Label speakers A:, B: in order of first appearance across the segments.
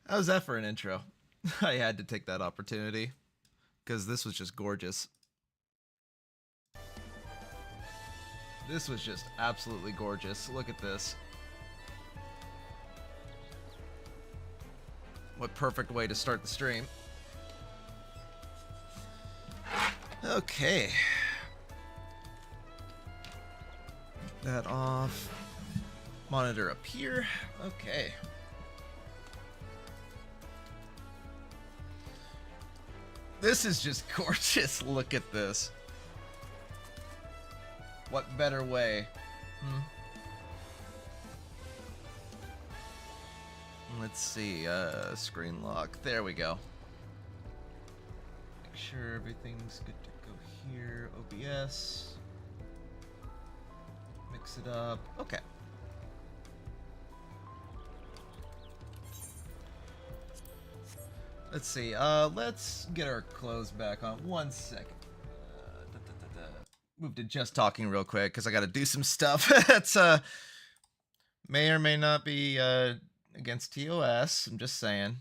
A: How's that for an intro? I had to take that opportunity because this was just gorgeous. This was just absolutely gorgeous. Look at this. What perfect way to start the stream. Okay. That off. Monitor up here. Okay. This is just gorgeous. Look at this. What better way? Let's see. Screen lock. There we go. Make sure everything's good to go here. OBS. Mix it up. Okay. Let's see. Let's get our clothes back on. 1 second. Move to just talking real quick because I got to do some stuff. That's may or may not be against TOS. I'm just saying.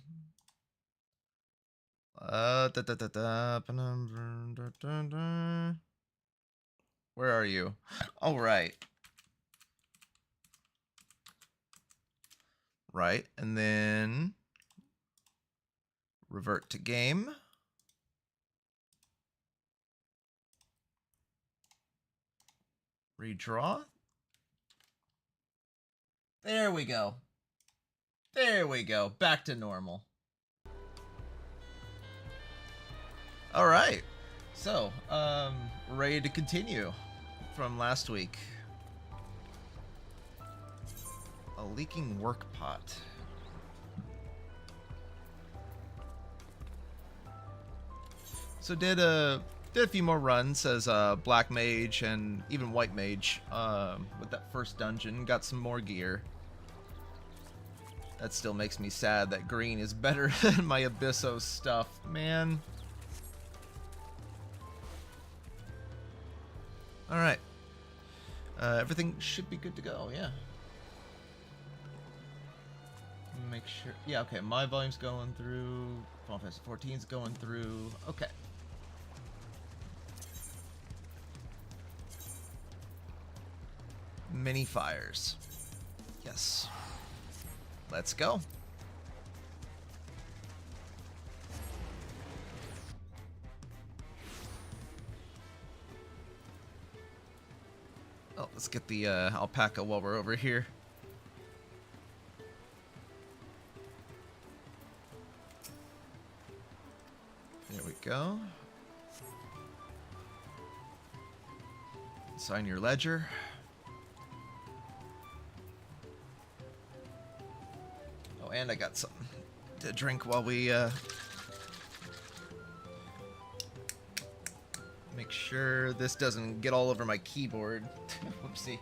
A: Where are you? All right. Right, and then revert to game. Redraw. There we go. There we go. Back to normal. All right. So, ready to continue from last week. A leaking work pot. So did a few more runs as Black Mage and even White Mage with that first dungeon. Got some more gear. That still makes me sad that green is better than my Abysso stuff, man. All right. Everything should be good to go, yeah. make sure. Yeah, okay. My volume's going through. Final Fantasy 14's going through. Okay. Mini fires. Yes. Let's go. Oh, let's get the alpaca while we're over here. There we go. Sign your ledger. Oh, and I got something to drink while we make sure this doesn't get all over my keyboard. Whoopsie.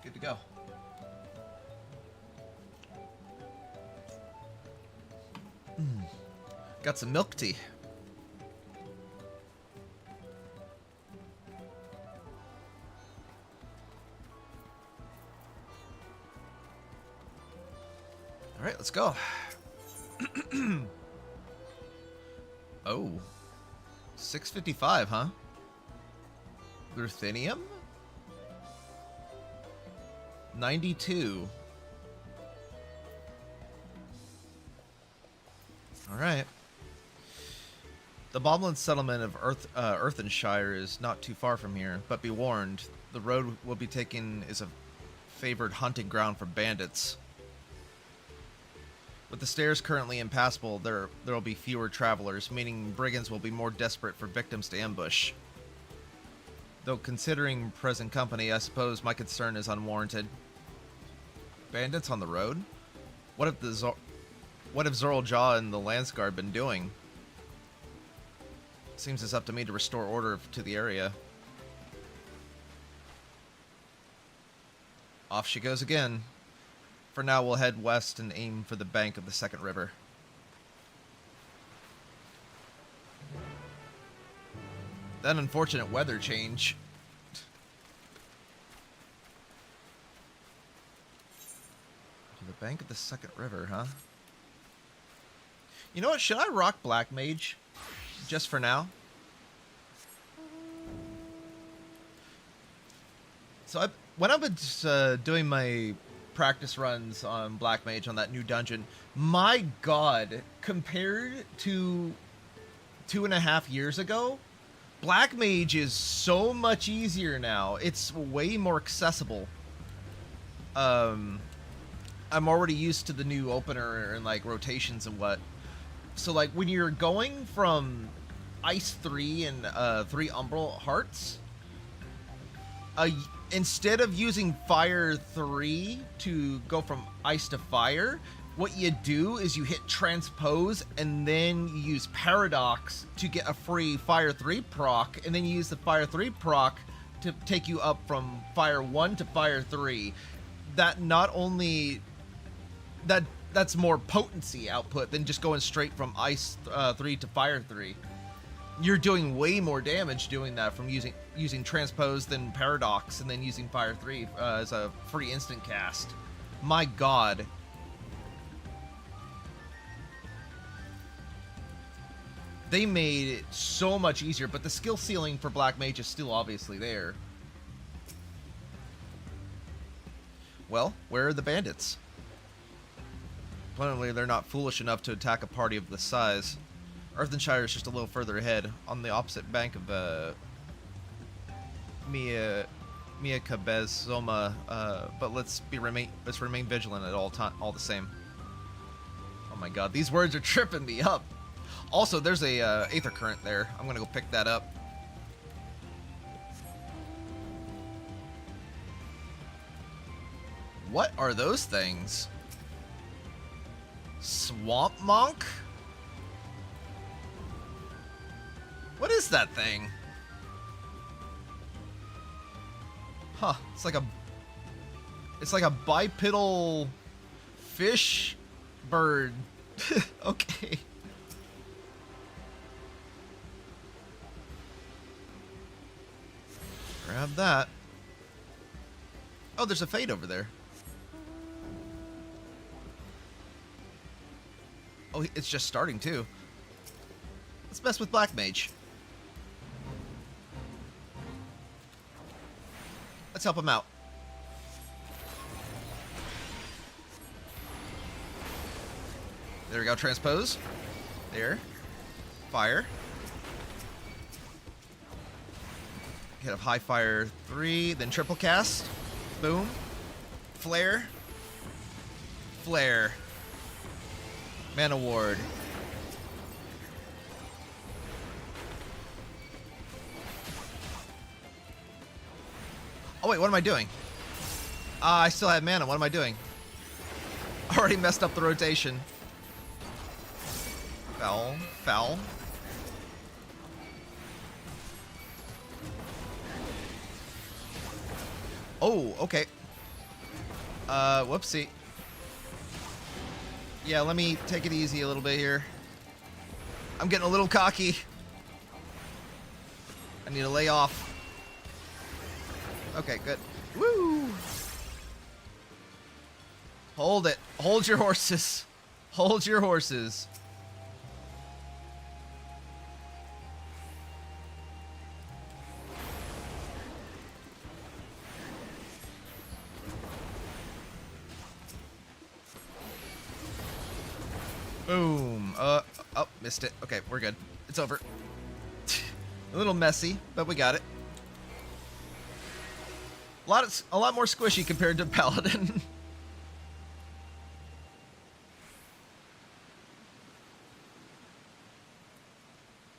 A: Good to go. Got some milk tea. All right, let's go. Oh, 655, huh? Ruthenium? 92. All right. The Boblin settlement of Earthenshire is not too far from here, but be warned, the road we'll be taking is a favored hunting ground for bandits. With the stairs currently impassable, there will be fewer travelers, meaning brigands will be more desperate for victims to ambush. Though considering present company, I suppose my concern is unwarranted. Bandits on the road? What have Zoral Jaw and the Lance Guard been doing? Seems it's up to me to restore order to the area. Off she goes again. For now, we'll head west and aim for the bank of the second river. That unfortunate weather change. To the bank of the second river, huh? You know what? Should I rock Black Mage? Just for now? So when I've been doing my practice runs on Black Mage on that new dungeon, my god, compared to 2.5 years ago, Black Mage is so much easier now. It's way more accessible. I'm already used to the new opener and like rotations and what. So like when you're going from Ice 3 and 3 Umbral Hearts, instead of using Fire 3 to go from Ice to Fire, what you do is you hit Transpose and then you use Paradox to get a free Fire 3 proc, and then you use the Fire 3 proc to take you up from Fire 1 to Fire 3. That not only... That's more potency output than just going straight from Ice 3 to Fire 3. You're doing way more damage doing that from using Transpose than Paradox and then using Fire 3 as a free instant cast. My god. They made it so much easier, but the skill ceiling for Black Mage is still obviously there. Well, where are the bandits? Apparently they're not foolish enough to attack a party of this size. Earthenshire is just a little further ahead, on the opposite bank of Mia Cabezoma, but let's remain vigilant at all the same. Oh my god, these words are tripping me up. Also, there's a Aether Current there. I'm gonna go pick that up. What are those things? Swamp Monk? What is that thing? Huh, it's like a bipedal fish bird. Okay. Grab that. Oh, there's a Fade over there. Oh, it's just starting too. Let's mess with Black Mage. Let's help him out. There we go, transpose. There. Fire. Hit a high fire 3, then triple cast. Boom. Flare. Flare. Mana ward. Oh wait, what am I doing? I still have mana. What am I doing? Already messed up the rotation. Foul. Foul. Oh, okay. Whoopsie. Yeah, let me take it easy a little bit here. I'm getting a little cocky. I need to lay off. Okay, good. Woo! Hold it. Hold your horses. Hold your horses. Boom. Oh, missed it. Okay, we're good. It's over. A little messy, but we got it. A lot more squishy compared to Paladin.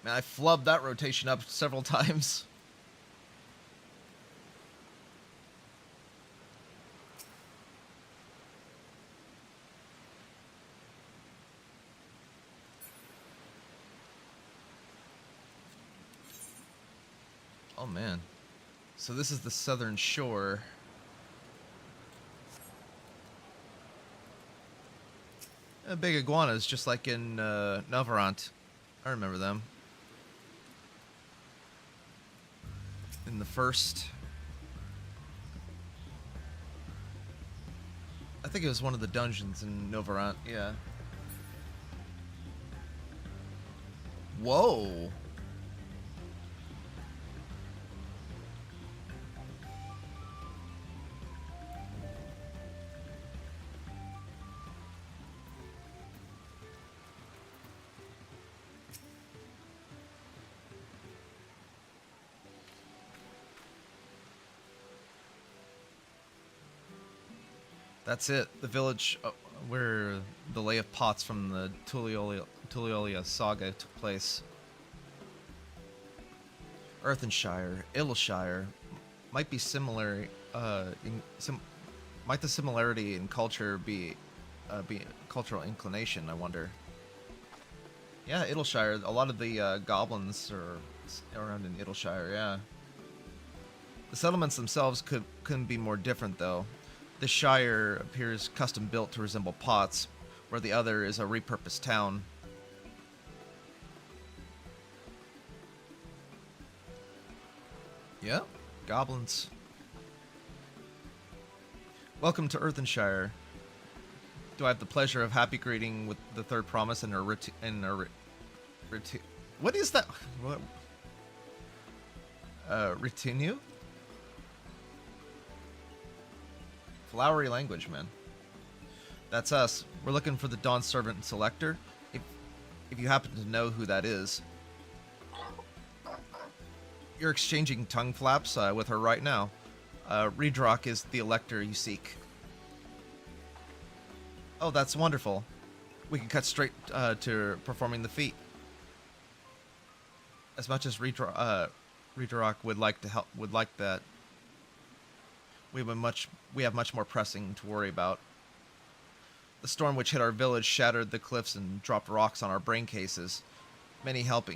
A: Man, I flubbed that rotation up several times. Oh man. So this is the southern shore. Big iguanas, just like in Navarant. I remember them. In the first... I think it was one of the dungeons in Navarant, yeah. Whoa! That's it. The village where the Lay of Pots from the Tulliolia saga took place. Earthenshire, Illshire, might be similar. Might the similarity in culture be cultural inclination? I wonder. Yeah, Illshire. A lot of the goblins are around in Illshire. Yeah. The settlements themselves couldn't be more different, though. The Shire appears custom built to resemble Pots, where the other is a repurposed town. Yeah, goblins. Welcome to Earthenshire. Do I have the pleasure of happy greeting with the third promise and what is that? What? Retinue? Flowery language, man. That's us. We're looking for the Dawn Servant Selector. If you happen to know who that is. You're exchanging tongue flaps with her right now. Redrock is the elector you seek. Oh, that's wonderful. We can cut straight to performing the feat. As much as Redrock would like to help, would like that. We have much more pressing to worry about. The storm which hit our village shattered the cliffs and dropped rocks on our brain cases. Many help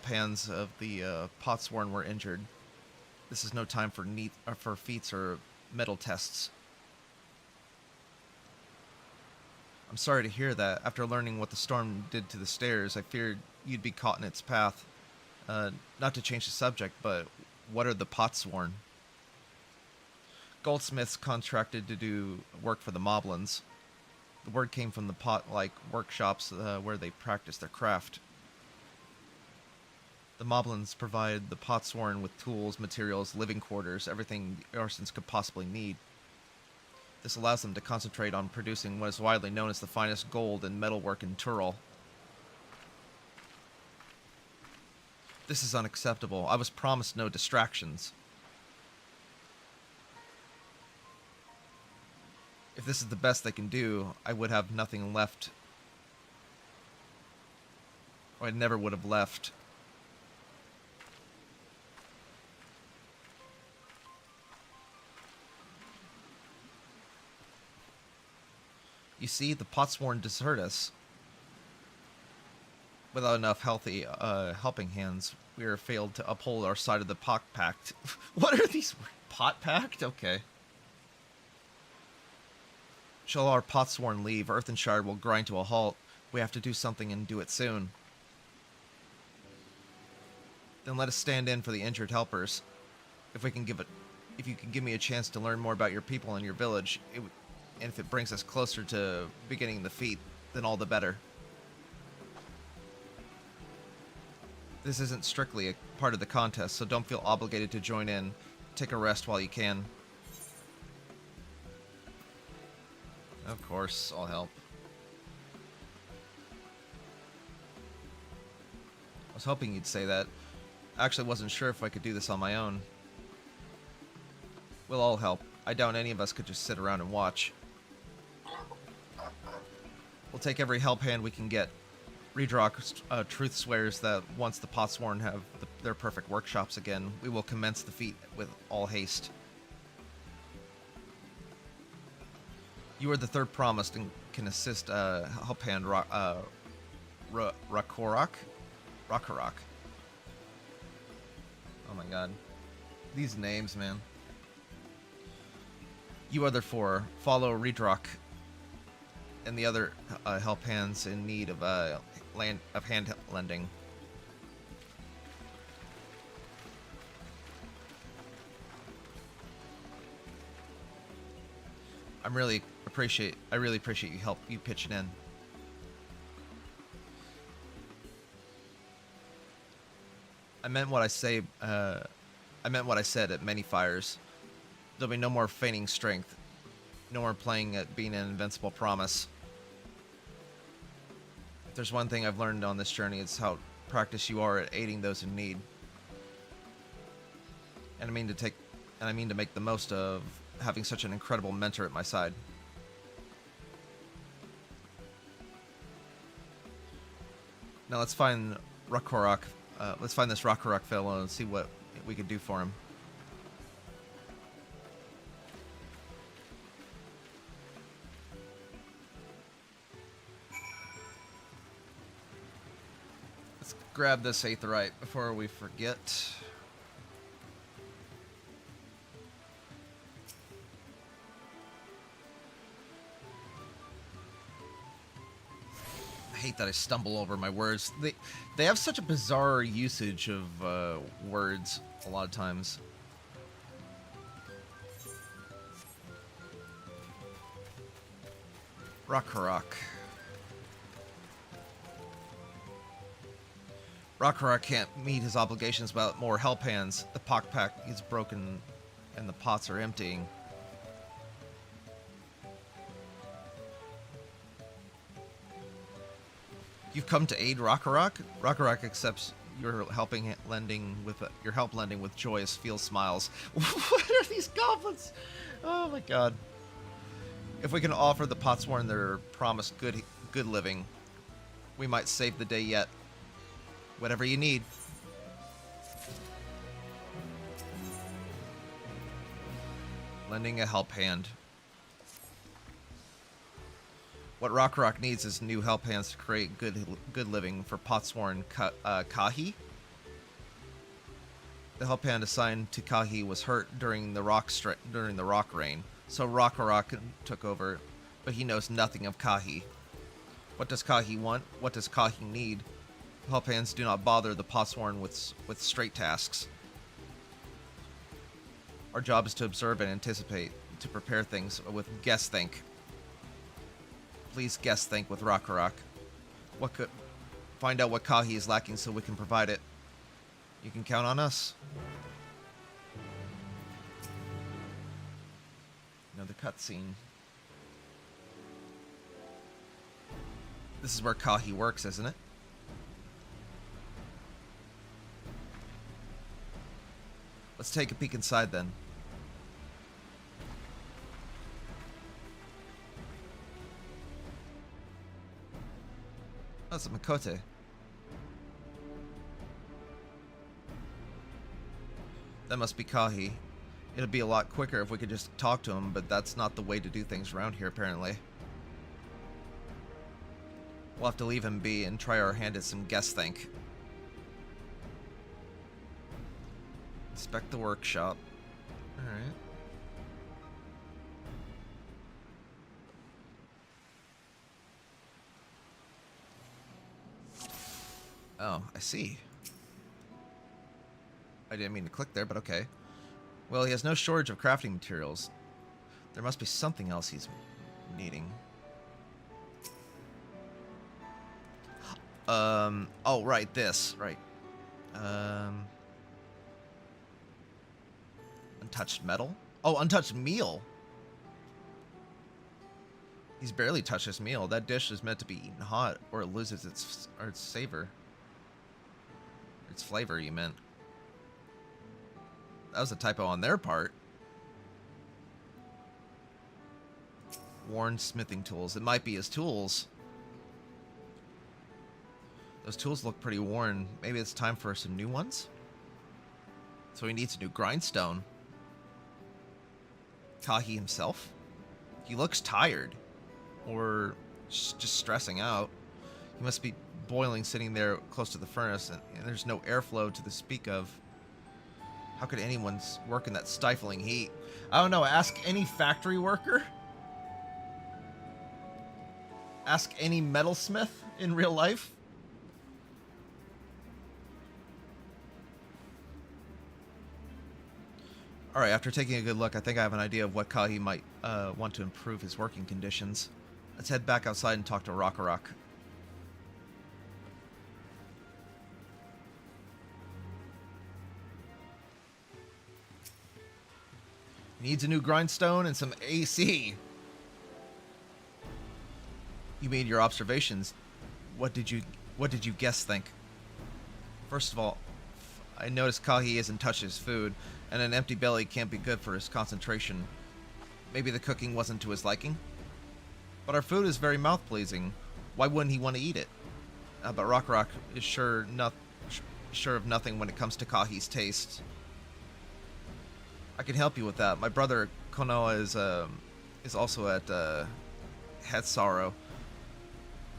A: hands of the Potsworn were injured. This is no time for feats or metal tests. I'm sorry to hear that. After learning what the storm did to the stairs, I feared you'd be caught in its path. Not to change the subject, but what are the Potsworn? Goldsmiths contracted to do work for the Moblins. The word came from the pot-like workshops where they practice their craft. The Moblins provide the Potsworn with tools, materials, living quarters, everything the arsons could possibly need. This allows them to concentrate on producing what is widely known as the finest gold and metalwork in Turl. This is unacceptable. I was promised no distractions. If this is the best they can do, I would have nothing left. Or I never would have left. You see, the Potsworn desert us. Without enough healthy helping hands, we are failed to uphold our side of the pot pact. What are these? Pot pact? Okay. Shall our Potsworn leave, Earthenshire will grind to a halt. We have to do something and do it soon. Then let us stand in for the injured helpers. If you can give me a chance to learn more about your people and your village, and if it brings us closer to beginning the feat, then all the better. This isn't strictly a part of the contest, so don't feel obligated to join in. Take a rest while you can. Of course, I'll help. I was hoping you'd say that. I actually wasn't sure if I could do this on my own. We'll all help. I doubt any of us could just sit around and watch. We'll take every help hand we can get. Redrock truth swears that once the Potsworn have their perfect workshops again, we will commence the feat with all haste. You are the third promised and can assist help hand Rakorak? Rakorak. Oh my god. These names, man. You other four, follow Redrock and the other help hands in need of hand lending. I really appreciate you pitching in. I meant what I said at many fires. There'll be no more feigning strength. No more playing at being an invincible promise. If there's one thing I've learned on this journey, it's how practiced you are at aiding those in need. And I mean to make the most of having such an incredible mentor at my side. Now let's find Rakorak. Let's find this Rakorak fellow and see what we can do for him. Let's grab this Aetheryte before we forget. I hate that I stumble over my words. They have such a bizarre usage of words a lot of times. Rakorak. Rakorak can't meet his obligations without more help hands. The pock pack is broken and the pots are emptying. You've come to aid Rakorak? Rakorak accepts your help lending with joyous feel smiles. What are these goblins? Oh my god. If we can offer the Potsworn their promised good living, we might save the day yet. Whatever you need. Lending a help hand. What Rakorak needs is new help hands to create good living for Potsworn Kahi. The help hand assigned to Kahi was hurt during the rock rain, so Rakorak took over, but he knows nothing of Kahi. What does Kahi want? What does Kahi need? Help hands do not bother the Potsworn with straight tasks. Our job is to observe and anticipate, to prepare things with guess think. Please guess think with Rock. What could... Find out what Kahi is lacking so we can provide it. You can count on us. Another cutscene. This is where Kahi works, isn't it? Let's take a peek inside then. Oh, it's a Makote. That must be Kahi. It'll be a lot quicker if we could just talk to him, but that's not the way to do things around here, apparently. We'll have to leave him be and try our hand at some guess think. Inspect the workshop. Alright. Oh, I see. I didn't mean to click there, but okay. Well, he has no shortage of crafting materials. There must be something else he's needing. Oh, right, this. Right. Untouched metal? Oh, untouched meal! He's barely touched his meal. That dish is meant to be eaten hot, or it loses its savor. Its flavor, you meant. That was a typo on their part. Worn smithing tools. It might be his tools. Those tools look pretty worn. Maybe it's time for some new ones? So he needs a new grindstone. Kahi himself? He looks tired. Or just stressing out. He must be boiling sitting there close to the furnace, and there's no airflow to speak of. How could anyone work in that stifling heat? I don't know, ask any factory worker? Ask any metalsmith in real life? Alright, after taking a good look, I think I have an idea of what Kahi might want to improve his working conditions. Let's head back outside and talk to Rock. Needs a new grindstone and some AC. You made your observations. What did you guess think? First of all, I noticed Kahi hasn't touched his food, and an empty belly can't be good for his concentration. Maybe the cooking wasn't to his liking? But our food is very mouth-pleasing. Why wouldn't he want to eat it? But Rock is sure of nothing when it comes to Kahi's taste. I can help you with that. My brother Konoha is also at Hetsaro,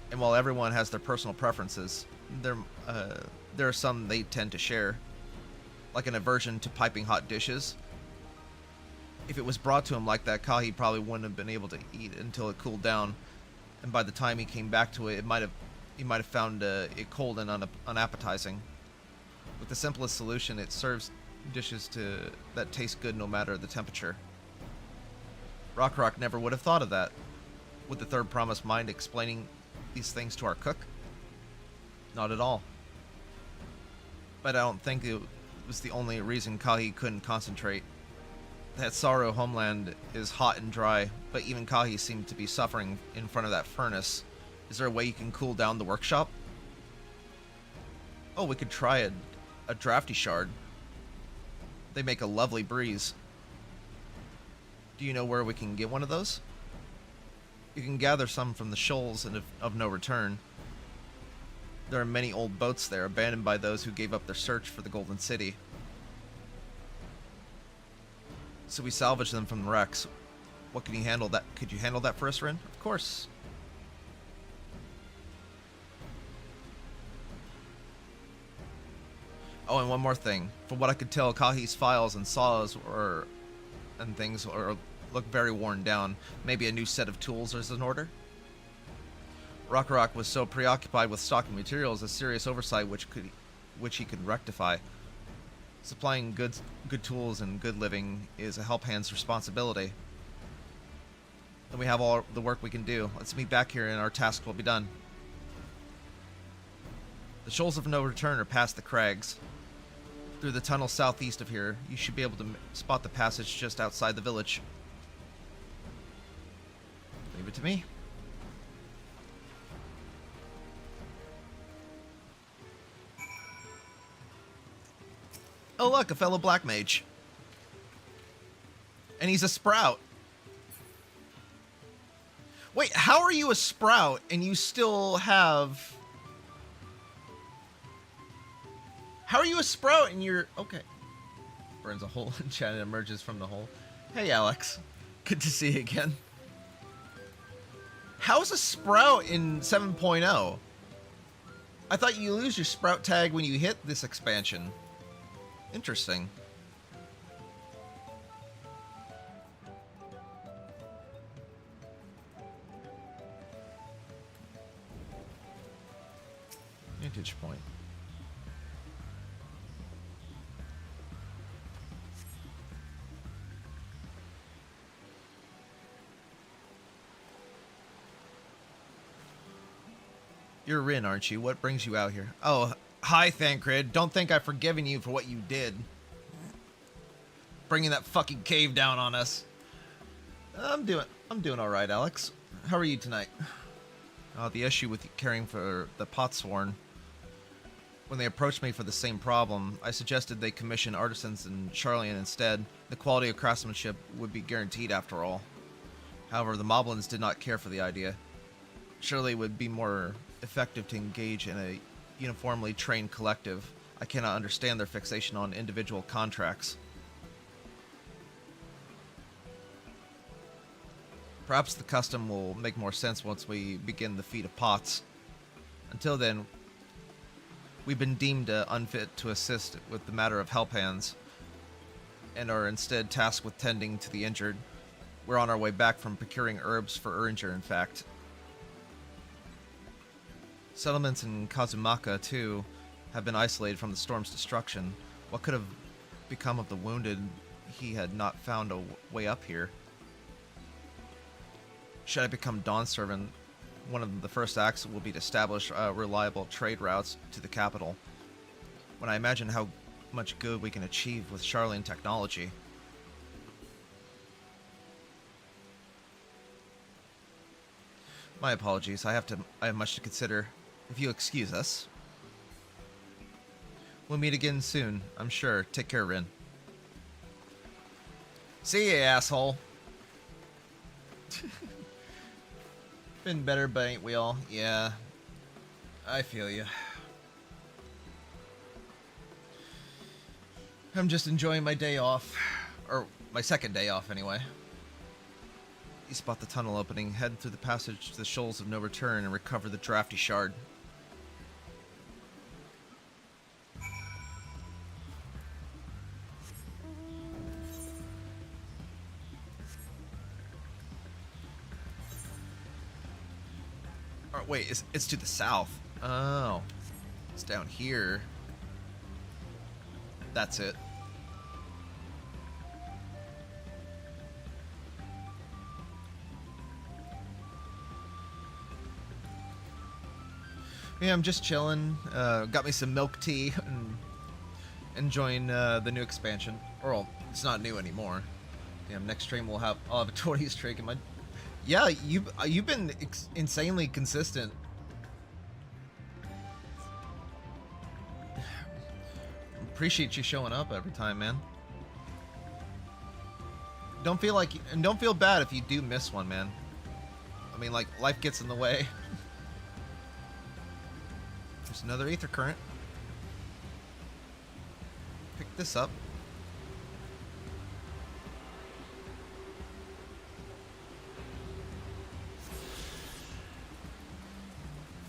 A: and while everyone has their personal preferences, there are some they tend to share, like an aversion to piping hot dishes. If it was brought to him like that, Kahi probably wouldn't have been able to eat it until it cooled down, and by the time he came back to it, he might have found it cold and unappetizing. With the simplest solution, it serves dishes that taste good no matter the temperature. Rock never would have thought of that. Would the third promise mind explaining these things to our cook? Not at all. But I don't think it was the only reason Kahi couldn't concentrate. That Sorrow homeland is hot and dry, but even Kahi seemed to be suffering in front of that furnace. Is there a way you can cool down the workshop? Oh, we could try a drafty shard. They make a lovely breeze. Do you know where we can get one of those? You can gather some from the shoals and of no return. There are many old boats there, abandoned by those who gave up their search for the Golden City. So we salvage them from the wrecks. What can you handle that? Could you handle that for us, Rin? Of course. Oh, and one more thing. From what I could tell, Kahi's files and saws and things look very worn down. Maybe a new set of tools is in order? Rock was so preoccupied with stocking materials, a serious oversight which he could rectify. Supplying good tools and good living is a help hand's responsibility. Then we have all the work we can do. Let's meet back here and our task will be done. The shoals of no return are past the crags. Through the tunnel southeast of here, you should be able to spot the passage just outside the village. Leave it to me. Oh look, a fellow black mage. And he's a sprout. Wait, how are you a sprout and you still have... How are you a sprout and you're... Okay. Burns a hole in chat and emerges from the hole. Hey, Alex. Good to see you again. How's a sprout in 7.0? I thought you lose your sprout tag when you hit this expansion. Interesting. Vantage point. You're Rin, aren't you? What brings you out here? Oh, hi, Thancred. Don't think I've forgiven you for what you did. Bringing that fucking cave down on us. I'm doing all right, Alex. How are you tonight? The issue with caring for the Potsworn. When they approached me for the same problem, I suggested they commission artisans in Charlian instead. The quality of craftsmanship would be guaranteed after all. However, the Moblins did not care for the idea. Surely it would be more effective to engage in a uniformly trained collective. I cannot understand their fixation on individual contracts. Perhaps the custom will make more sense once we begin the feat of pots. Until then, we've been deemed unfit to assist with the matter of help hands, and are instead tasked with tending to the injured. We're on our way back from procuring herbs for Uringer, in fact. Settlements in Kazumaka, too, have been isolated from the storm's destruction. What could have become of the wounded? He had not found a way up here. Should I become Dawn Servant, one of the first acts will be to establish reliable trade routes to the capital. When I imagine how much good we can achieve with Charlian technology. My apologies, I have much to consider. If you'll excuse us. We'll meet again soon, I'm sure. Take care, Rin. See ya, asshole. Been better, but ain't we all? Yeah. I feel you. I'm just enjoying my day off. Or my second day off, anyway. You spot the tunnel opening, head through the passage to the shoals of no return, and recover the drafty shard. Oh, wait, it's to the south. Oh. It's down here. That's it. Yeah, I'm just chilling. Got me some milk tea and enjoying the new expansion. Or, well, it's not new anymore. Damn, next stream I'll have a 20 streak in my... Yeah, you've been insanely consistent. Appreciate you showing up every time, man. Don't feel bad if you do miss one, man. I mean, like, life gets in the way. There's another ether current. Pick this up.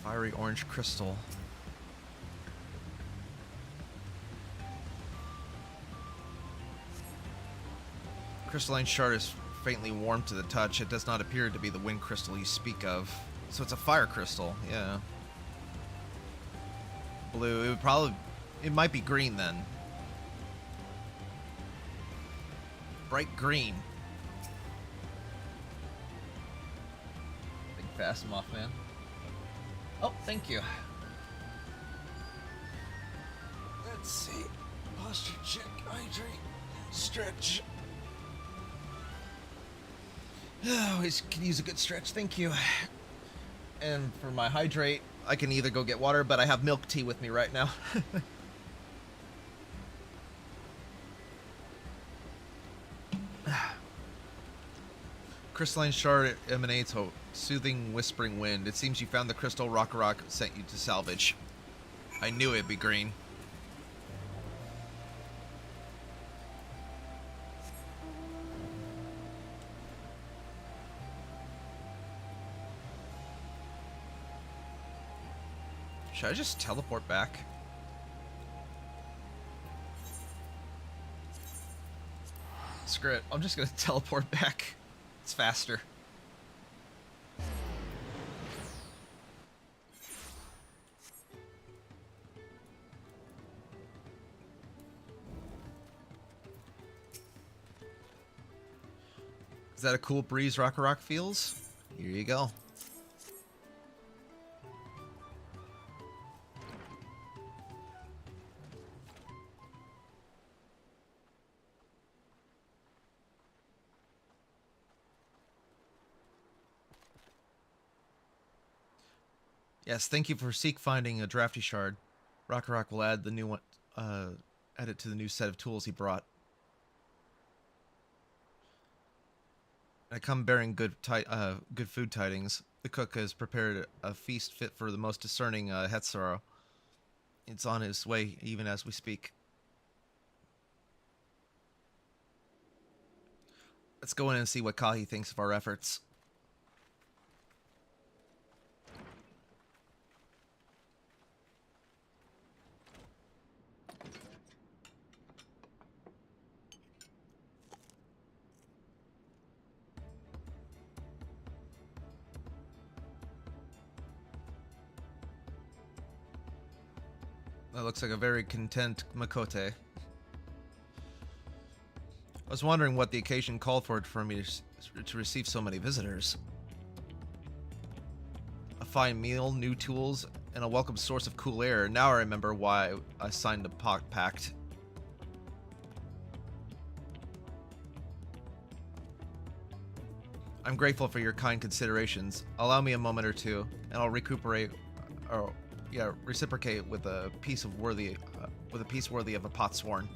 A: Fiery orange crystal. Crystalline shard is faintly warm to the touch. It does not appear to be the wind crystal you speak of. So it's a fire crystal, yeah. Blue, it might be green then. Bright green. fast, Mothman. Oh, thank you. Let's see. Posture check, hydrate, stretch. Always can use a good stretch, thank you. And for my hydrate, I can either go get water, but I have milk tea with me right now. Crystalline shard emanates a soothing, whispering wind. It seems you found the crystal Rock sent you to salvage. I knew it'd be green. Should I just teleport back? Screw it. I'm just gonna teleport back. It's faster. Is that a cool breeze Rock feels? Here you go. Yes, thank you for finding a drafty shard. Rock will add the new one, add it to the new set of tools he brought. I come bearing good food tidings. The cook has prepared a feast fit for the most discerning Hetzaro. It's on his way even as we speak. Let's go in and see what Kahi thinks of our efforts. That looks like a very content Makote. I was wondering what the occasion called for me to receive so many visitors. A fine meal, new tools, and a welcome source of cool air. Now I remember why I signed the pact. I'm grateful for your kind considerations. Allow me a moment or two, and I'll reciprocate with a piece worthy of a pot sworn.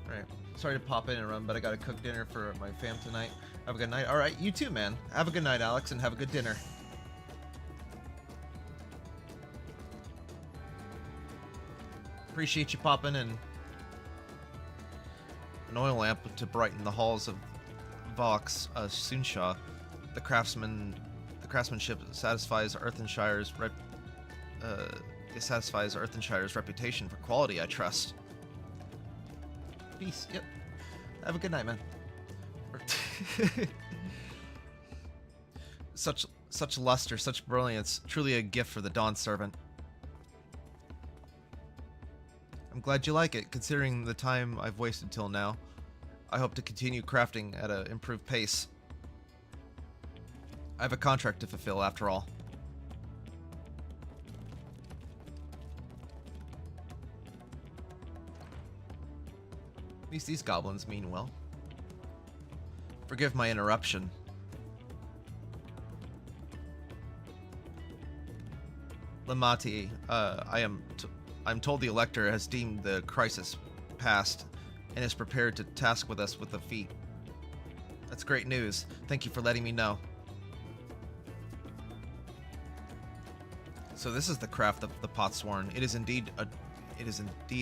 A: All right, sorry to pop in and run, but I gotta cook dinner for my fam tonight. Have a good night. All right, you too, man. Have a good night, Alex, and have a good dinner. Appreciate you popping in. An oil lamp to brighten the halls of Vox Sunshaw. The craftsmanship satisfies Earthenshire's reputation for quality, I trust. Peace. Yep. Have a good night, man. Such luster, such brilliance. Truly a gift for the Dawn servant. I'm glad you like it, considering the time I've wasted till now. I hope to continue crafting at an improved pace. I have a contract to fulfill, after all. At least these goblins mean well. Forgive my interruption. Lamati, I'm told the Elector has deemed the crisis past and is prepared to task with us with the feat. That's great news. Thank you for letting me know. So this is the craft of the Potsworn. It is indeed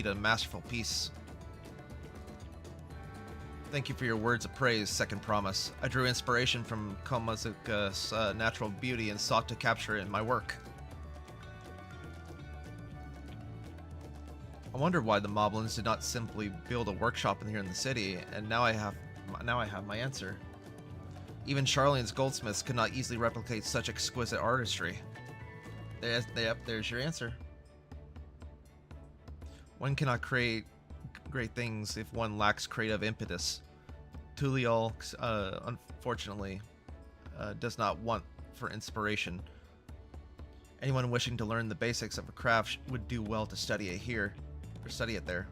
A: a masterful piece. Thank you for your words of praise, Second Promise. I drew inspiration from Komazuka's natural beauty and sought to capture it in my work. I wonder why the Moblins did not simply build a workshop here in the city, and now I have my answer. Even Charlene's goldsmiths could not easily replicate such exquisite artistry. There's your answer. One cannot create great things if one lacks creative impetus. Tulial, unfortunately, does not want for inspiration. Anyone wishing to learn the basics of a craft would do well to study it here, or study it there.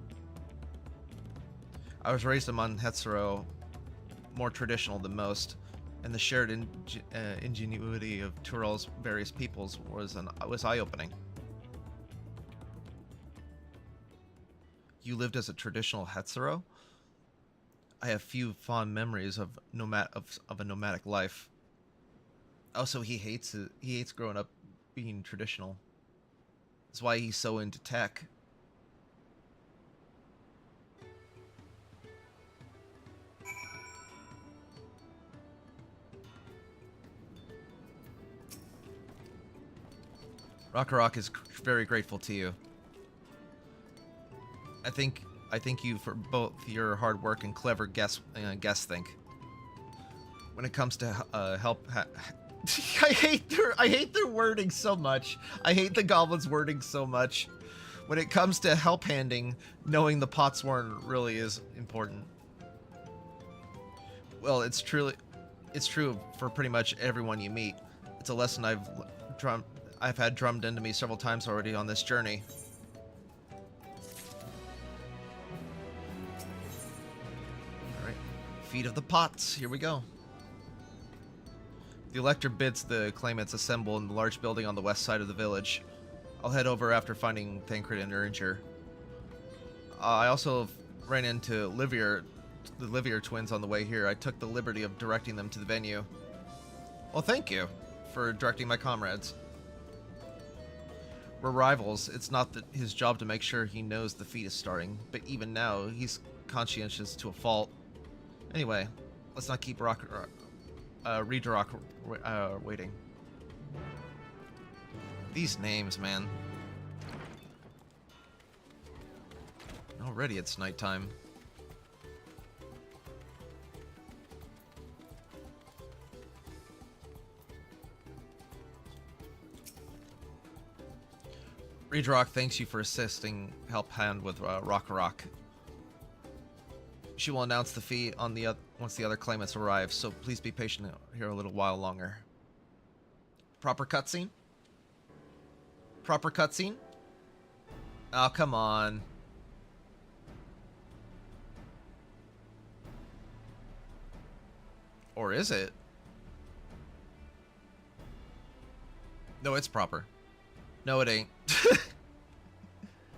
A: I was raised among Hetsuro, more traditional than most, and the shared ingenuity of Tural's various peoples was eye-opening. You lived as a traditional Hetsuro? I have few fond memories of a nomadic life. Also, he hates growing up being traditional. That's why he's so into tech. Rock is very grateful to you. I thank you for both your hard work and clever guess think. When it comes to help, I hate their wording so much. I hate the goblins' wording so much. When it comes to help handing, knowing the Potsworn really is important. Well, it's true for pretty much everyone you meet. It's a lesson I've had drummed into me several times already on this journey. Alright. Feet of the Pots. Here we go. The Elector bids the claimants assemble in the large building on the west side of the village. I'll head over after finding Thancred and Uringer. I also ran into the Livier twins on the way here. I took the liberty of directing them to the venue. Well, thank you for directing my comrades. We're rivals. It's not his job to make sure he knows the feat is starting, but even now, he's conscientious to a fault. Anyway, let's not keep Reedrock waiting. These names, man. Already it's nighttime. Reedrock thanks you for assisting help hand with Rock. She will announce the feat on once the other claimants arrive, so please be patient here a little while longer. Proper cutscene? Proper cutscene? Oh, come on. Or is it? No, it's proper. No, it ain't.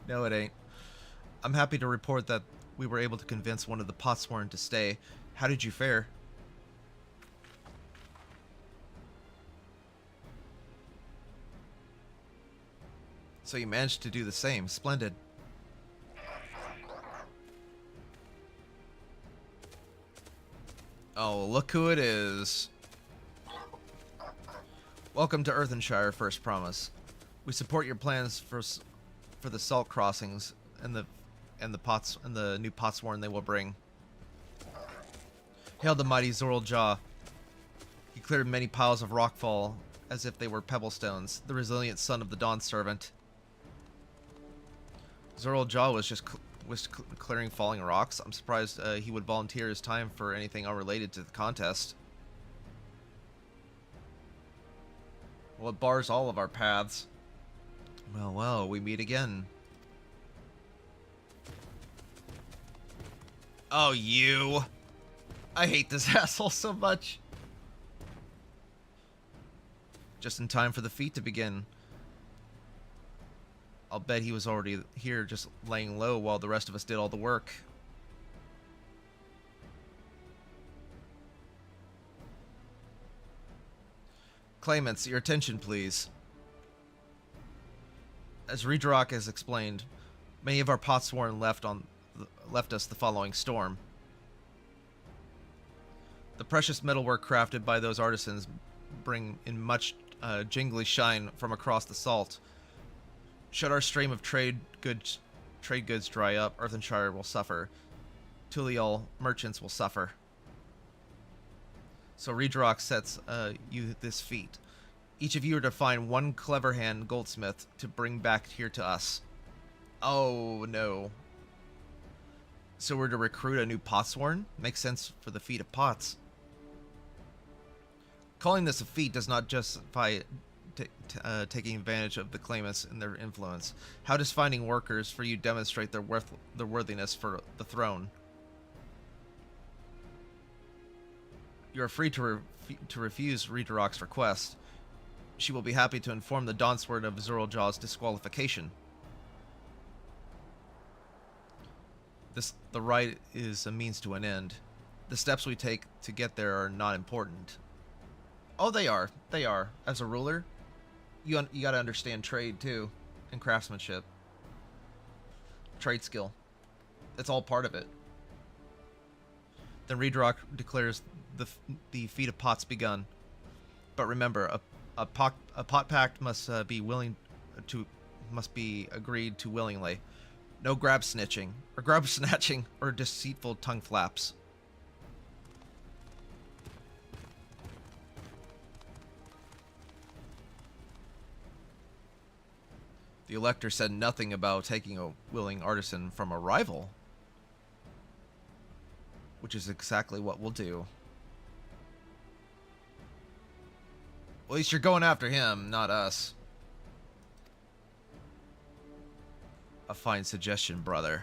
A: No, it ain't. I'm happy to report that we were able to convince one of the Potsworn to stay. How did you fare? So you managed to do the same. Splendid. Oh, look who it is. Welcome to Earthenshire, First Promise. We support your plans for the salt crossings and the new Potsworn they will bring. Hail the mighty Zoral Jaw. He cleared many piles of rockfall as if they were pebble stones, the resilient son of the Dawn Servant. Zoral Jaw was just clearing falling rocks. I'm surprised he would volunteer his time for anything unrelated to the contest. Well, it bars all of our paths. Well, we meet again. Oh, you. I hate this asshole so much. Just in time for the feat to begin. I'll bet he was already here just laying low while the rest of us did all the work. Claimants, your attention, please. As Reedrock has explained, many of our Potsworn left us the following storm. The precious metalwork crafted by those artisans bring in much jingly shine from across the salt. Should our stream of trade goods dry up, Earthenshire will suffer. Tulial merchants will suffer. So Reedrock sets you this feat. Each of you are to find one clever hand goldsmith to bring back here to us. Oh, no. So we're to recruit a new Potsworn? Makes sense for the feat of pots. Calling this a feat does not justify taking advantage of the claimants and their influence. How does finding workers for you demonstrate their worthiness for the throne? You are free to refuse Redarok's request. She will be happy to inform the Dawnsword of Zuruljaw's disqualification. The right is a means to an end. The steps we take to get there are not important. Oh, they are. They are. As a ruler, you got to understand trade too, and craftsmanship. Trade skill. It's all part of it. Then Redarok declares the feat of pots begun. But remember, a pot pact must be agreed to willingly. No grab snatching or deceitful tongue flaps. The Elector said nothing about taking a willing artisan from a rival, which is exactly what we'll do. At least you're going after him, not us. A fine suggestion, brother.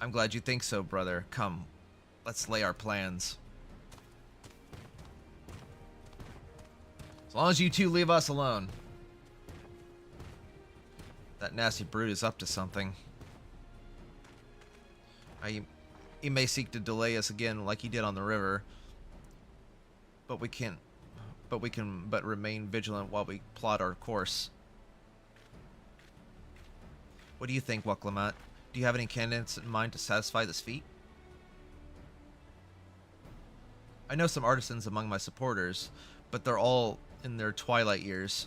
A: I'm glad you think so, brother. Come, let's lay our plans. As long as you two leave us alone. That nasty brute is up to something. He may seek to delay us again like he did on the river. But we can remain vigilant while we plot our course. What do you think, Waklamot? Do you have any candidates in mind to satisfy this feat? I know some artisans among my supporters, but they're all in their twilight years.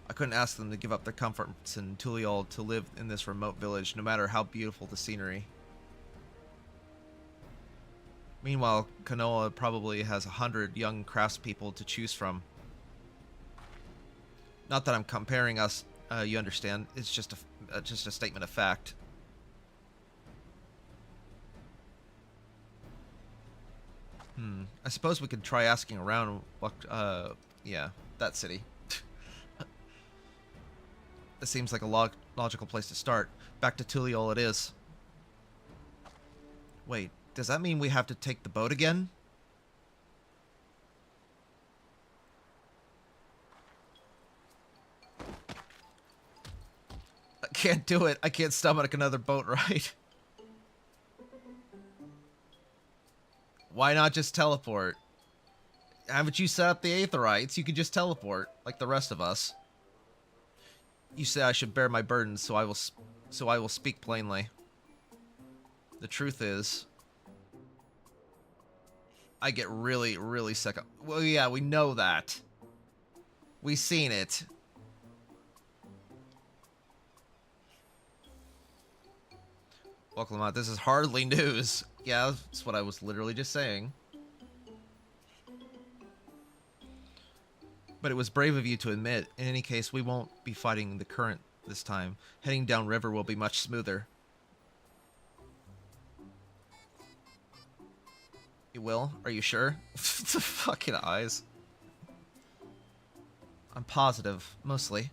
A: I couldn't ask them to give up their comforts in Tuliol to live in this remote village, no matter how beautiful the scenery. Meanwhile, Konoha probably has 100 young craftspeople to choose from. Not that I'm comparing us, you understand. It's just a statement of fact. I suppose we could try asking around. Yeah, that city. That seems like a logical place to start. Back to Tuliol it is. Wait, does that mean we have to take the boat again? I can't do it. I can't stomach another boat ride. Why not just teleport? Haven't you set up the Aetherites? You could just teleport, like the rest of us. You say I should bear my burdens, so I will speak plainly. The truth is, I get really, really sick of... Well, yeah, we know that. We've seen it. Welcome out. This is hardly news. Yeah, that's what I was literally just saying. But it was brave of you to admit. In any case, we won't be fighting the current this time. Heading downriver will be much smoother. You will? Are you sure? The fucking eyes. I'm positive, mostly.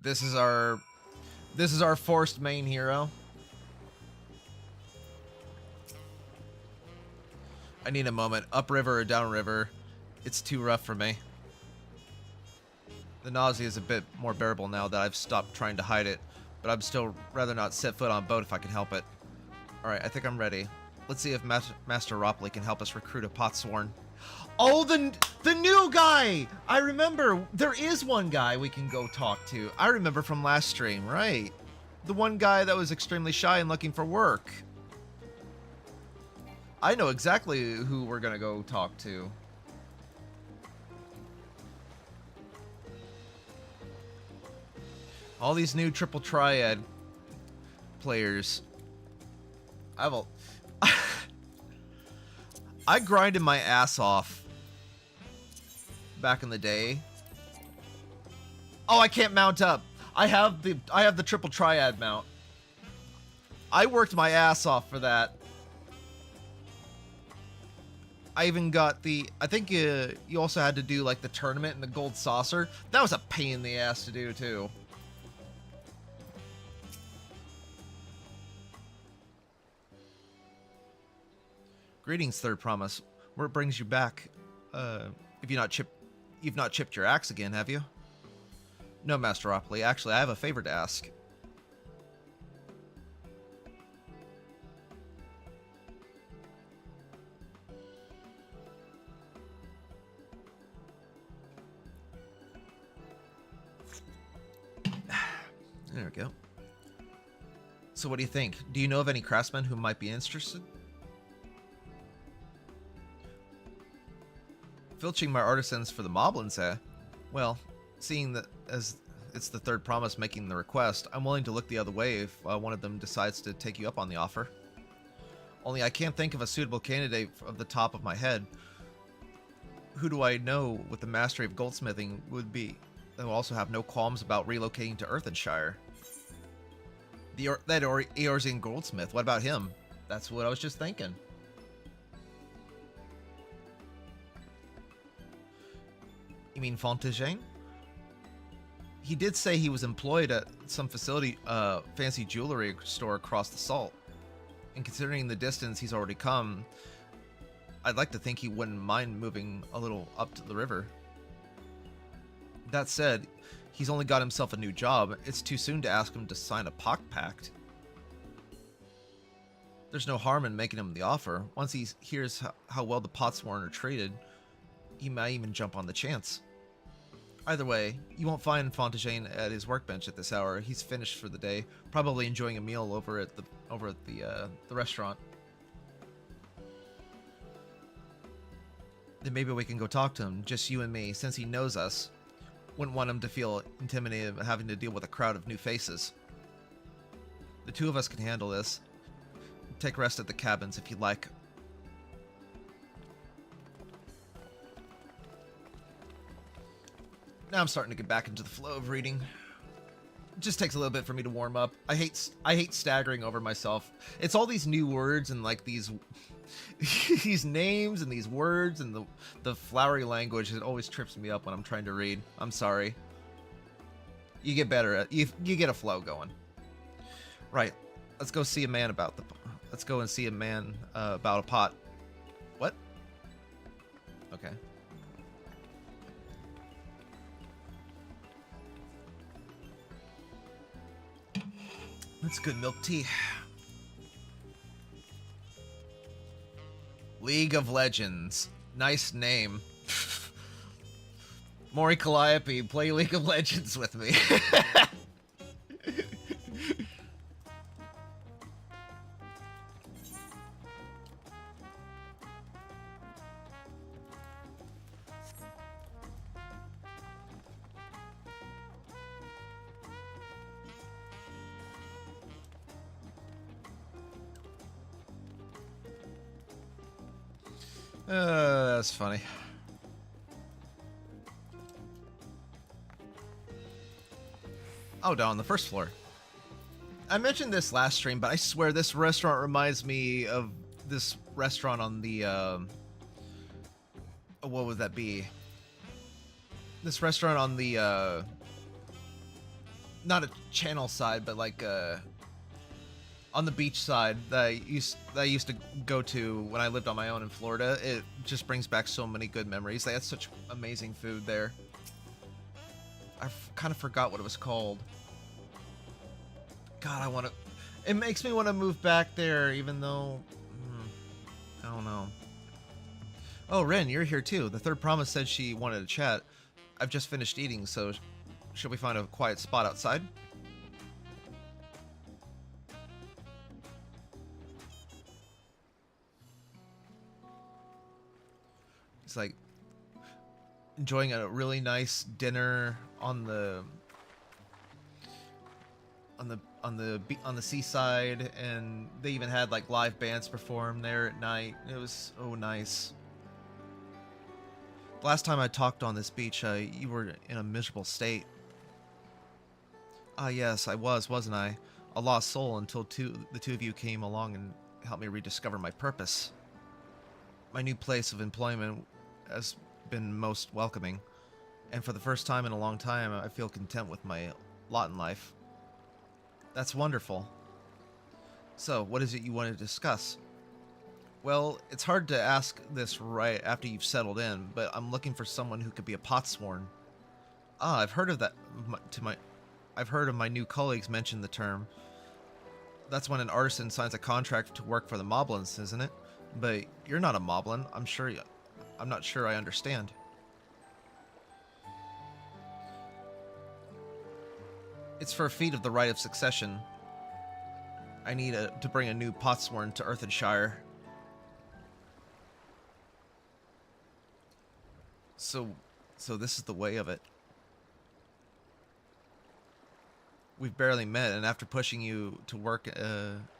A: This is our forced main hero. I need a moment. Upriver or downriver. It's too rough for me. The nausea is a bit more bearable now that I've stopped trying to hide it, but I'd still rather not set foot on a boat if I can help it. Alright, I think I'm ready. Let's see if Master Ropley can help us recruit a Potsworn. Oh, the new guy! I remember, there is one guy we can go talk to. I remember from last stream, right? The one guy that was extremely shy and looking for work. I know exactly who we're gonna go talk to. All these new Triple Triad players. I grinded my ass off back in the day. Oh, I can't mount up. I have the triple triad mount. I worked my ass off for that. I even got the, I think you also had to do like the tournament and the gold saucer. That was a pain in the ass to do too. Greetings, Third Promise. Where brings you back? You've not chipped your axe again, have you? No, Master Ropley. Actually, I have a favor to ask. There we go. So what do you think? Do you know of any craftsmen who might be interested? Filching my artisans for the moblins, eh? Well, seeing that as it's the Third Promise making the request, I'm willing to look the other way if one of them decides to take you up on the offer. Only I can't think of a suitable candidate of the top of my head. Who do I know with the mastery of goldsmithing would be? They will also have no qualms about relocating to Earthenshire. That Eorzean goldsmith, what about him? That's what I was just thinking. You mean Fontaine? He did say he was employed at some facility, fancy jewelry store across the salt. And considering the distance he's already come, I'd like to think he wouldn't mind moving a little up to the river. That said, he's only got himself a new job. It's too soon to ask him to sign a pact. There's no harm in making him the offer. Once he hears how well the Potsworn are treated, he might even jump on the chance. Either way, you won't find Fontaine at his workbench at this hour. He's finished for the day, probably enjoying a meal over at the restaurant. Then maybe we can go talk to him, just you and me, since he knows us. Wouldn't want him to feel intimidated having to deal with a crowd of new faces. The two of us can handle this. Take rest at the cabins if you like. Now I'm starting to get back into the flow of reading. It just takes a little bit for me to warm up. I hate staggering over myself. It's all these new words and like these these names and these words and the flowery language. It always trips me up when I'm trying to read. I'm sorry. You get better at you get a flow going. Right. Let's go see a man about the. Let's go and see a man about a pot. What? Okay. That's good milk tea. League of Legends. Nice name. Mori Calliope, play League of Legends with me. That's funny. Oh, down on the first floor. I mentioned this last stream, but I swear this restaurant reminds me of this restaurant on the, what would that be? This restaurant on the, not a channel side, but like, on the beach side that I used to go to when I lived on my own in Florida. It just brings back so many good memories. They had such amazing food there. I kind of forgot what it was called. God, it makes me want to move back there, even though, I don't know. Oh, Ren, you're here too. The Third Promise said she wanted to chat. I've just finished eating, so should we find a quiet spot outside? It's like enjoying a really nice dinner on the on the seaside, and they even had like live bands perform there at night. It was oh nice. Last time I talked on this beach, you were in a miserable state. Ah, yes, I wasn't I? A lost soul until the two of you came along and helped me rediscover my purpose. My new place of employment has been most welcoming, and for the first time in a long time, I feel content with my lot in life. That's wonderful. So, what is it you want to discuss? Well, it's hard to ask this right after you've settled in, but I'm looking for someone who could be a potsworn. Ah, I've heard of that. I've heard of my new colleagues mention the term. That's when an artisan signs a contract to work for the moblins, isn't it? But you're not a moblin. I'm not sure I understand. It's for a feat of the right of succession. I need to bring a new potsworn to Earthenshire. So this is the way of it. We've barely met, and after pushing you to work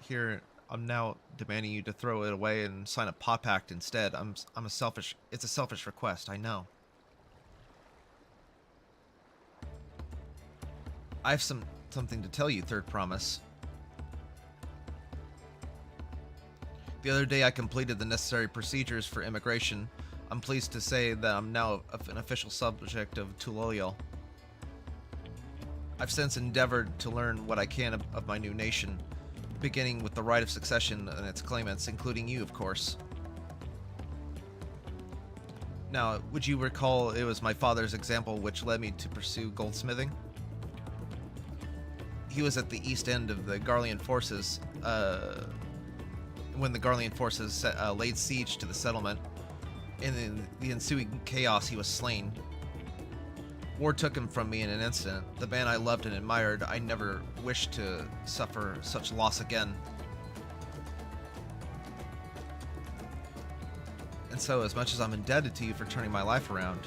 A: here, I'm now demanding you to throw it away and sign a pot pact instead. It's a selfish request, I know. I have something to tell you, Third Promise. The other day I completed the necessary procedures for immigration. I'm pleased to say that I'm now an official subject of Tuloliel. I've since endeavored to learn what I can of my new nation, beginning with the right of succession and its claimants, including you, of course. Now, would you recall it was my father's example which led me to pursue goldsmithing? He was at the east end of the Garlean forces when the Garlean forces laid siege to the settlement. In the ensuing chaos, he was slain. War took him from me in an instant. The man I loved and admired, I never wished to suffer such loss again. And so, as much as I'm indebted to you for turning my life around,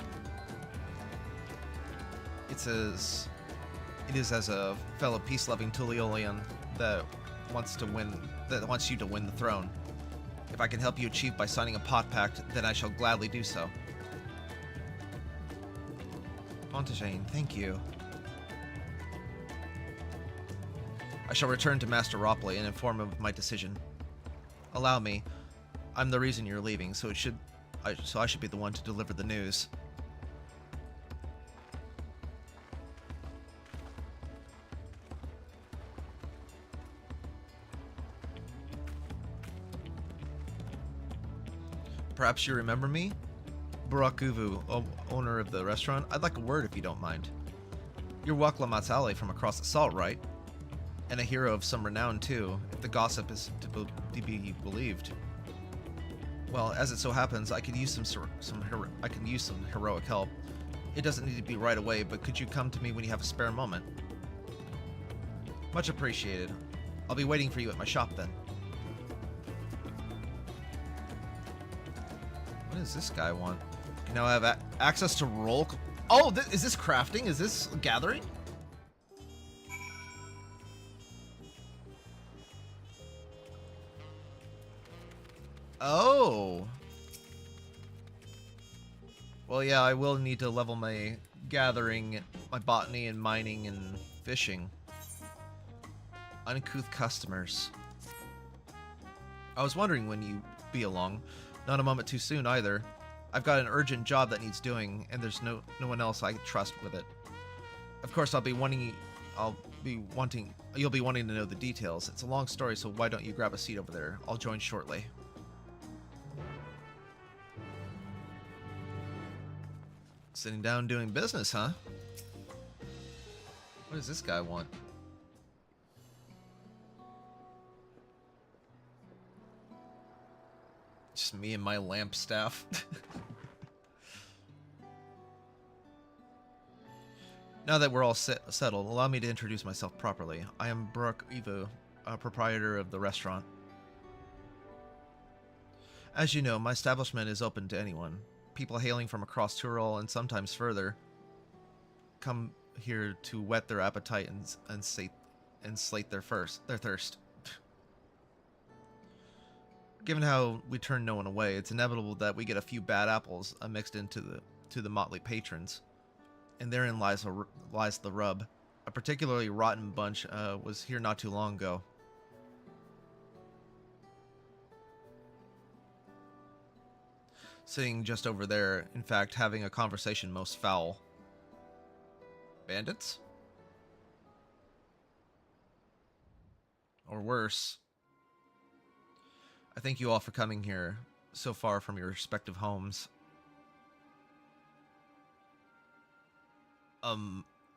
A: it is as a fellow peace-loving Tuliolian that wants you to win the throne. If I can help you achieve by signing a pot pact, then I shall gladly do so. Montagane, thank you. I shall return to Master Ropley and inform him of my decision. Allow me. I'm the reason you're leaving, so I should be the one to deliver the news. Perhaps you remember me? Burakuvu, owner of the restaurant. I'd like a word if you don't mind. You're Wakla Matsale from across the salt, right? And a hero of some renown too, if the gossip is to be believed. Well, as it so happens, I could use some heroic help. It doesn't need to be right away, but could you come to me when you have a spare moment? Much appreciated. I'll be waiting for you at my shop then. What does this guy want? You now have access to roll. Oh, is this crafting? Is this gathering? Oh. Well, yeah, I will need to level my gathering, my botany and mining and fishing. Uncouth customers. I was wondering when you'd be along. Not a moment too soon either. I've got an urgent job that needs doing, and there's no one else I trust with it. Of course, you'll be wanting to know the details. It's a long story, so why don't you grab a seat over there? I'll join shortly. Sitting down doing business, huh? What does this guy want? Just me and my lamp staff. Now that we're all settled, allow me to introduce myself properly. I am Brooke Evo, proprietor of the restaurant. As you know, my establishment is open to anyone. People hailing from across Tyrol and sometimes further come here to whet their appetite and and slate their thirst. Given how we turn no one away, it's inevitable that we get a few bad apples mixed into the motley patrons, and therein lies the rub. A particularly rotten bunch was here not too long ago. Sitting just over there, in fact, having a conversation most foul. Bandits? Or worse. I thank you all for coming here so far from your respective homes. A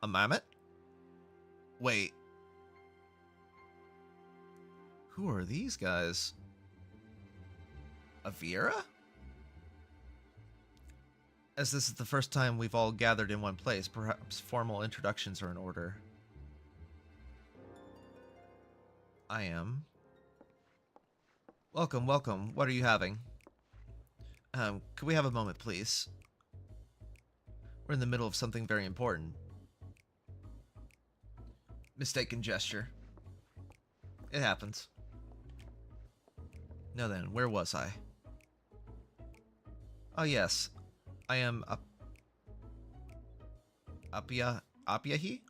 A: mammoth? Wait. Who are these guys? A Viera? As this is the first time we've all gathered in one place, perhaps formal introductions are in order. I am. Welcome, welcome. What are you having? Could we have a moment, please? We're in the middle of something very important. Mistaken gesture. It happens. Now then, where was I? Oh yes, I am Apyahi?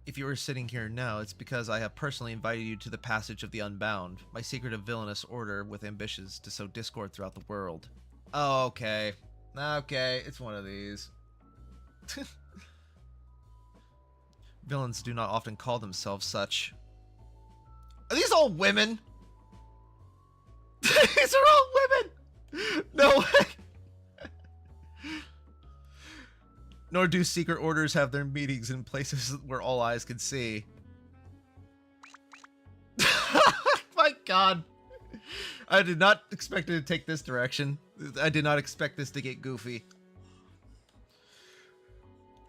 A: If you are sitting here now, it's because I have personally invited you to the Passage of the Unbound, my secretive villainous order with ambitions to sow discord throughout the world. Oh, okay. Okay, it's one of these. Villains do not often call themselves such. Are these all women? These are all women! No way! Nor do secret orders have their meetings in places where all eyes can see. My god. I did not expect it to take this direction. I did not expect this to get goofy.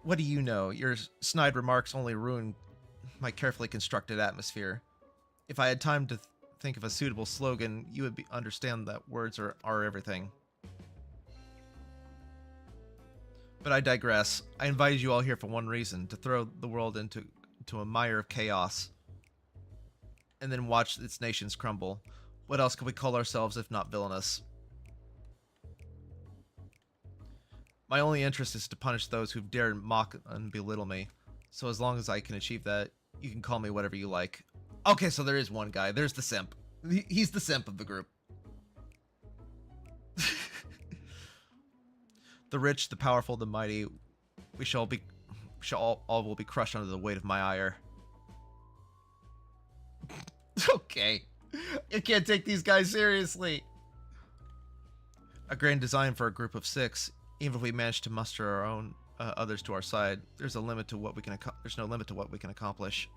A: What do you know? Your snide remarks only ruin my carefully constructed atmosphere. If I had time to think of a suitable slogan, you would understand that words are everything. But I digress. I invited you all here for one reason, to throw the world into a mire of chaos, and then watch its nations crumble. What else could we call ourselves if not villainous? My only interest is to punish those who've dared mock and belittle me. So as long as I can achieve that, you can call me whatever you like. Okay, so there is one guy. There's the simp. He's the simp of the group. The rich, the powerful, the mighty, we shall all will be crushed under the weight of my ire. Okay. You can't take these guys seriously. A grand design for a group of 6. Even if we manage to muster our own others to our side, there's no limit to what we can accomplish.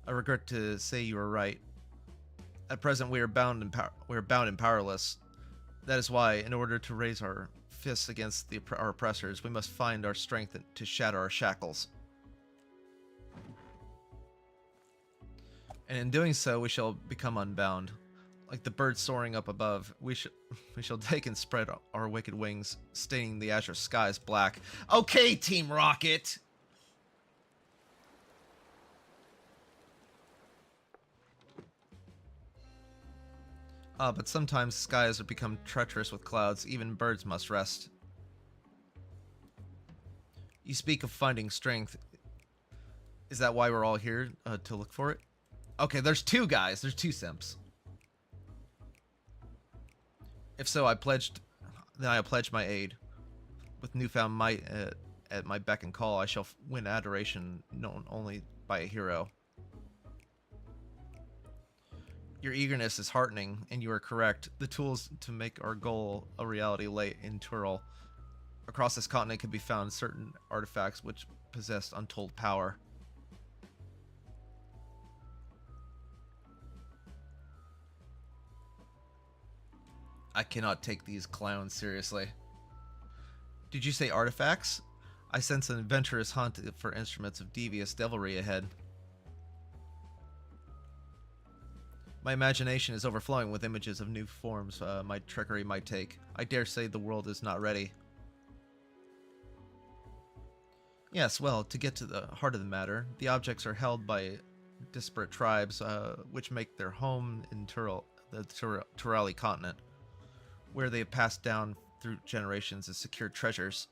A: I regret to say you are right. At present, we are bound and powerless. That is why, in order to raise our fists against our oppressors, we must find our strength to shatter our shackles. And in doing so, we shall become unbound. Like the bird soaring up above, we shall take and spread our wicked wings, staining the azure skies black. Okay, Team Rocket! But sometimes skies have become treacherous with clouds. Even birds must rest. You speak of finding strength. Is that why we're all here, to look for it? Okay, there's 2 guys. There's 2 simps. If so, I pledge my aid. With newfound might at my beck and call, I shall win adoration known only by a hero. Your eagerness is heartening, and you are correct. The tools to make our goal a reality lay in Turl. Across this continent can be found certain artifacts which possess untold power. I cannot take these clowns seriously. Did you say artifacts? I sense an adventurous hunt for instruments of devious devilry ahead. My imagination is overflowing with images of new forms my trickery might take. I dare say the world is not ready. Yes, well, to get to the heart of the matter, the objects are held by disparate tribes, which make their home in the Turali continent, where they have passed down through generations as secure treasures.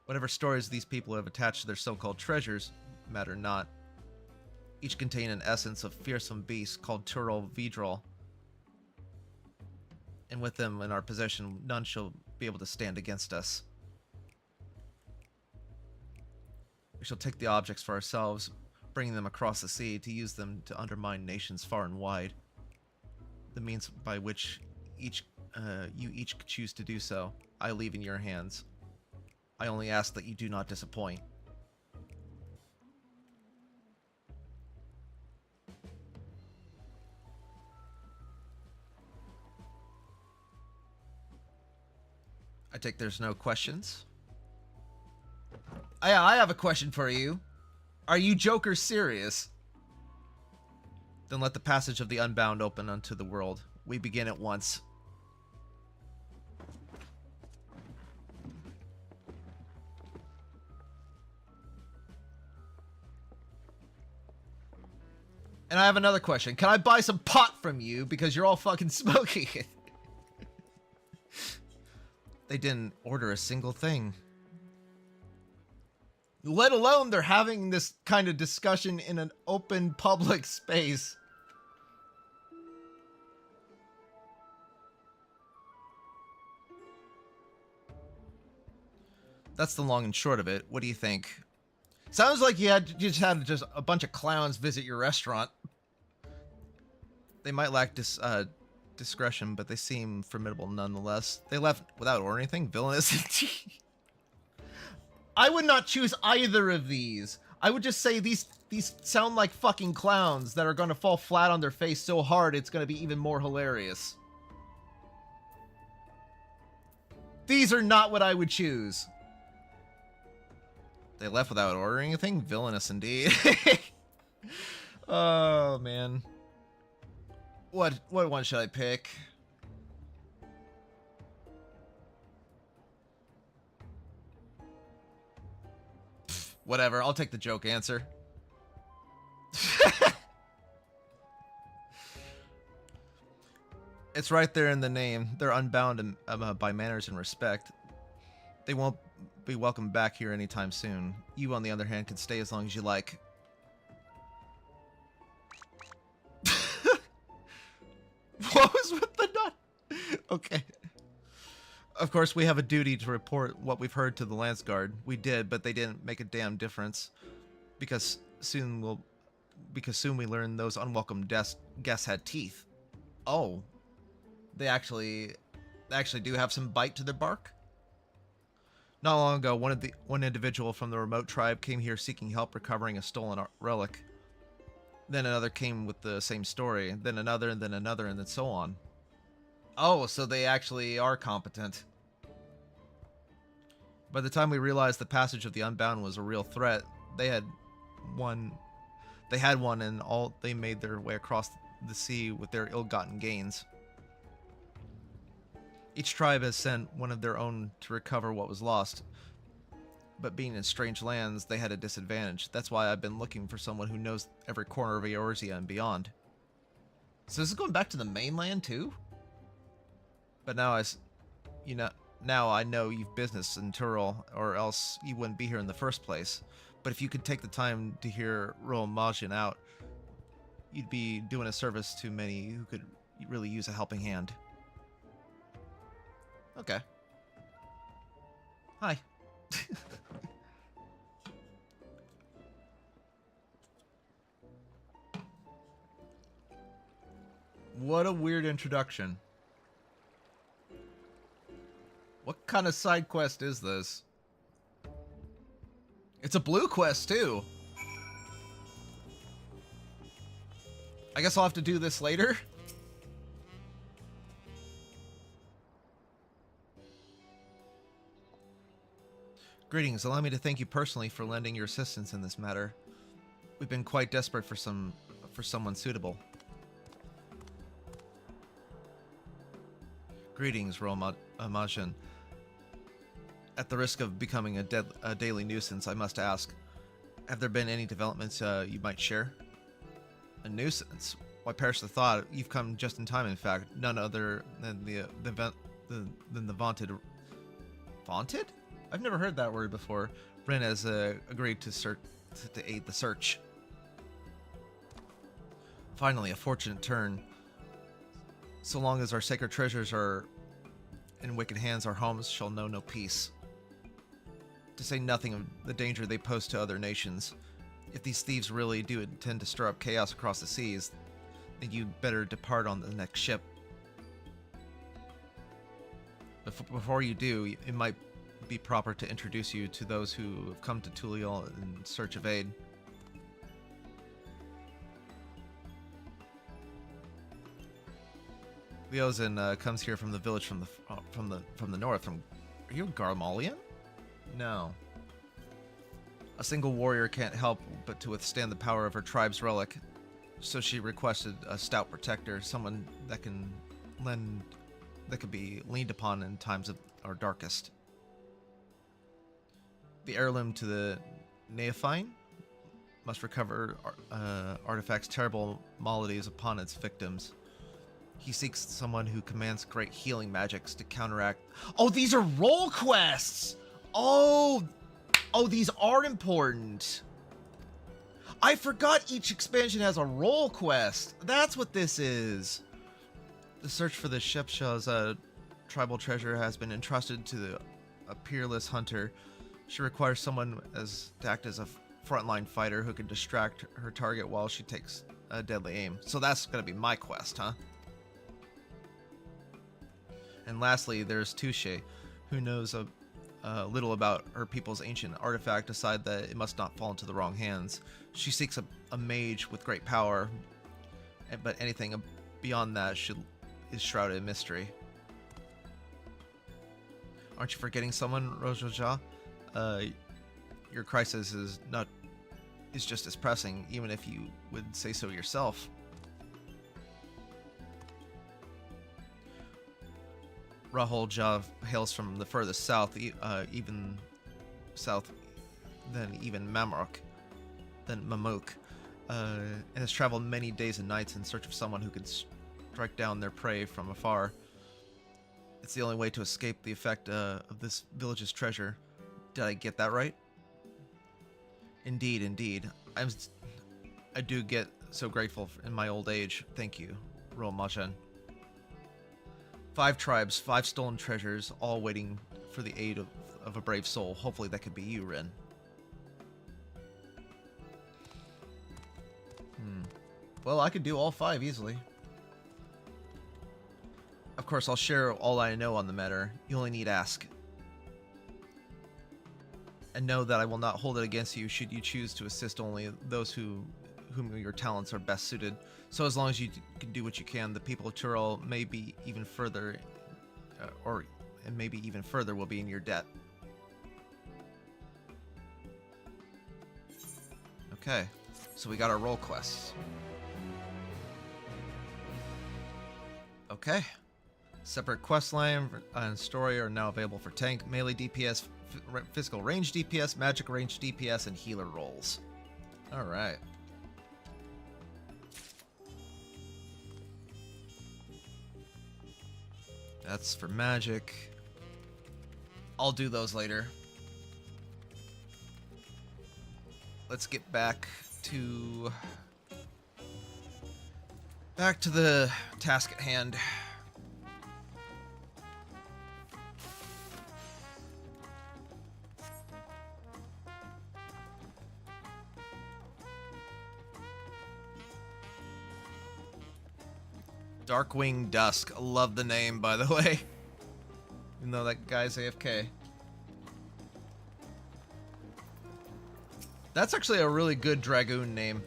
A: Whatever stories these people have attached to their so-called treasures matter not. Each contain an essence of fearsome beasts called Tural Vidral, and with them in our possession, none shall be able to stand against us. We shall take the objects for ourselves, bringing them across the sea to use them to undermine nations far and wide. The means by which you each choose to do so, I leave in your hands. I only ask that you do not disappoint. I take there's no questions. I have a question for you. Are you Joker serious? Then let the passage of the Unbound open unto the world. We begin at once. And I have another question. Can I buy some pot from you because you're all fucking smoking it? They didn't order a single thing. Let alone they're having this kind of discussion in an open public space. That's the long and short of it. What do you think? Sounds like you just had a bunch of clowns visit your restaurant. They might lack discretion, but they seem formidable nonetheless. They left without ordering anything. Villainous indeed. I would not choose either of these. I would just say these sound like fucking clowns that are going to fall flat on their face so hard it's going to be even more hilarious. These are not what I would choose. They left without ordering anything? Villainous indeed. Oh, man. What one should I pick? Whatever, I'll take the joke answer. It's right there in the name. They're unbound by manners and respect. They won't be welcome back here anytime soon. You, on the other hand, can stay as long as you like. What was with the nut? Okay. Of course, we have a duty to report what we've heard to the Lance Guard. We did, but they didn't make a damn difference. Because soon we learned those unwelcome guests had teeth. Oh. They actually do have some bite to their bark? Not long ago, one individual from the remote tribe came here seeking help recovering a stolen relic. Then another came with the same story, then another, and then so on. Oh, so they actually are competent. By the time we realized the passage of the Unbound was a real threat, they had one, and they made their way across the sea with their ill-gotten gains. Each tribe has sent one of their own to recover what was lost, but being in strange lands, they had a disadvantage. That's why I've been looking for someone who knows every corner of Eorzea and beyond. So this is going back to the mainland too? But now now I know you've business in Tural, or else you wouldn't be here in the first place. But if you could take the time to hear Royal Majin out, you'd be doing a service to many who could really use a helping hand. Okay. Hi. What a weird introduction. What kind of side quest is this? It's a blue quest, too. I guess I'll have to do this later. Greetings. Allow me to thank you personally for lending your assistance in this matter. We've been quite desperate for someone suitable. Greetings, Royal Majin. At the risk of becoming a daily nuisance, I must ask, have there been any developments you might share? A nuisance? Why, perish the thought, you've come just in time, in fact. None other than the vaunted... Vaunted? I've never heard that word before. Ren has agreed to aid the search. Finally, a fortunate turn. So long as our sacred treasures are in wicked hands, our homes shall know no peace. To say nothing of the danger they pose to other nations. If these thieves really do intend to stir up chaos across the seas, then you'd better depart on the next ship. Before you do, it might be proper to introduce you to those who have come to Tulial in search of aid. Leozen comes here from the village from the north. Are you Garmalian? No. A single warrior can't help but to withstand the power of her tribe's relic, so she requested a stout protector, someone that could be leaned upon in times of our darkest. The heirloom to the Neophine must recover artifacts' terrible maladies upon its victims. He seeks someone who commands great healing magics to counteract... Oh, these are role quests! Oh, these are important. I forgot each expansion has a role quest. That's what this is. The search for the Shepshaw's tribal treasure has been entrusted to a peerless hunter. She requires someone to act as a frontline fighter who can distract her target while she takes a deadly aim. So that's going to be my quest, huh? And lastly, there's Touche, who knows little about her people's ancient artifact, aside that it must not fall into the wrong hands. She seeks a mage with great power, but anything beyond that is shrouded in mystery. Aren't you forgetting someone, Rojoja? Your crisis is just as pressing, even if you would say so yourself. Rahul Jah hails from the furthest south, even south than even Mamruk, and has traveled many days and nights in search of someone who could strike down their prey from afar. It's the only way to escape the effect of this village's treasure. Did I get that right? Indeed, indeed. I do get so grateful in my old age. Thank you, Romajan. 5 tribes, 5 stolen treasures, all waiting for the aid of a brave soul. Hopefully that could be you, Ren. Well, I could do all 5 easily. Of course, I'll share all I know on the matter. You only need ask. And know that I will not hold it against you should you choose to assist only those whom your talents are best suited. So as long as you can do what you can, the people of Tural may be even further, and maybe even further, will be in your debt. Okay, so we got our role quests. Okay, separate quest line and story are now available for tank, melee DPS, physical range DPS, magic range DPS, and healer roles. All right. That's for magic. I'll do those later. Let's get back to the task at hand. Darkwing Dusk. Love the name, by the way. Even though that guy's AFK. That's actually a really good Dragoon name.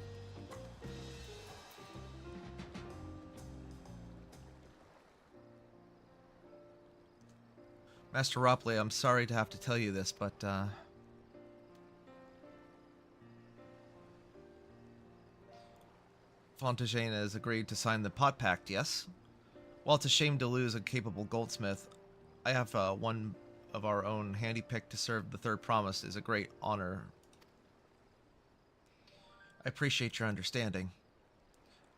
A: Master Ropley, I'm sorry to have to tell you this, but Fontagena has agreed to sign the Pot Pact, yes? While it's a shame to lose a capable goldsmith, I have one of our own handpicked to serve the Third Promise is a great honor. I appreciate your understanding.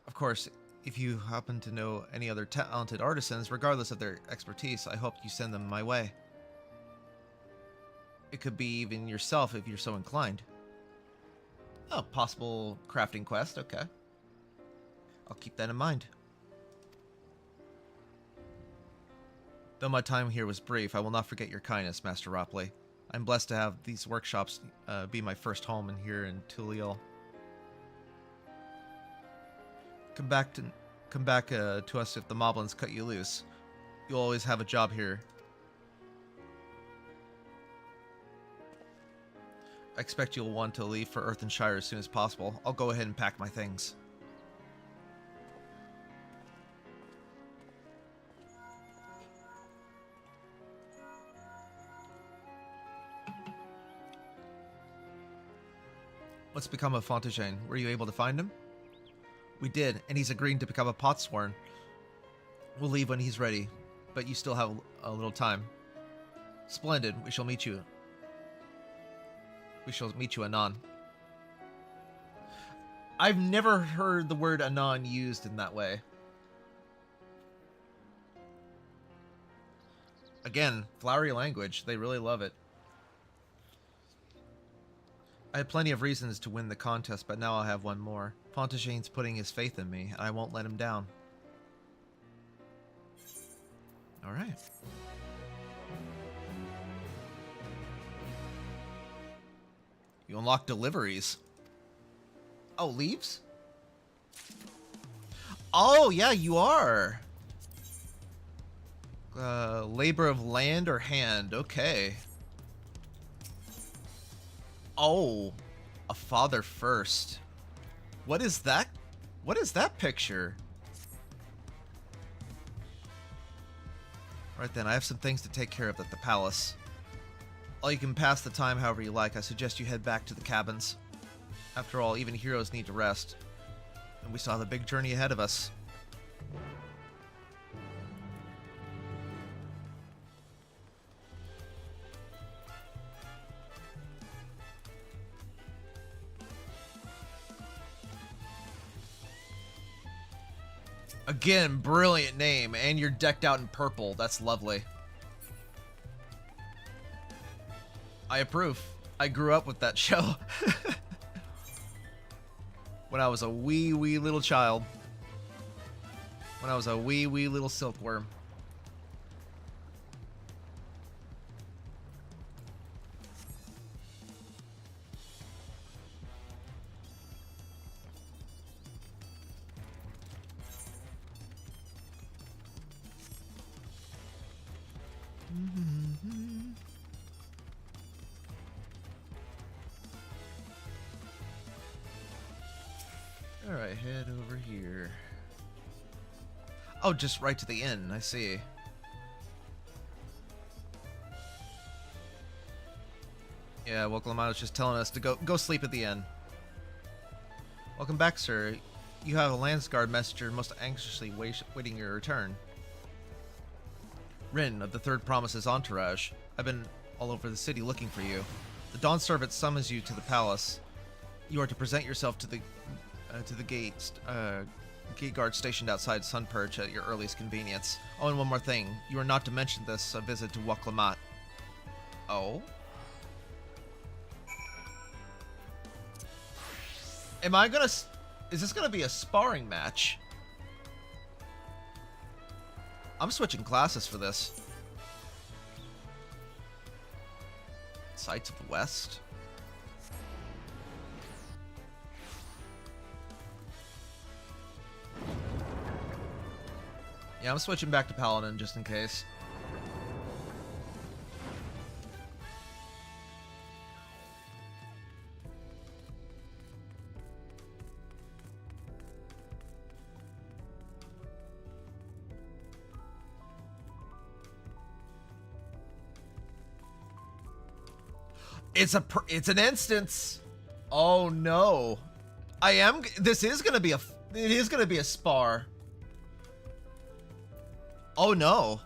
A: Of course, if you happen to know any other talented artisans, regardless of their expertise, I hope you send them my way. It could be even yourself if you're so inclined. Oh, possible crafting quest, okay. I'll keep that in mind. Though my time here was brief, I will not forget your kindness, Master Ropley. I'm blessed to have these workshops be my first home here in Tulil. Come back to us if the moblins cut you loose. You'll always have a job here. I expect you'll want to leave for Earthenshire as soon as possible. I'll go ahead and pack my things. What's become of Fontaine? Were you able to find him? We did, and he's agreeing to become a potsworn. We'll leave when he's ready, but you still have a little time. Splendid. We shall meet you anon. I've never heard the word anon used in that way. Again, flowery language. They really love it. I had plenty of reasons to win the contest, but now I'll have one more. Fontaine's putting his faith in me, and I won't let him down. Alright. You unlock deliveries. Oh, leaves? Oh, yeah, you are. Labor of land or hand. Okay. Oh, a father first. What is that? What is that picture? Right then, I have some things to take care of at the palace. While you can pass the time however you like, I suggest you head back to the cabins. After all, even heroes need to rest. And we still have a big journey ahead of us. Again, brilliant name, and you're decked out in purple. That's lovely. I approve. I grew up with that show. When I was a wee little child. When I was a wee little silkworm. Alright, head over here. Oh, just right to the inn, I see. Yeah, well, Clamado's just telling us to go sleep at the inn. Welcome back, sir. You have a Landsguard messenger most anxiously waiting your return. Rin, of the Third Promise's entourage. I've been all over the city looking for you. The Dawn Servant summons you to the palace. You are to present yourself to the gate guard stationed outside Sunperch at your earliest convenience. Oh, and one more thing. You are not to mention this a visit to Waklamat. Oh? Am I gonna... Is this gonna be a sparring match? I'm switching classes for this. Sights of the West. Yeah, I'm switching back to Paladin just in case. It's an instance. Oh no. This is gonna be a spar. Oh no.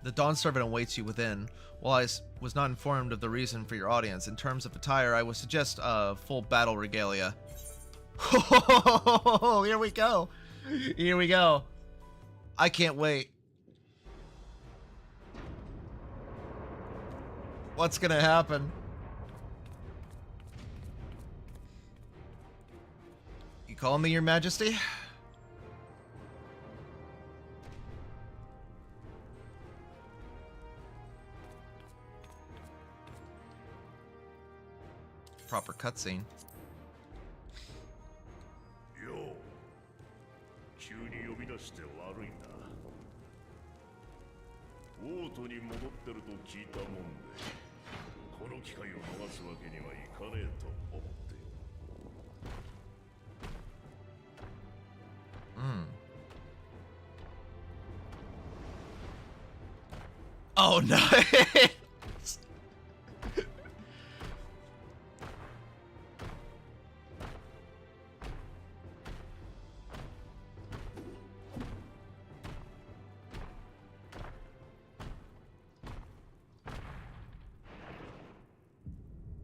A: The Dawn Servant awaits you within. While I was not informed of the reason for your audience, in terms of attire, I would suggest full battle regalia. Oh, here we go. Here we go. I can't wait. What's gonna happen? You call me, Your Majesty? Proper cutscene.
B: Yo, 急に呼び出して悪いな。王都に戻ってると聞いたもんで、この機会を逃すわけにはいかねえと思ってよ。
A: Oh no.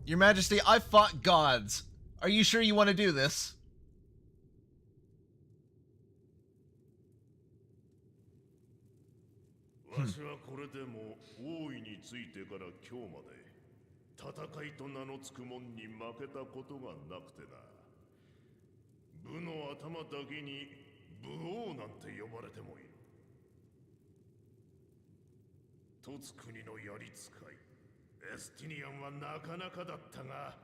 A: Your Majesty, I fought gods. Are you sure you want to do this?
B: わしはこれでも王位についてから今日まで戦いと名の付くもんに負けたことがなくてな。部の頭だけに武王なんて呼ばれてもいる。とつ国のやり使いエスティニアンはなかなかだったが、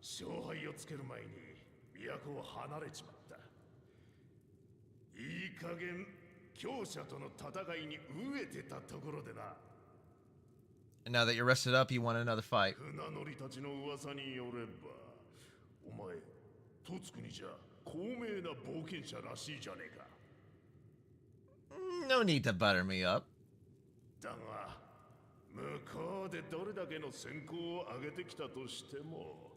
B: 勝敗をつける前に都を離れちまった。いい加減強者との戦いに飢えてたところでな。
A: And now that you're rested up, you want another fight.
B: 船乗りたちの噂によれば、お前、とつ国じゃ高名な冒険者らしいじゃねえか。
A: No need to butter me up.
B: だが、向こうでどれだけの戦功を上げてきたとしても、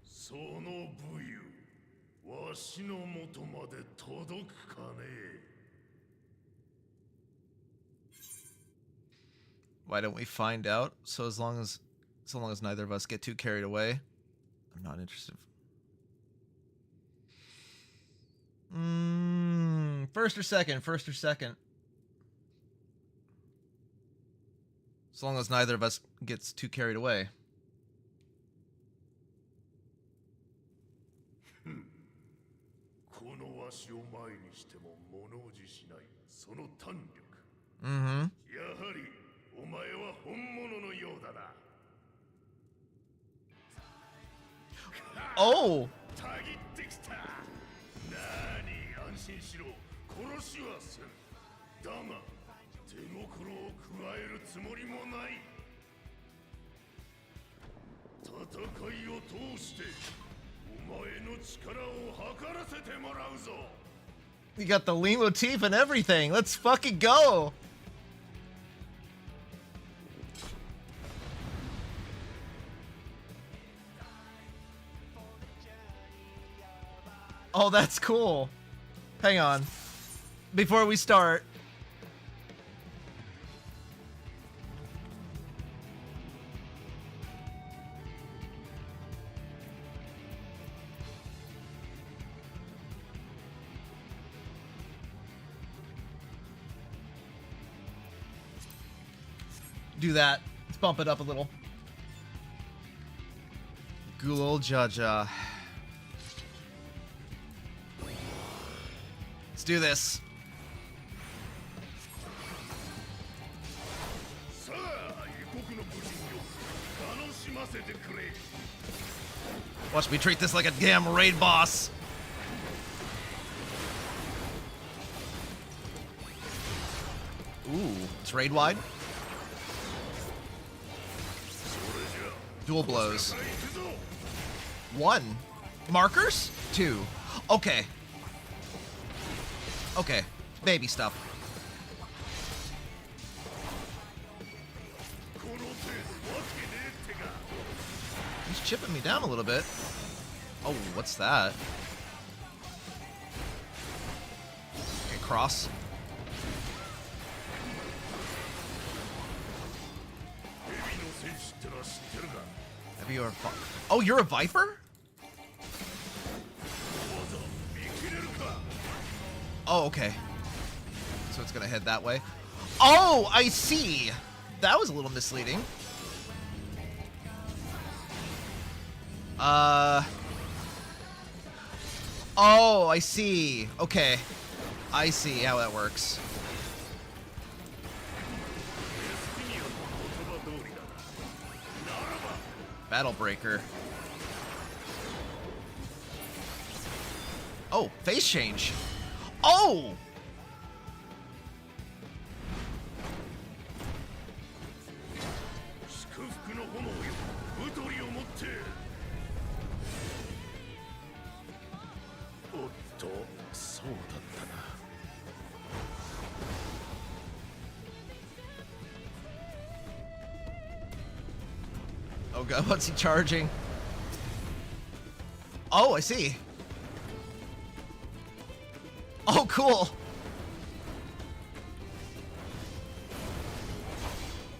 B: その武勇、わしの元まで届くかね。
A: Why don't we find out? So long as neither of us get too carried away, I'm not interested. First or second? First or second? As long as neither of us gets too carried away.
B: このわしを前にしても物おじしないその胆力。
A: Mm-hmm.
B: やはりお前は本物のようだな。
A: Oh!
B: たぎってきた。なに安心しろ。殺しはせん。だが手心を加えるつもりもない。戦いを通してお前の力を測らせてもらうぞ。
A: You got the lean motif and everything. Let's fucking go! Oh, that's cool. Hang on. Before we start. Do that. Let's bump it up a little. Ghoul Jaja. Let's do this. Watch me treat this like a damn raid boss. Ooh, it's raid wide. Dual blows. 1. Markers? 2. Okay. Okay. Baby stuff. He's chipping me down a little bit. Oh, what's that? cross. Have you ever fought? Oh, you're a Viper? Oh, okay. So it's gonna head that way. Oh, I see. That was a little misleading. Oh, I see. Okay. I see how that works. Battle Breaker. Oh, face change. Oh! Oh god, what's he charging? Oh, I see. Oh, cool.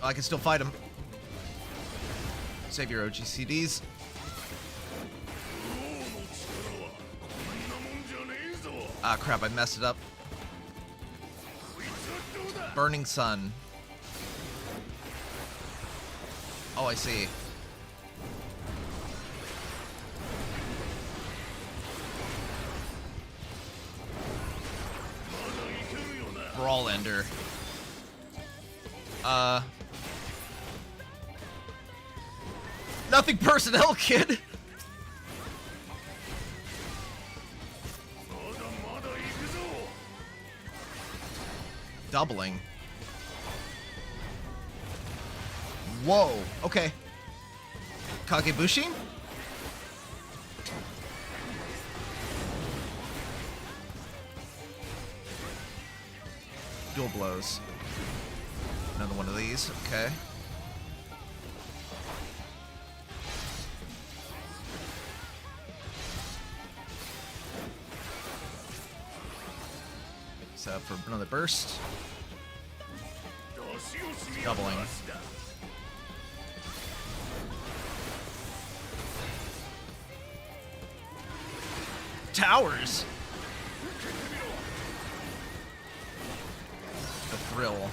A: I can still fight him. Save your OGCDs. Ah, crap, I messed it up. Burning Sun. Oh, I see. Brawl Ender. Nothing personnel, kid. Doubling. Whoa. Okay. Kagebushi? Dual blows. Another one of these. Okay. Set up for another burst. Doubling. Towers. The thrill.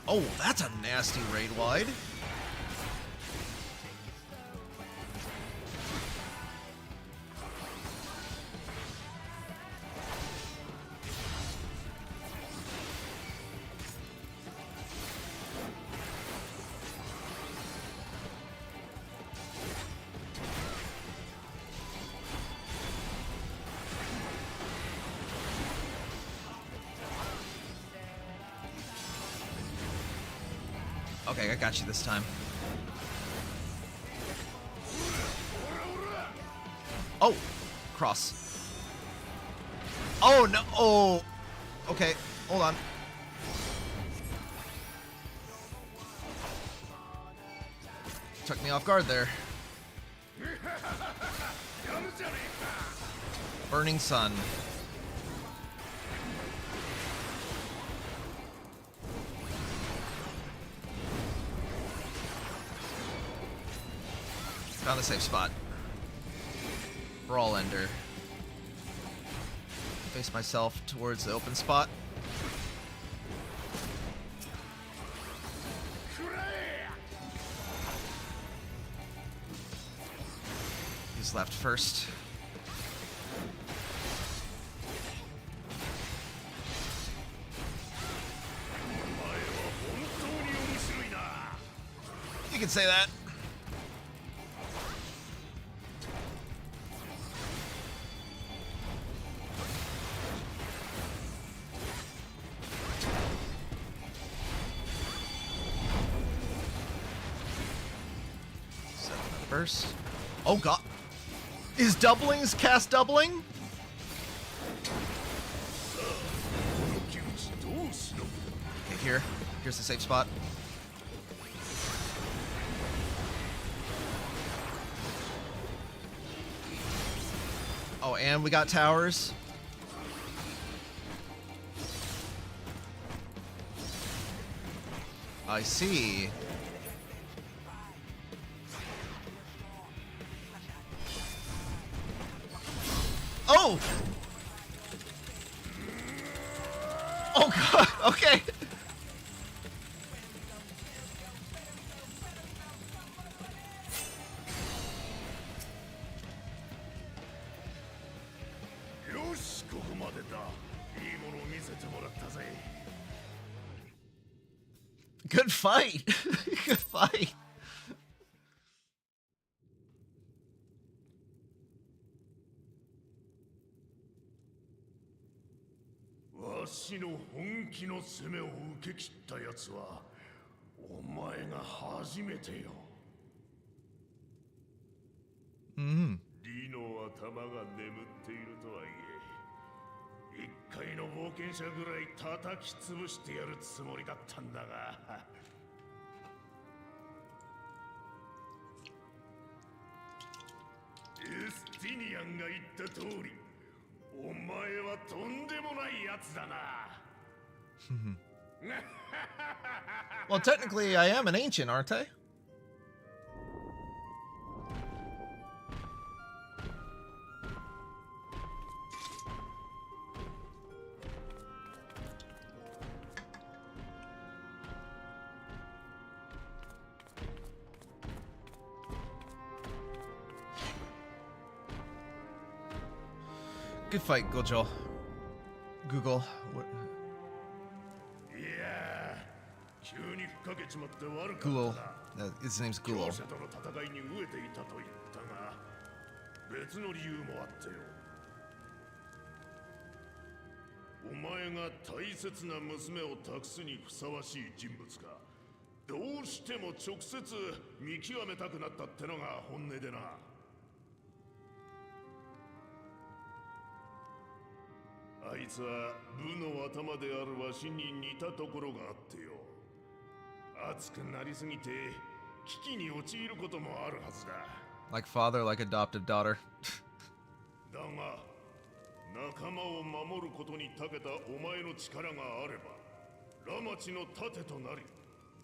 A: Oh, that's a nasty raid wide. Okay, I got you this time. Oh, cross. Oh, no. Oh, okay. Hold on. Took me off guard there. Burning Sun. Found the safe spot. Brawl Ender. Face myself towards the open spot. He's left first. You can say that. First. Oh god. Is doublings cast doubling? Okay, here's the safe spot. Oh, and we got towers. I see. Oh! Oh god, okay. Good fight. Good fight. Mm.
B: リの頭が眠っているとはいえ、一回の冒険者ぐらい叩き潰してやるつもりだったんだが。エスティニアンが言った通り、お前はとんでもないやつだな。
A: Well, technically, I am an ancient, aren't I? Good fight, Gojo. Google. What?
B: Yeah. 急にふっかけちまって悪かったな。
A: Google. His name's
B: 強
A: Google.
B: 者との戦いに飢えていたと言ったが、別の理由もあってよ。お前が大切な娘を託すにふさわしい人物か、どうしても直接見極めたくなったってのが本音でな。あいつは部の頭であるわしに似たところがあってよ。熱くなりすぎて危機に陥ることもあるはずだ。
A: Like father, like adopted daughter.
B: だが仲間を守ることに長けたお前の力があれば、ラマチの盾となり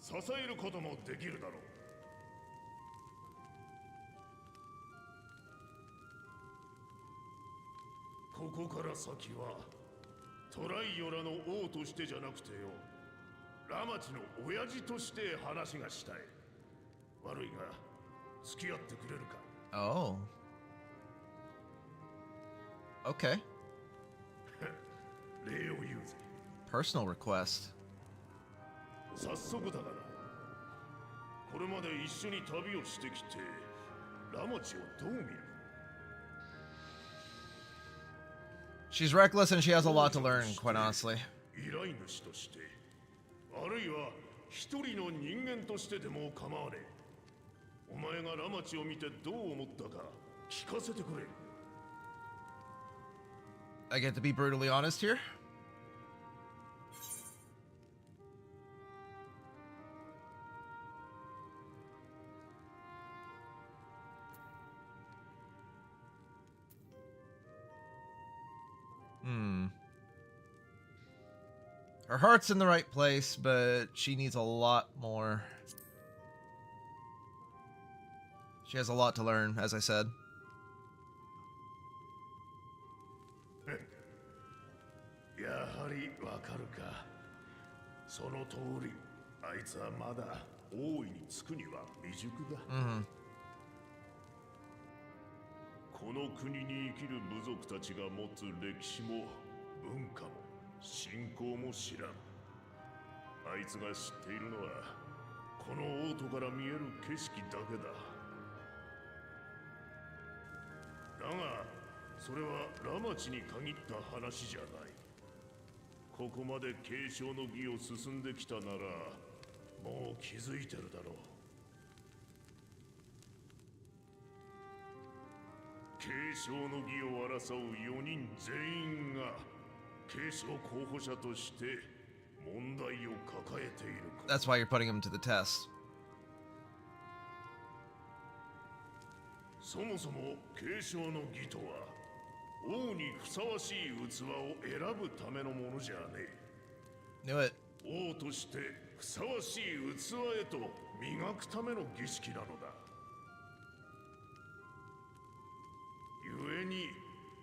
B: 支えることもできるだろう。ここから先はトライオラの王としてじゃなくてよ、ラマチの親父として話がしたい。悪いが付き合ってくれるか。
A: Oh. Okay.
B: 礼を言うぜ。
A: Personal request.
B: 早速だがな、これまで一緒に旅をしてきてラマチをどう見る？
A: She's reckless and she has a lot to learn, quite honestly.
B: 依頼主として、あるいは一人の人間としてでも構わねえ。お前がラマチを見てどう思ったか聞かせてくれ。
A: I get to be brutally honest here. Her heart's in the right place, but she needs a lot more. She has a lot to learn, as I said.
B: やはりわかるか。その通り、あいつはまだ王位につくには未熟だ。この国に生きる部族たちが持つ歴史も文化も信仰も知らん。あいつが知っているのはこの王都から見える景色だけだ。だがそれはラマチに限った話じゃない。ここまで継承の儀を進んできたならもう気づいてるだろう。継承の儀を争う4人全員が継承候補者として問題を抱えている。
A: That's why you're putting him to the test.
B: そもそも継承の儀とは、王にふさわしい器を選ぶためのものじゃねえ。
A: Knew it.
B: 王としてふさわしい器へと磨くための儀式なのだ。故に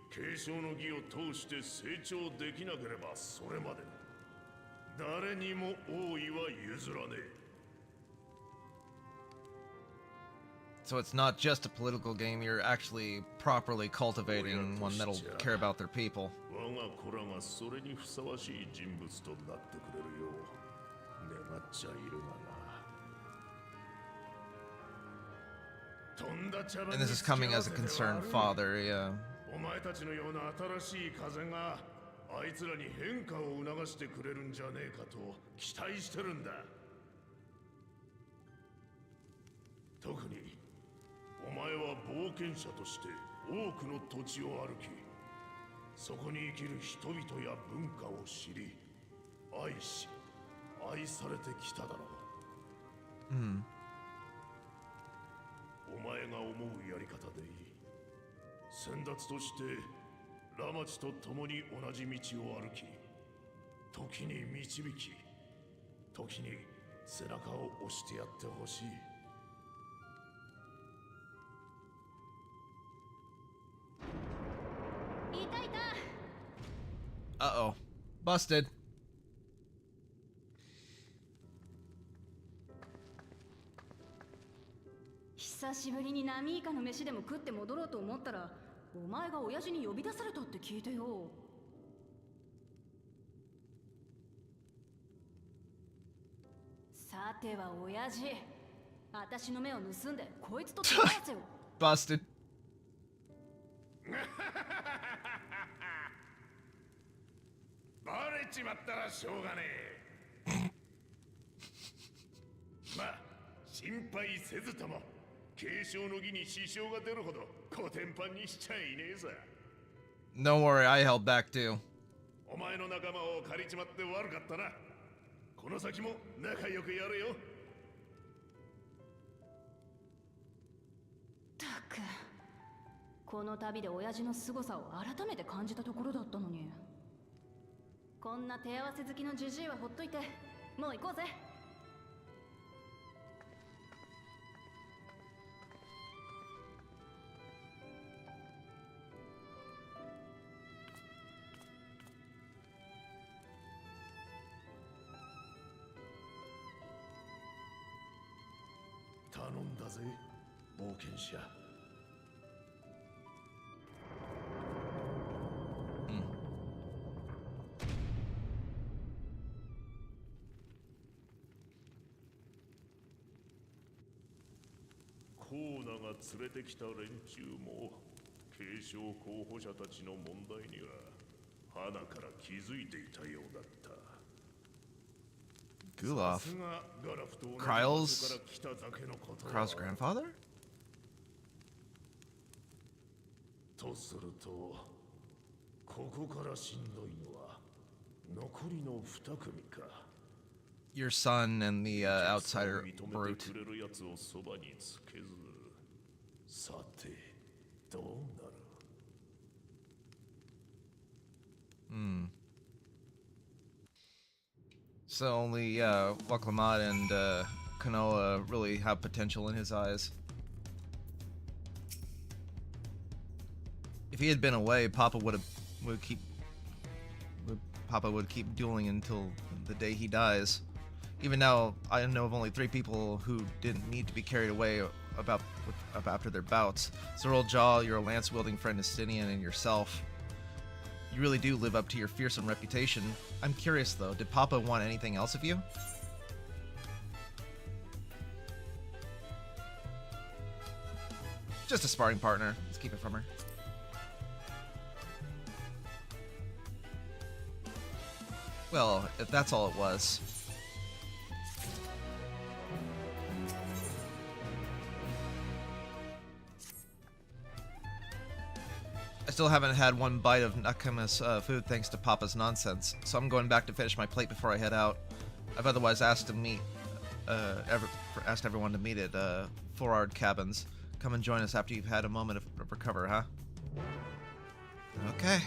B: 継承の儀を通して成長できなければそれまで誰にも王位は譲らねえ。
A: So it's not just a political game, you're actually properly cultivating one that'll care about their people.
B: 我が子らがそれにふさわしい人物となってくれるよう願っちゃいるがな。
A: And this is coming as a concerned father, yeah.
B: お前たちのような新しい風があいつらに変化を促してくれるんじゃねえかと期待してるんだ。特にお前は冒険者として多くの土地を歩き、そこに生きる人々や文化を知り、愛し愛されてきただろう。お前が思うやり方でいい。先達としてラマチと共に同じ道を歩き、時に導き、時に背中を押してやってほしい。
A: Uh-oh. Busted.
C: 久しぶりに波以下の飯でも食って戻ろうと思ったら、お前が親父に呼び出されたって聞いてよ。さては親父、私の目を盗んでこいつと手合わせを。
A: Busted.
B: バレちまったらしょうがねえ。まあ心配せずとも継承の儀に支障が出るほどコテンパンにしちゃいねえさ。
A: Don't worry, I held back too.
B: お前の仲間を借りちまって悪かったな。この先も仲良くやれよ。
C: たく、この旅で親父の凄さを改めて感じたところだったのに。こんな手合わせ好きのジジイはほっといて、もう行こうぜ。
B: 頼んだぜ、冒険者。コーナが連れてきた連中も継承候補者たちの問題には花から気づいていたようだった。
A: Gulof. Kryle's grandfather?
B: とすると、ここからしんどいのは残りの2組か。
A: Your son and the outsider brute.
B: くれるやつをそばにつけず、さてどうなる。
A: So only Waklamad and Kanoa really have potential in his eyes. If he had been away, Papa would keep dueling until the day he dies. Even now, I know of only 3 people who didn't need to be carried away after their bouts. Zerl Jaw, your lance-wielding friend Estinian, and yourself. You really do live up to your fearsome reputation. I'm curious though, did Papa want anything else of you? Just a sparring partner. Let's keep it from her. Well, if that's all it was. I still haven't had one bite of Nakama's food thanks to Papa's nonsense, so I'm going back to finish my plate before I head out. I've otherwise asked asked everyone to meet at Forard Cabins. Come and join us after you've had a moment of recover, huh? Okay.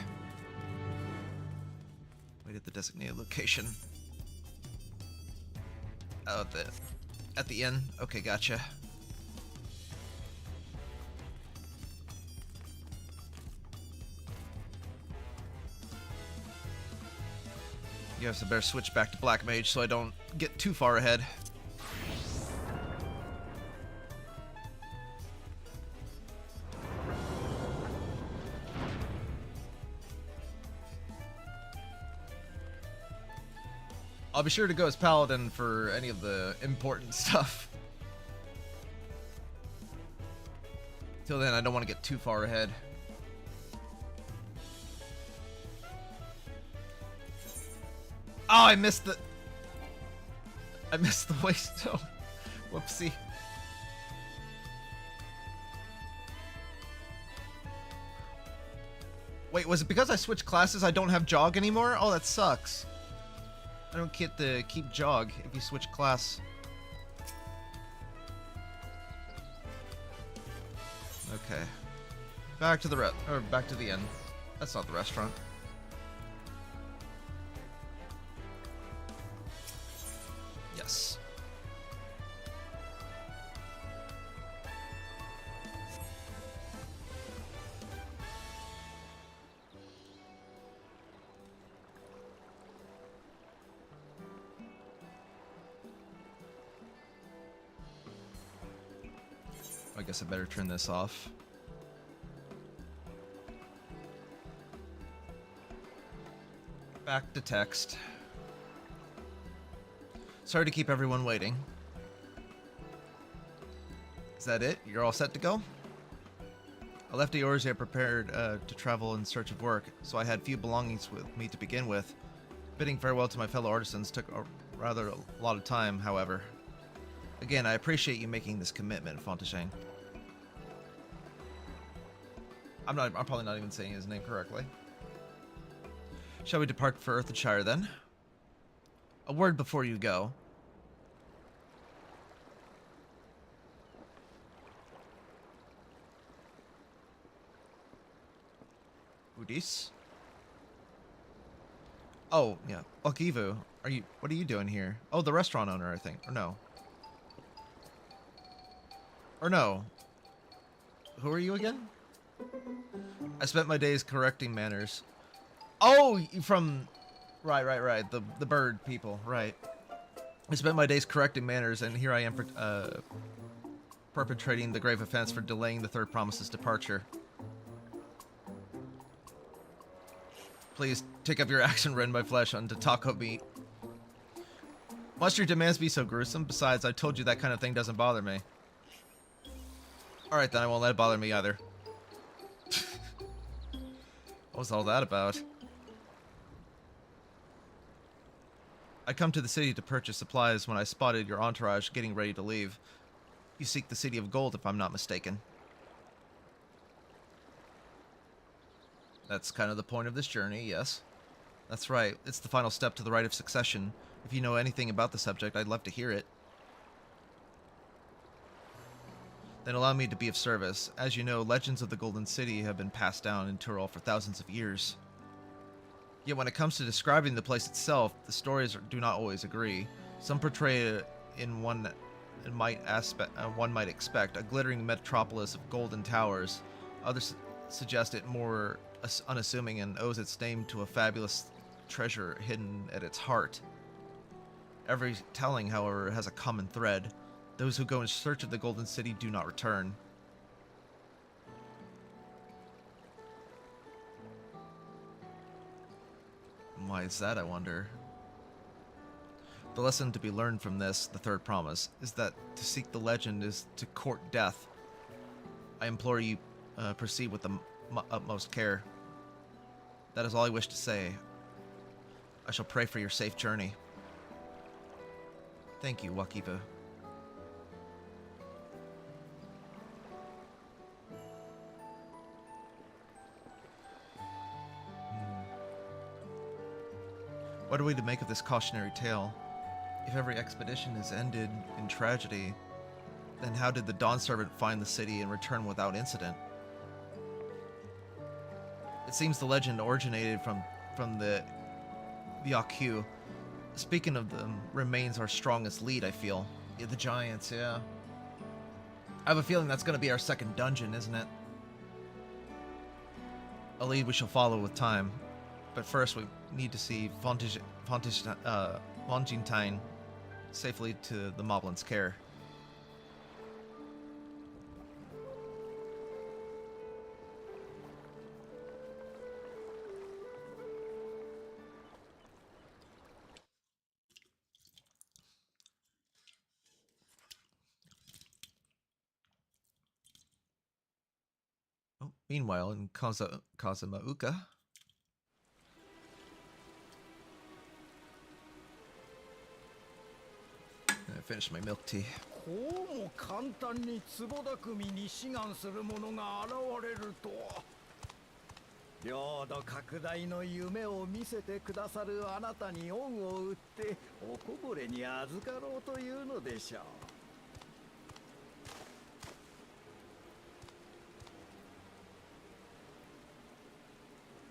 A: Wait at the designated location. Oh, at the inn. Okay, gotcha. Guess I better switch back to Black Mage so I don't get too far ahead. I'll be sure to go as Paladin for any of the important stuff. Till then, I don't want to get too far ahead. Oh, I missed the waste zone. Whoopsie. Wait, was it because I switched classes I don't have jog anymore? Oh, that sucks. I don't get to keep jog if you switch class. Okay. Back to the back to the inn. That's not the restaurant. Yes. I guess I better turn this off. Back to text. Sorry to keep everyone waiting. Is that it? You're all set to go? I left Eorzea prepared to travel in search of work, so I had few belongings with me to begin with. Bidding farewell to my fellow artisans took a lot of time, however. Again, I appreciate you making this commitment, Fontashane. I'm probably not even saying his name correctly. Shall we depart for Earthenshire then? A word before you go. Udis? Oh, yeah. Okivu, what are you doing here? Oh, the restaurant owner, I think. Or no. Or no. Who are you again? I spent my days correcting manners. Oh, from... Right. The bird people, right. I spent my days correcting manners, and here I am perpetrating the grave offense for delaying the third promise's departure. Please, take up your axe and rend my flesh onto taco meat. Must your demands be so gruesome? Besides, I told you that kind of thing doesn't bother me. Alright then, I won't let it bother me either. What was all that about? I come to the city to purchase supplies when I spotted your entourage getting ready to leave. You seek the City of Gold, if I'm not mistaken. That's kind of the point of this journey, yes. That's right, it's the final step to the rite of succession. If you know anything about the subject, I'd love to hear it. Then allow me to be of service. As you know, legends of the Golden City have been passed down in Tyrol for thousands of years. Yet when it comes to describing the place itself, the stories do not always agree. Some portray it in one might expect a glittering metropolis of golden towers. Others suggest it more unassuming and owes its name to a fabulous treasure hidden at its heart. Every telling, however, has a common thread. Those who go in search of the Golden City do not return. Why is that, I wonder? The lesson to be learned from this, the third promise, is that to seek the legend is to court death. I implore you, proceed with the utmost care. That is all I wish to say. I shall pray for your safe journey. Thank you, Wakiva. What are we to make of this cautionary tale? If every expedition is ended in tragedy, then how did the Dawn Servant find the city and return without incident? It seems the legend originated from the Yaku. Speaking of them, remains our strongest lead, I feel. Yeah, the giants, yeah. I have a feeling that's going to be our second dungeon, isn't it? A lead we shall follow with time. But first, we need to see Fontaine safely to the Moblin's care. Oh, meanwhile, in Kazumauka. I finished my milk tea.
D: こうも簡単に壺匠に志願する者が現れるとは。領土拡大の夢を見せてくださるあなたに恩を売っておこぼれに預かろうというのでしょ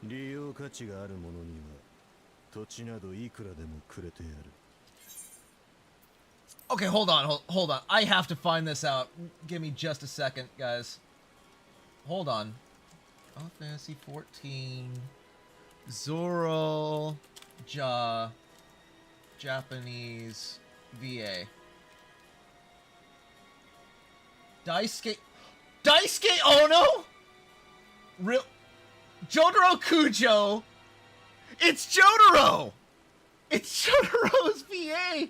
D: う。
B: 利用価値がある者には土地などいくらでもくれてやる。
A: Okay, hold on. I have to find this out. Give me just a second, guys. Hold on. Final Fantasy 14. Zoro. Japanese. VA. Daisuke Ono? Real. Jotaro Kujo. It's Jotaro! It's Jotaro's VA!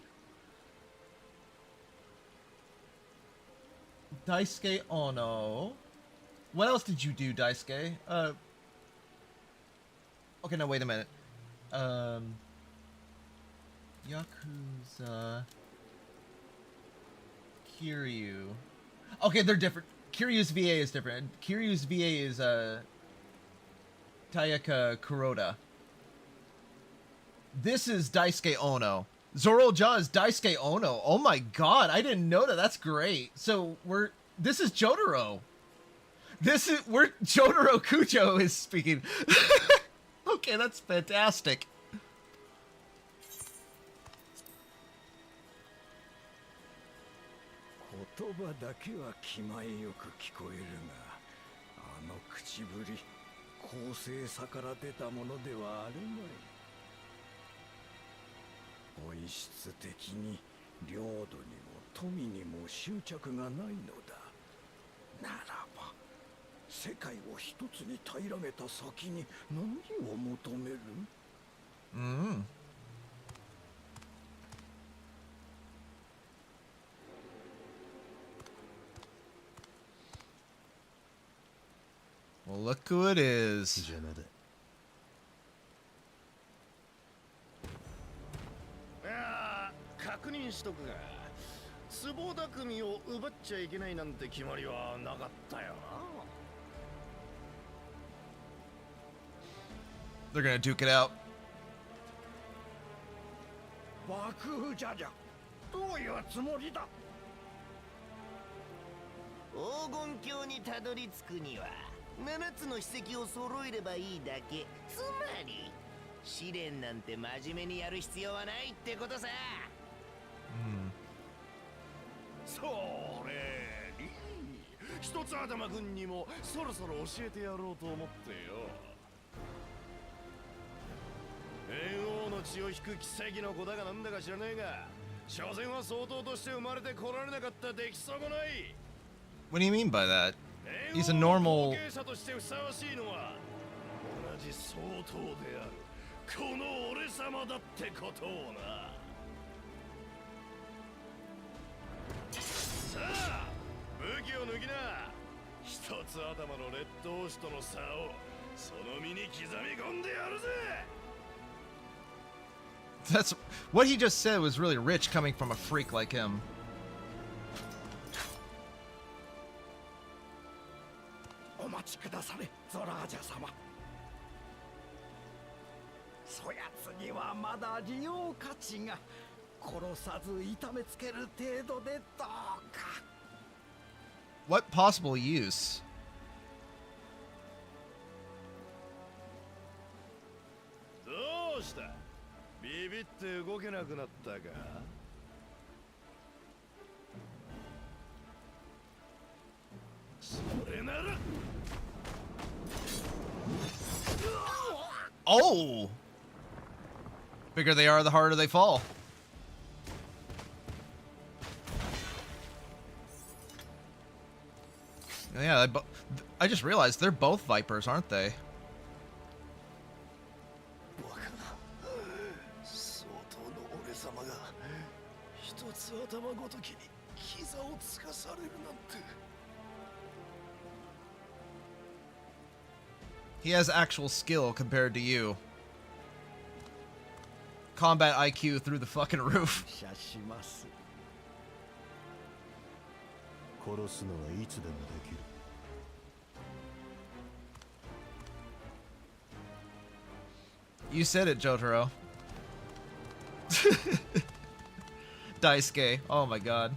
A: Daisuke Ono. What else did you do, Daisuke? Okay, no, wait a minute. Yakuza. Kiryu. Okay, they're different. Kiryu's VA is different. Kiryu's VA is, Tayaka Kuroda. This is Daisuke Ono. Zoro-ja is Daisuke Ono. Oh my god, I didn't know that. That's great. So this is Jotaro. Jotaro Kujo is speaking. Okay, that's fantastic.
D: 言葉だけは気前よく聞こえるが、あの口ぶり、公正さから出たものではあるまい。本質的に領土にも富にも執着がないのだ。ならば、世界を一つに平らげた先に何を求める？Well,
A: look who it is.
B: 邪魔だ。確認しとくが、壺匠を奪っちゃいけないなんて決まりはなかったよな。
A: They're gonna duke it out.
D: 幕府じゃじゃ、どういうつもりだ？
E: 黄金鏡にたどり着くには7つの史跡を揃えればいいだけ。つまり試練なんて真面目にやる必要はないってことさ。
B: それいい。一つ頭君にもそろそろ教えてやろうと思ってよ。猿王の血を引く奇跡の子だがなんだか知らねえが、所詮は相当として生まれてこられなかった出来損ない。
A: What do you mean by that? He's a normal.
B: 後継者としてふさわしいのは同じ相当であるこの俺様だってことをな。さあ、武器を抜きな。一つ頭の劣等種との差をその身に刻み込んでやるぜ。
A: That's what he just said was really rich coming from a freak like him.
D: お待ちくだされ、ゾラージャ様。そやつにはまだ利用価値が。殺さず痛めつける程度でどうか。
A: What possible use?
D: うした？ビビって動けなくなったか？それなら。
A: Oh! Bigger they are, the harder they fall. Yeah, I just realized they're both Vipers, aren't they?
D: バカな。相当の俺様が一つ頭ごときに膝をつかされるなんて。
A: He has actual skill compared to you. Combat IQ through the fucking roof.
D: 射します。
B: 殺すのはいつでもできる。
A: You said it, Jotaro. Daisuke. Oh my god.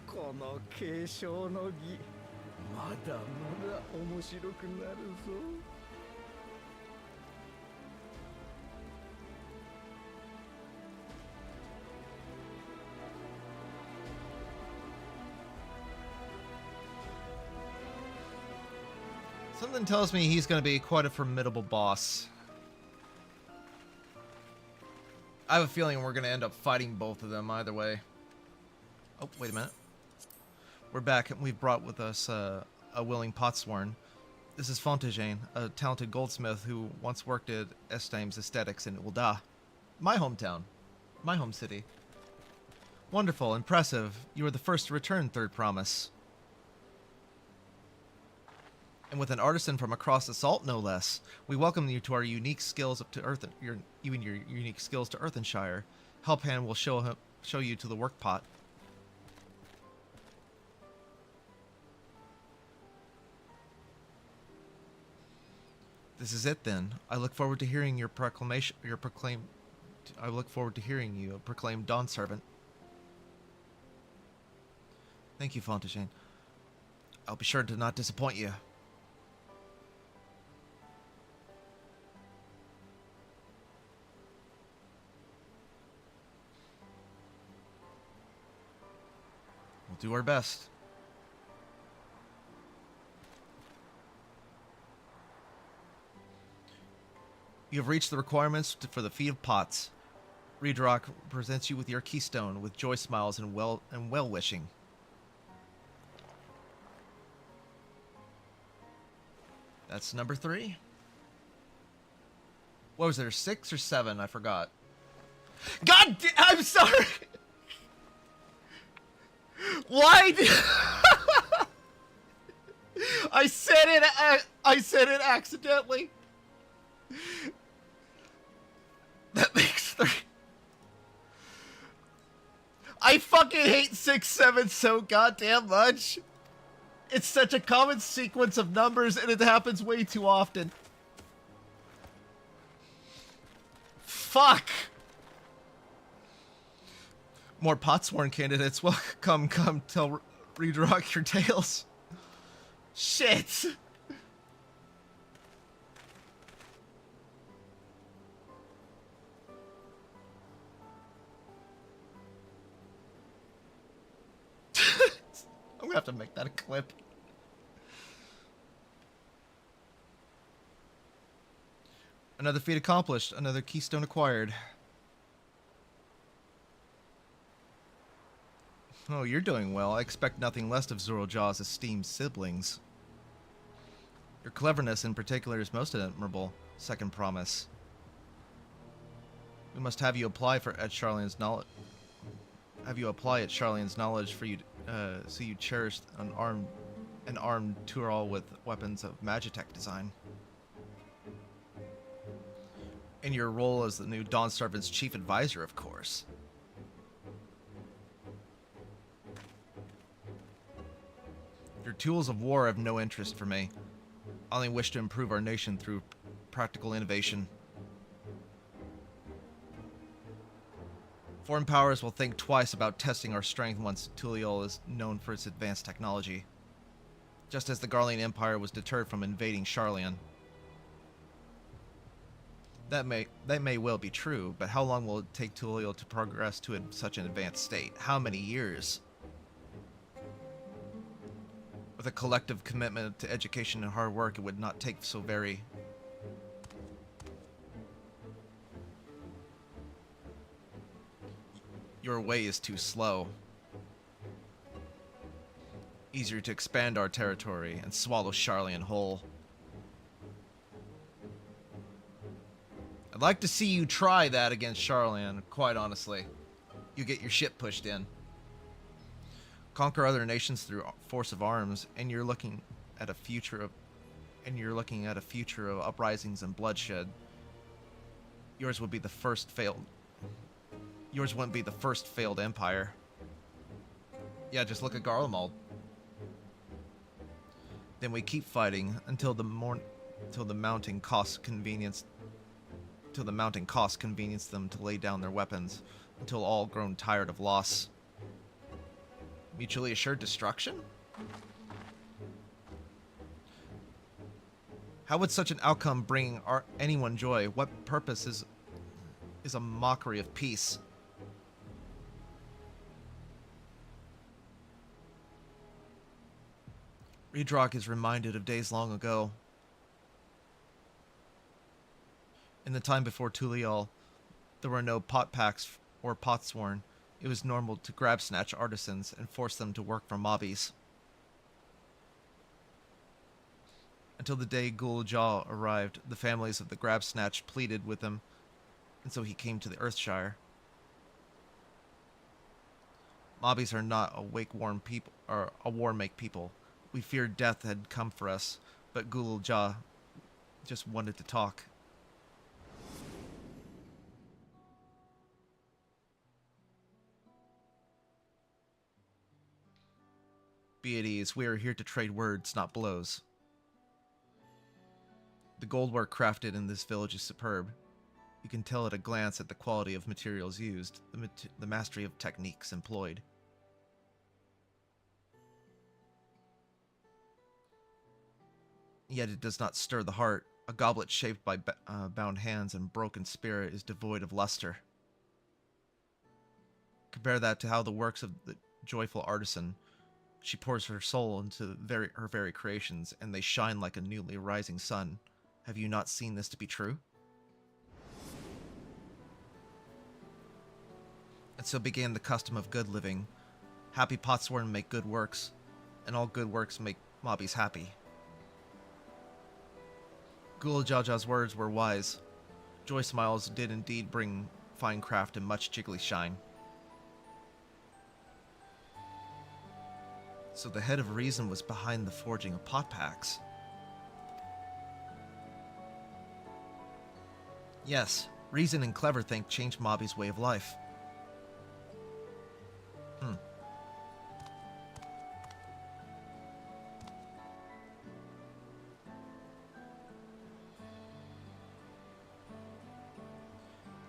D: この継承の儀、まだまだ面白くなるぞ。
A: Something tells me he's going to be quite a formidable boss. I have a feeling we're going to end up fighting both of them either way. Oh, wait a minute. We're back, and we've brought with us a willing potsworn. This is Fontagene, a talented goldsmith who once worked at Estame's Aesthetics in Ulda, my hometown, my home city. Wonderful, impressive. You were the first to return, Third Promise. And with an artisan from across the salt, no less, we welcome you to our unique skills up to Earth. Your unique skills to Earthenshire. Helphand will show you to the work pot. This is it then. I look forward to hearing your proclamation. I look forward to hearing you proclaim Dawn Servant. Thank you, Fontagene. I'll be sure to not disappoint you. We'll do our best. You have reached the requirements for the Feat of Pots. Reedrock presents you with your keystone with joy smiles and well-wishing. That's number 3. What was there, 6 or 7? I forgot. God, I'm sorry. Why did I said it accidentally. That makes 3. I fucking hate 6, 7 so goddamn much. It's such a common sequence of numbers and it happens way too often. Fuck. More Potsworn candidates. Well, come, tell Reedrock your tales. Shit. I'm gonna have to make that a clip. Another feat accomplished. Another keystone acquired. Oh, you're doing well. I expect nothing less of Zorojaw's esteemed siblings. Your cleverness in particular is most admirable. Second Promise. We must have you apply at Charlene's knowledge. Have you apply at Charlene's knowledge for you, so you cherish an armed Tural with weapons of Magitech design. In your role as the new Dawn Servant's chief advisor, of course. Your tools of war have no interest for me. I only wish to improve our nation through practical innovation. Foreign powers will think twice about testing our strength once Tuliol is known for its advanced technology. just as the Garlean Empire was deterred from invading Sharlayan. That may well be true, but how long will it take Tuliel to progress to such an advanced state? How many years? With a collective commitment to education and hard work, it would not take so very... Your way is too slow. Easier to expand our territory and swallow Sharlayan whole. I'd like to see you try that against Sharlayan, quite honestly. You get your shit pushed in. Conquer other nations through force of arms, and you're looking at a future of uprisings and bloodshed. Yours wouldn't be the first failed empire. Yeah, just look at Garlemald. Then we keep fighting until the mounting costs convenience them to lay down their weapons, until all grown tired of loss. Mutually assured destruction? How would such an outcome bring anyone joy? What purpose is a mockery of peace? Redrock is reminded of days long ago. In the time before Tuliel, there were no pot packs or potsworn. It was normal to grab snatch artisans and force them to work for mobbies. Until the day Gul Jah arrived, the families of the grab snatch pleaded with him, and so he came to the Earthshire. Mobbies are not a war-make people. We feared death had come for us, but Gul Jah just wanted to talk. Be at ease. We are here to trade words, not blows. The goldwork crafted in this village is superb. You can tell at a glance at the quality of materials used, the mastery of techniques employed. Yet it does not stir the heart. A goblet shaped by bound hands and broken spirit is devoid of luster. Compare that to how the works of the joyful artisan. She pours her soul into her very creations, and they shine like a newly rising sun. Have you not seen this to be true? And so began the custom of good living. Happy potsworn make good works, and all good works make mobbies happy. Gul Jaja's words were wise. Joy smiles did indeed bring fine craft and much jiggly shine. So the head of reason was behind the forging of pot packs. Yes, reason and clever think changed Mobby's way of life.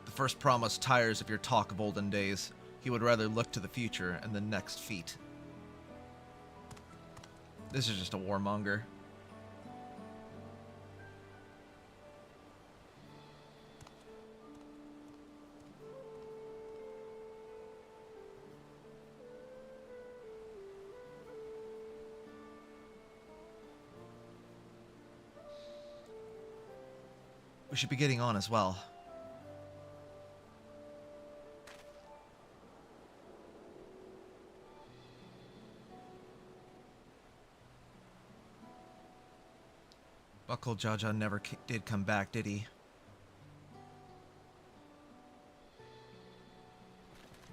A: The first promise tires of your talk of olden days. He would rather look to the future and the next feat. This is just a warmonger. We should be getting on as well. Buckle Jaja never did come back, did he?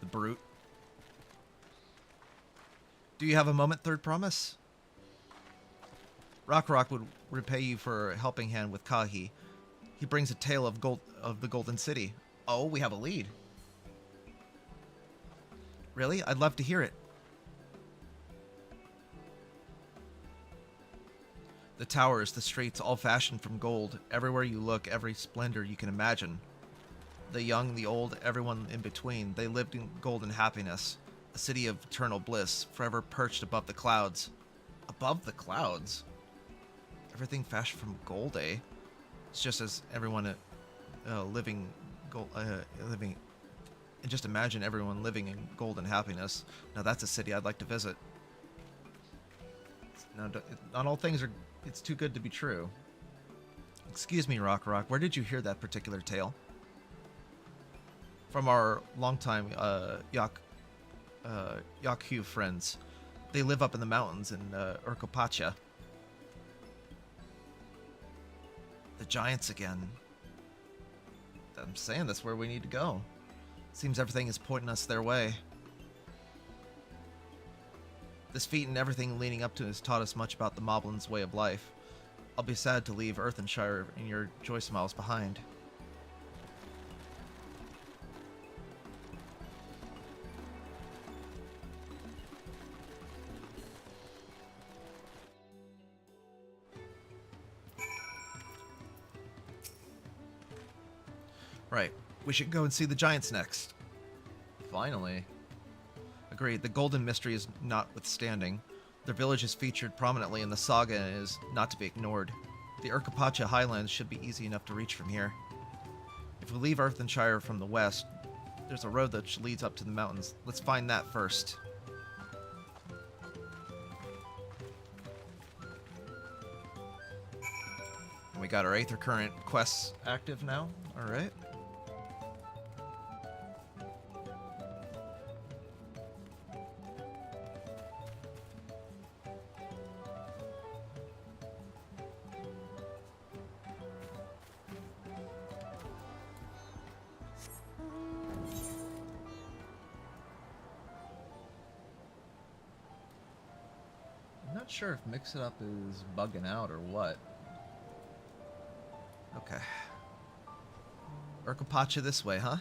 A: The brute. Do you have a moment, third promise? Rock would repay you for a helping hand with Kahi. He brings a tale of the Golden City. Oh, we have a lead. Really? I'd love to hear it. The towers, the streets, all fashioned from gold. Everywhere you look, every splendor you can imagine. The young, the old, everyone in between, they lived in golden happiness. A city of eternal bliss, forever perched above the clouds. Above the clouds. Everything fashioned from gold, eh? It's just as everyone living gold, living. And just imagine everyone living in golden happiness. Now that's a city I'd like to visit. Now, not all things are. It's too good to be true. Excuse me, Rock. Where did you hear that particular tale? From our longtime Yaku friends. They live up in the mountains in Urkopacha. The giants again. I'm saying that's where we need to go. Seems everything is pointing us their way. This feat and everything leading up to it has taught us much about the Moblins' way of life. I'll be sad to leave Earthenshire and your joy smiles behind. Right. We should go and see the giants next. Finally. Agreed. The golden mystery is notwithstanding. Their village is featured prominently in the saga and is not to be ignored. The Urkopacha Highlands should be easy enough to reach from here. If we leave Earthenshire from the west, there's a road that leads up to the mountains. Let's find that first. We got our Aether Current quests active now. Alright. Not sure if Mix It Up is bugging out or what. Okay. Urkopacha this way, huh?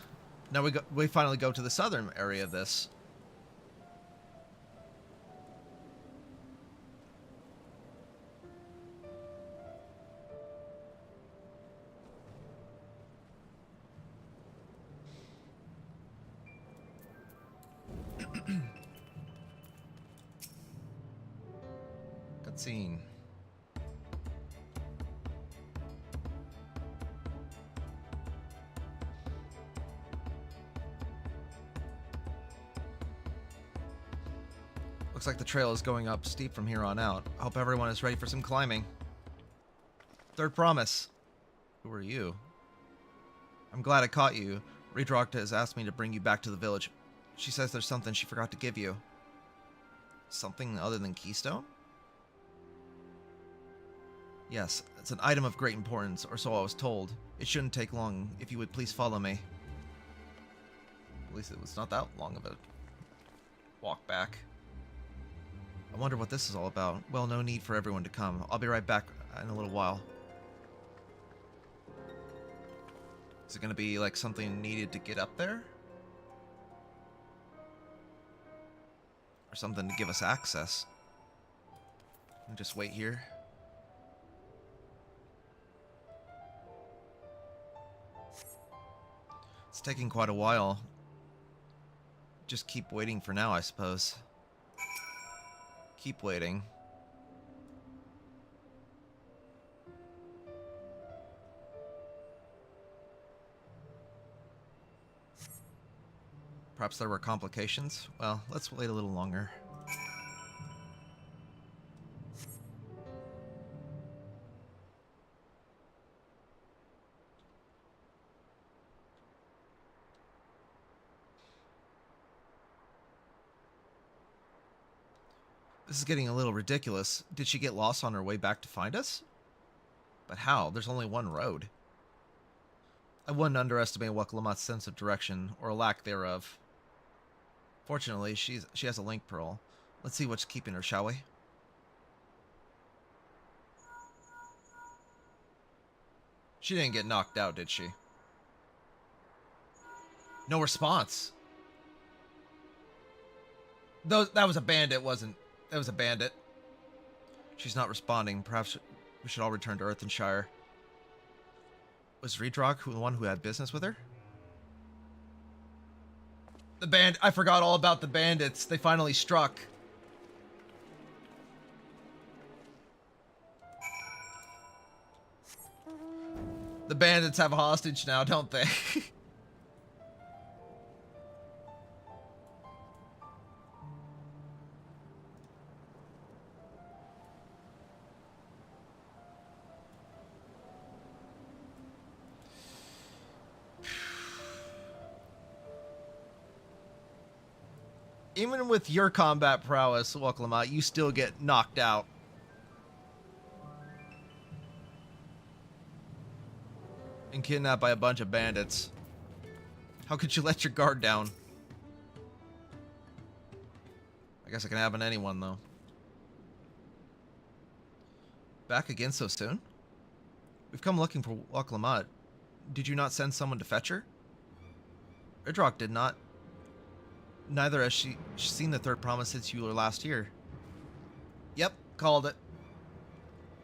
A: Now we finally go to the southern area of this. Cutscene. Looks like the trail is going up steep from here on out. I hope everyone is ready for some climbing. Third promise. Who are you? I'm glad I caught you. Redrocta has asked me to bring you back to the village. She says there's something she forgot to give you. Something other than Keystone? Yes, it's an item of great importance, or so I was told. It shouldn't take long, if you would please follow me. At least it was not that long of a walk back. I wonder what this is all about. Well, no need for everyone to come. I'll be right back in a little while. Is it going to be like something needed to get up there? Or something to give us access? And just wait here. It's taking quite a while. Just keep waiting for now, I suppose. Keep waiting. Perhaps there were complications? Well, let's wait a little longer. This is getting a little ridiculous. Did she get lost on her way back to find us? But how? There's only one road. I wouldn't underestimate Waklamat's sense of direction, or a lack thereof. Fortunately, she has a link pearl. Let's see what's keeping her, shall we? She didn't get knocked out, did she? No response. That was a bandit, wasn't... That was a bandit. She's not responding. Perhaps we should all return to Earthenshire. Was Redrock the one who had business with her? I forgot all about the bandits. They finally struck. bandits have a hostage now, don't they? Even with your combat prowess, Waklamat, you still get knocked out. And kidnapped by a bunch of bandits. How could you let your guard down? I guess it can happen to anyone, though. Back again so soon? We've come looking for Waklamat. Did you not send someone to fetch her? Idrock did not. Neither has she seen the third promise since you were last here. Yep, called it.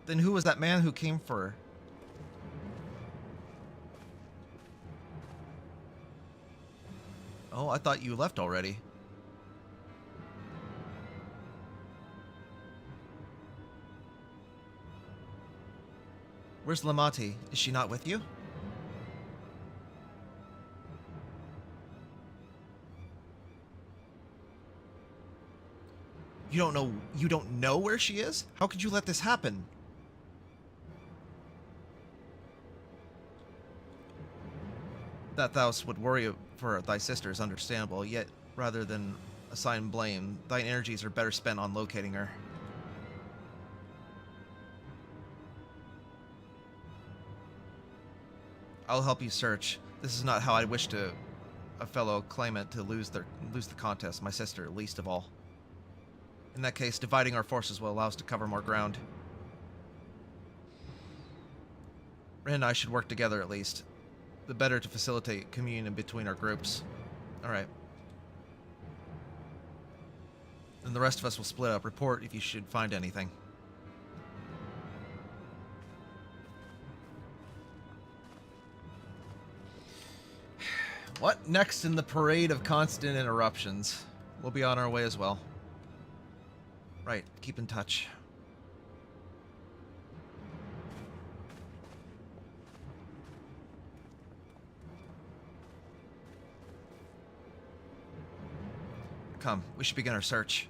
A: Then who was that man who came for her? Oh, I thought you left already. Where's Lamati? Is she not with you? You don't know where she is? How could you let this happen? That thou would worry for thy sister is understandable, yet rather than assign blame, thine energies are better spent on locating her. I'll help you search. This is not how I wish to a fellow claimant to lose the contest, my sister least of all. In that case, dividing our forces will allow us to cover more ground. Ren and I should work together at least. The better to facilitate communion between our groups. Alright. Then the rest of us will split up. Report if you should find anything. What next in the parade of constant interruptions? We'll be on our way as well. Right, keep in touch. Come, we should begin our search.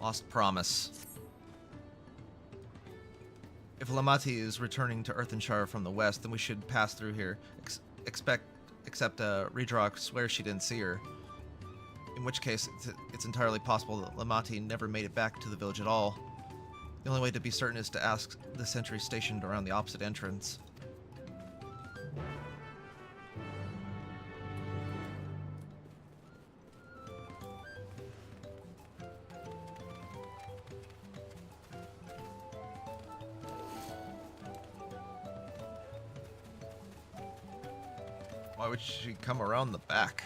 A: Lost promise. If Lamati is returning to Earthenshire from the west, then we should pass through here. Except Redrock swears she didn't see her. In which case, it's entirely possible that Lamati never made it back to the village at all. The only way to be certain is to ask the sentry stationed around the opposite entrance. Why would she come around the back?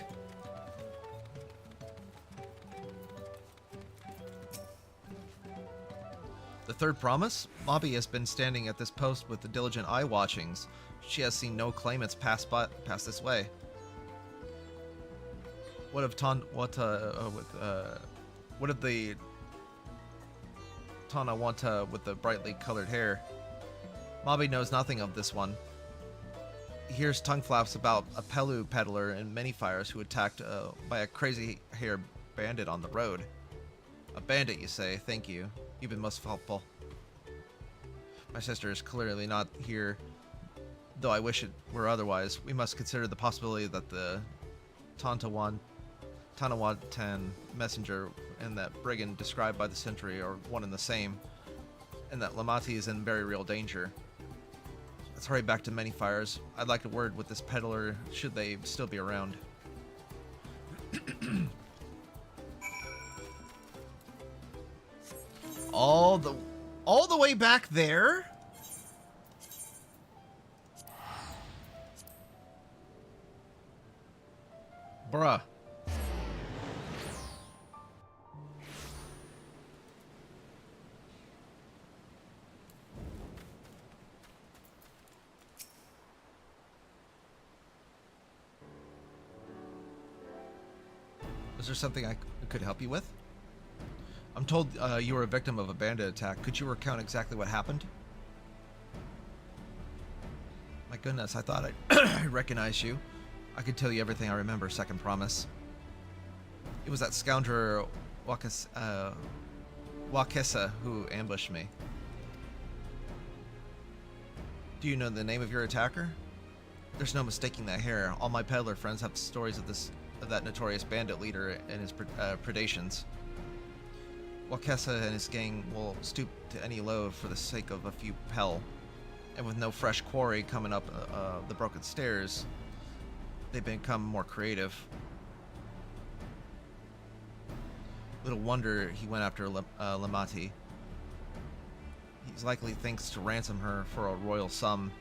A: The third promise? Mobby has been standing at this post with the diligent eye watchings. She has seen no claimants pass this way. What of the Tanawanta with the brightly colored hair? Mobby knows nothing of this one. He hears tongue flaps about a Pelu peddler and many fires who attacked by a crazy hair bandit on the road. A bandit, you say? Thank you. You've been most helpful. My sister is clearly not here, though I wish it were otherwise. We must consider the possibility that the Tanawatan messenger and that brigand described by the sentry are one and the same, and that Lamati is in very real danger. Let's hurry back to Many Fires. I'd like a word with this peddler, should they still be around. All the way back there? Bruh. Was there something I could help you with? I'm told you were a victim of a bandit attack. Could you recount exactly what happened? My goodness, I thought I recognized you. I could tell you everything I remember, second promise. It was that scoundrel Wakesa who ambushed me. Do you know the name of your attacker? There's no mistaking that hair. All my peddler friends have stories of that notorious bandit leader and his predations. Wakesa and his gang will stoop to any load for the sake of a few pel. And with no fresh quarry coming up the broken stairs, they've become more creative. Little wonder he went after Lamati. He's likely thinks to ransom her for a royal sum.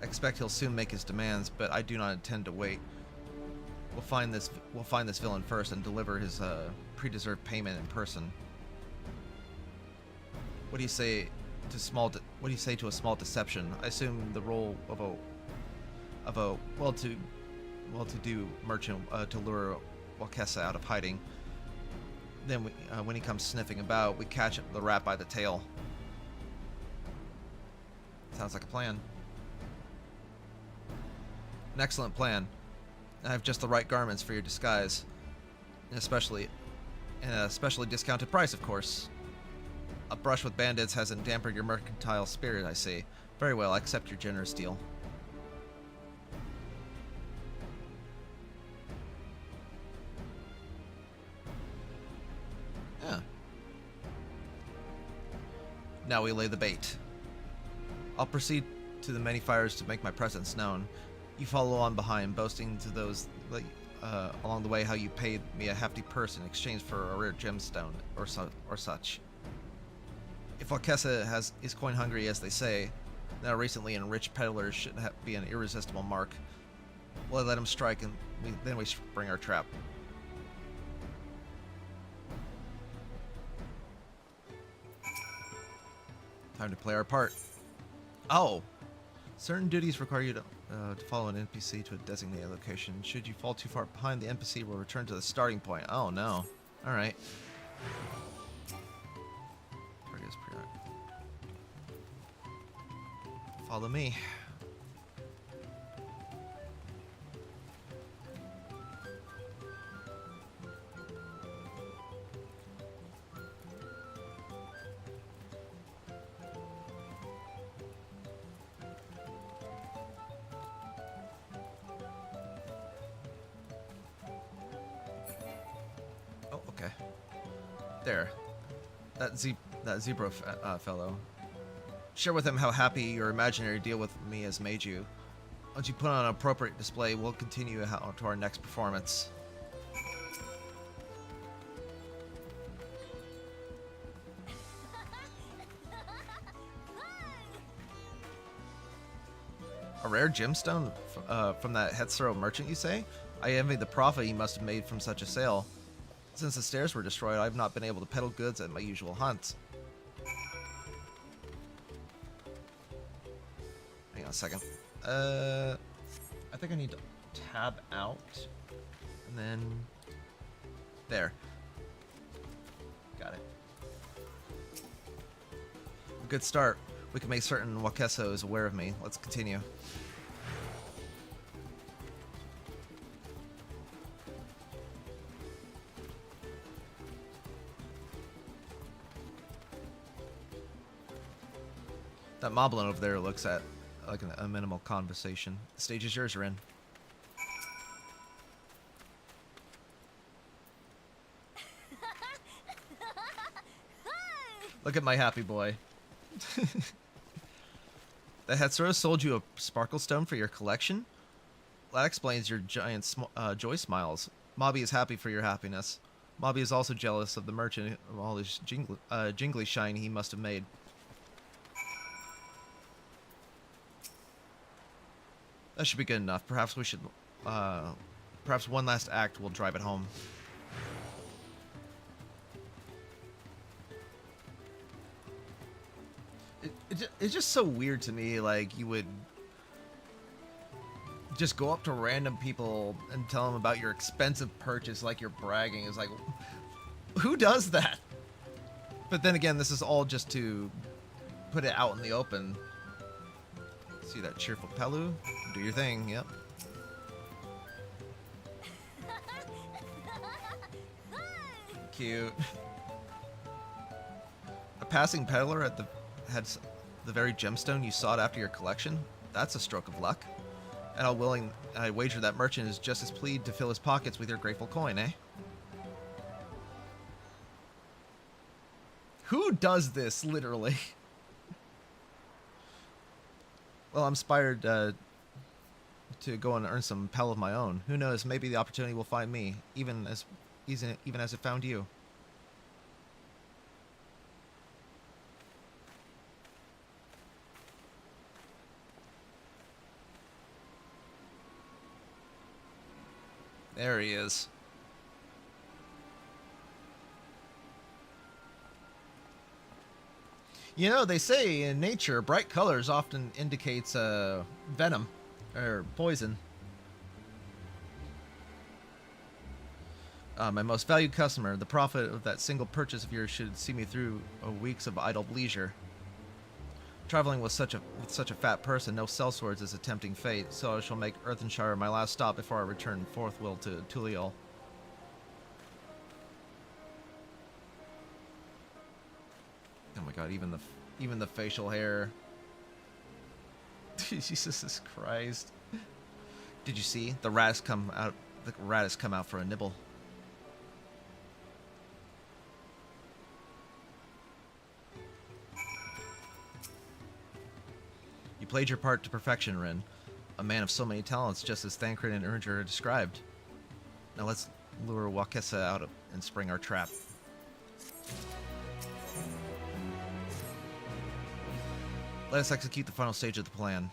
A: I expect he'll soon make his demands, but I do not intend to wait. We'll find this villain first and deliver his pre-deserved payment in person. What do you say to a small deception? I assume the role of a well-to-do merchant to lure Wakesa out of hiding. Then when he comes sniffing about, we catch the rat by the tail. Sounds like a plan. An excellent plan. I have just the right garments for your disguise, and especially a specially discounted price, of course. A brush with bandits hasn't dampened your mercantile spirit, I see. Very well, I accept your generous deal. Yeah. Now we lay the bait. I'll proceed to the many fires to make my presence known. You follow on behind, boasting to those along the way how you paid me a hefty purse in exchange for a rare gemstone or such. If Wakesa is coin hungry, as they say, now recently enriched peddlers should be an irresistible mark. We'll let him strike, and then we spring our trap. Time to play our part. Oh! Certain duties require you to follow an NPC to a designated location. Should you fall too far behind, the NPC will return to the starting point. Oh no. Alright. Follow me. Oh, okay. There. That zebra fellow. Share with him how happy your imaginary deal with me has made you. Once you put on an appropriate display, we'll continue to our next performance. A rare gemstone from that Hetsuro merchant, you say? I envy the profit he must have made from such a sale. Since the stairs were destroyed, I've not been able to peddle goods at my usual hunts. Hang on a second. I think I need to tab out. And then... there. Got it. Good start. We can make certain Wakesa is aware of me. Let's continue. That moblin over there looks at like a minimal conversation. The stage is yours, Rin. Look at my happy boy. The Hetsuro sold you a sparkle stone for your collection? That explains your giant joy smiles. Mobby is happy for your happiness. Mobby is also jealous of the merchant of all this jingly shine he must have made. That should be good enough. Perhaps we should... perhaps one last act will drive it home. It's just so weird to me, like, you would... Just go up to random people and tell them about your expensive purchase like you're bragging. It's like, who does that? But then again, this is all just to put it out in the open. See that cheerful Pelu? Do your thing, yep. Cute. A passing peddler had the very gemstone you sought after your collection? That's a stroke of luck. And I wager that merchant is just as pleased to fill his pockets with your grateful coin, eh? Who does this, literally? Well, I'm inspired to go and earn some Pel of my own. Who knows, maybe the opportunity will find me, even as it found you. There he is. You know, they say in nature, bright colors often indicates venom or poison. My most valued customer, the profit of that single purchase of yours should see me through weeks of idle leisure. Traveling with such a fat person, no sellswords is a tempting fate, so I shall make Earthenshire my last stop before I return forthwith to Tuliel. Oh my god, even the facial hair. Jesus Christ. Did you see? The rat has come out for a nibble. You played your part to perfection, Rin. A man of so many talents, just as Thancred and Ernger described. Now let's lure Wakesa out and spring our trap. Let us execute the final stage of the plan.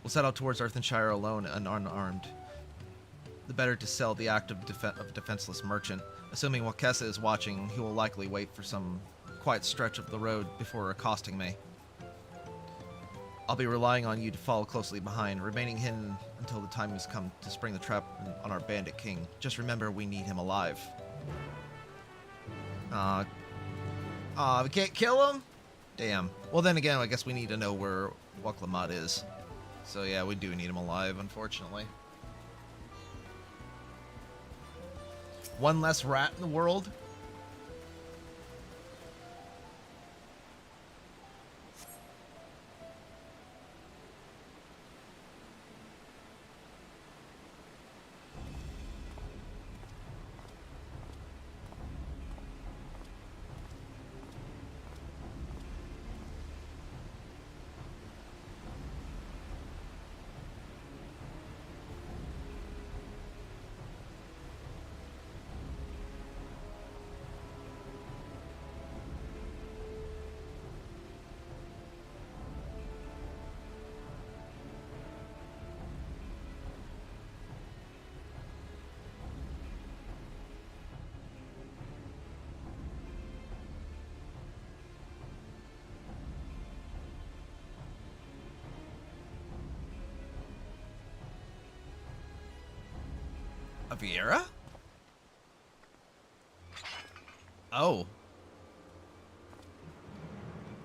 A: We'll set out towards Earthenshire alone and unarmed. The better to sell the act of defenseless merchant. Assuming Wakesa is watching, he will likely wait for some quiet stretch of the road before accosting me. I'll be relying on you to follow closely behind, remaining hidden until the time has come to spring the trap on our bandit king. Just remember, we need him alive. We can't kill him? Damn. Well, then again, I guess we need to know where Waklamat is. So yeah, we do need him alive, unfortunately. One less rat in the world? A Vieira? Oh.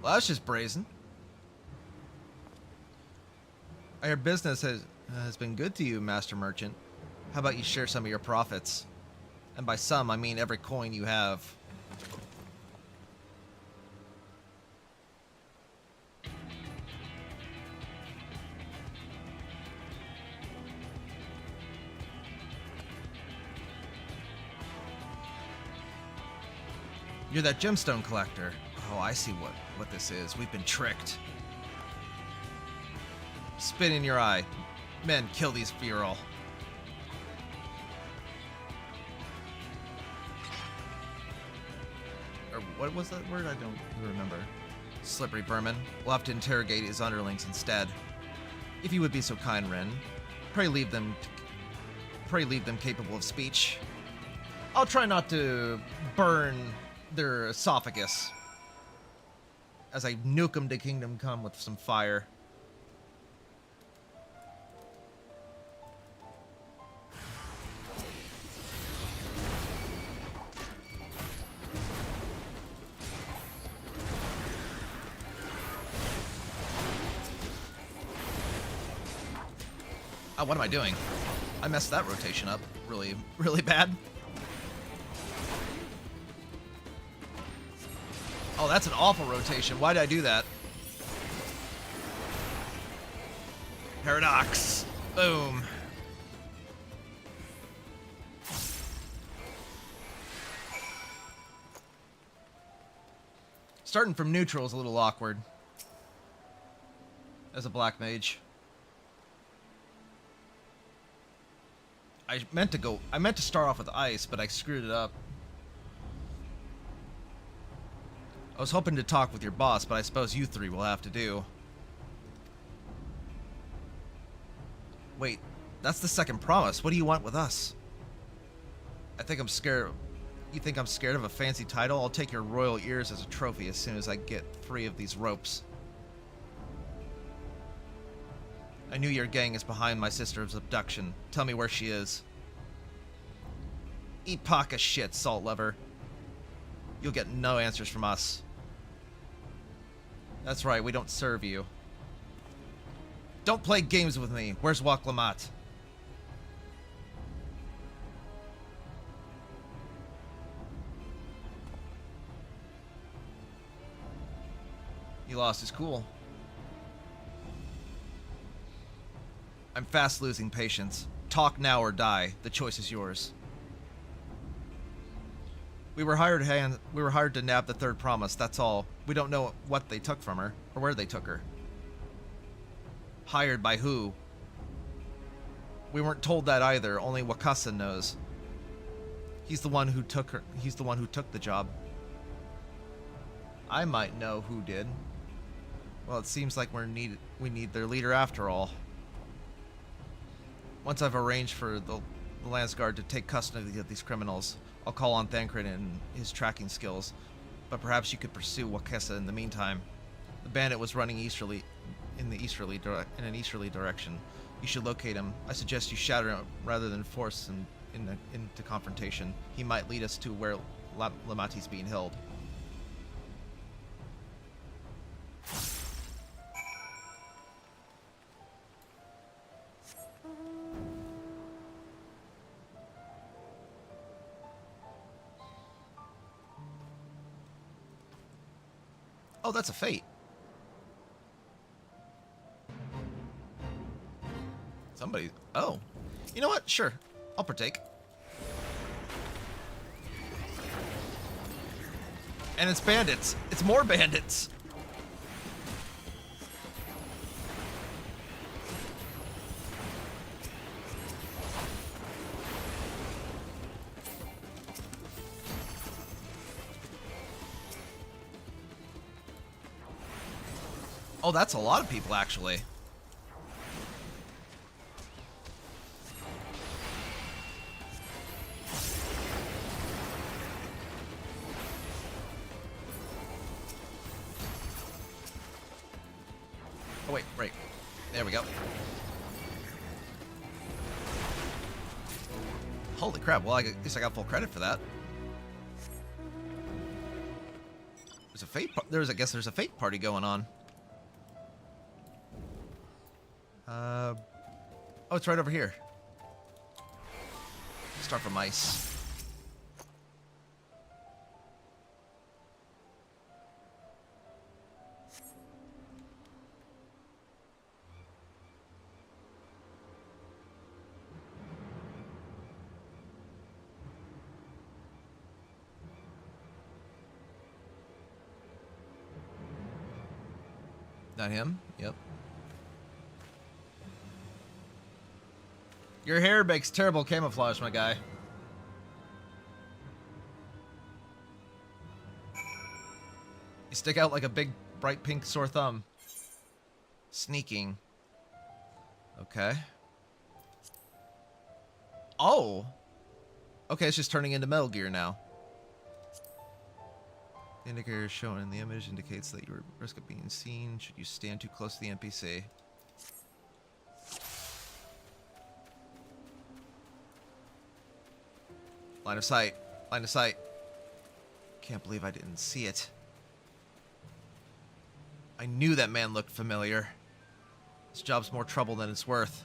A: Well, that's just brazen. I hear business has been good to you, Master Merchant. How about you share some of your profits? And by some, I mean every coin you have. You're that gemstone collector. Oh, I see what this is. We've been tricked. Spit in your eye. Men, kill these feral. Or what was that word? I don't remember. Slippery vermin. We'll have to interrogate his underlings instead. If you would be so kind, Ren. Pray leave them capable of speech. I'll try not to burn their esophagus as I nuke them to Kingdom Come with some fire. Oh, what am I doing? I messed that rotation up really, really bad. Oh, that's an awful rotation. Why did I do that? Paradox. Boom. Starting from neutral is a little awkward. As a black mage. I meant to start off with ice, but I screwed it up. I was hoping to talk with your boss, but I suppose you three will have to do. Wait, that's the second promise. What do you want with us? I think I'm scared. You think I'm scared of a fancy title? I'll take your royal ears as a trophy as soon as I get 3 of these ropes. I knew your gang is behind my sister's abduction. Tell me where she is. Eat pock of shit, salt lover. You'll get no answers from us. That's right, we don't serve you. Don't play games with me. Where's Waklamat? He lost his cool. I'm fast losing patience. Talk now or die. The choice is yours. We were hired to nab the third promise, that's all. We don't know what they took from her, or where they took her. Hired by who? We weren't told that either, only Wakasa knows. He's the one who took her. He's the one who took the job. I might know who did. Well, it seems like we need their leader after all. Once I've arranged for the Lance Guard to take custody of these criminals, I'll call on Thancred and his tracking skills. But perhaps you could pursue Wakasa in the meantime. The bandit was running easterly, in an easterly direction. You should locate him. I suggest you shatter him rather than force him into confrontation. He might lead us to where Lamati's being held. Oh, that's a fate. Somebody... Oh. You know what? Sure. I'll partake. And it's bandits. It's more bandits. Oh, that's a lot of people, actually. Oh, wait, right. There we go. Holy crap, well, I guess I got full credit for that. There's a fate... I guess there's a fate party going on. Oh, it's right over here. Start from ice. Not him? Yep. Your hair makes terrible camouflage, my guy. You stick out like a big, bright pink sore thumb. Sneaking. Okay. Oh! Okay, it's just turning into Metal Gear now. The indicator shown in the image indicates that you risk of being seen should you stand too close to the NPC. Line of sight. Line of sight. Can't believe I didn't see it. I knew that man looked familiar. This job's more trouble than it's worth.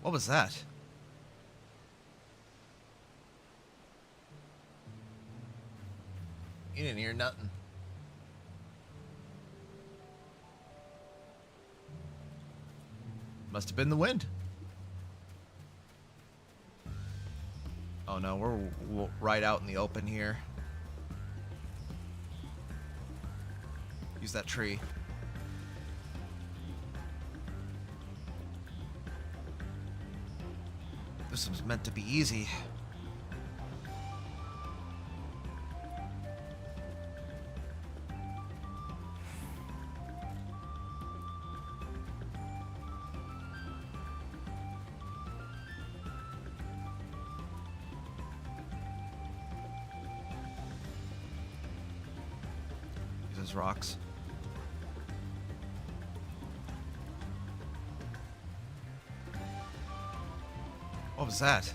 A: What was that? You didn't hear nothing. Must have been the wind. Oh no, we're right out in the open here. Use that tree. This was meant to be easy. Use those rocks. What was that?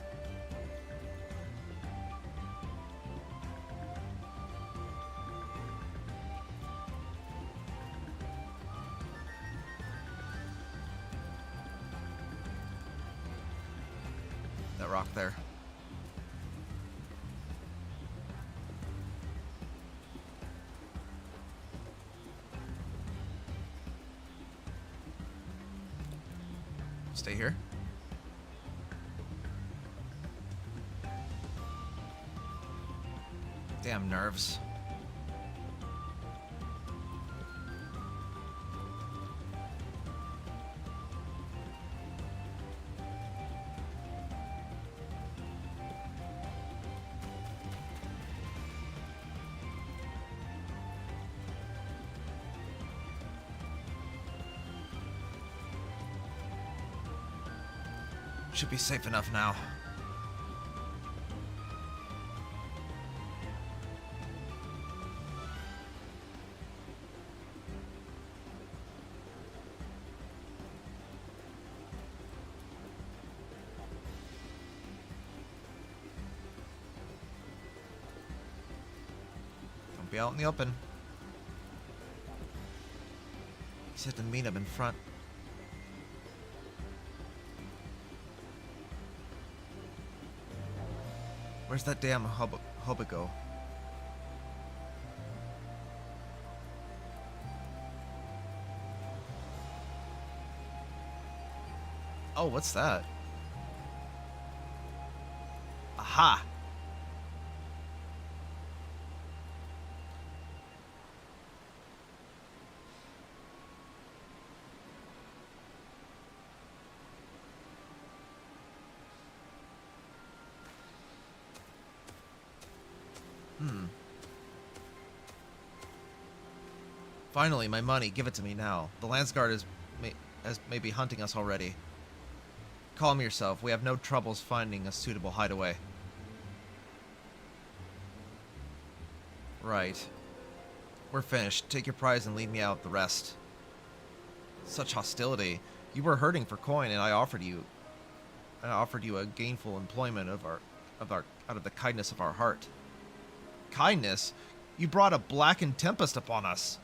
A: That rock there. Stay here. Damn nerves. Should be safe enough now. Don't be out in the open. He said to meet him in front. Where's that damn hobigo? Oh, what's that? Aha! Finally, my money. Give it to me now. The Landsguard may be hunting us already. Calm yourself. We have no troubles finding a suitable hideaway. Right. We're finished. Take your prize and leave me out the rest. Such hostility. You were hurting for coin, and I offered you a gainful employment out of the kindness of our heart. Kindness? You brought a blackened tempest upon us.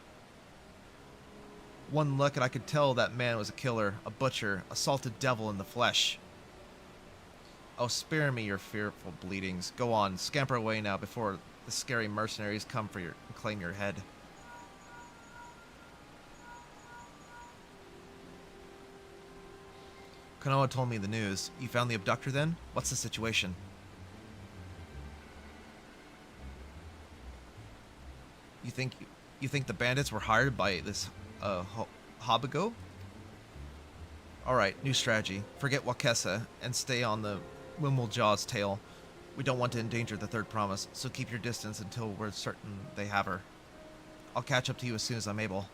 A: One look and I could tell that man was a killer, a butcher, a salted devil in the flesh. Oh, spare me your fearful bleedings. Go on, scamper away now before the scary mercenaries come for and claim your head. Konoha told me the news. You found the abductor then? What's the situation? You think the bandits were hired by this hobigo? Alright, new strategy. Forget Wakesa and stay on the Wimwell-Jaw's tail. We don't want to endanger the third promise, so keep your distance until we're certain they have her. I'll catch up to you as soon as I'm able.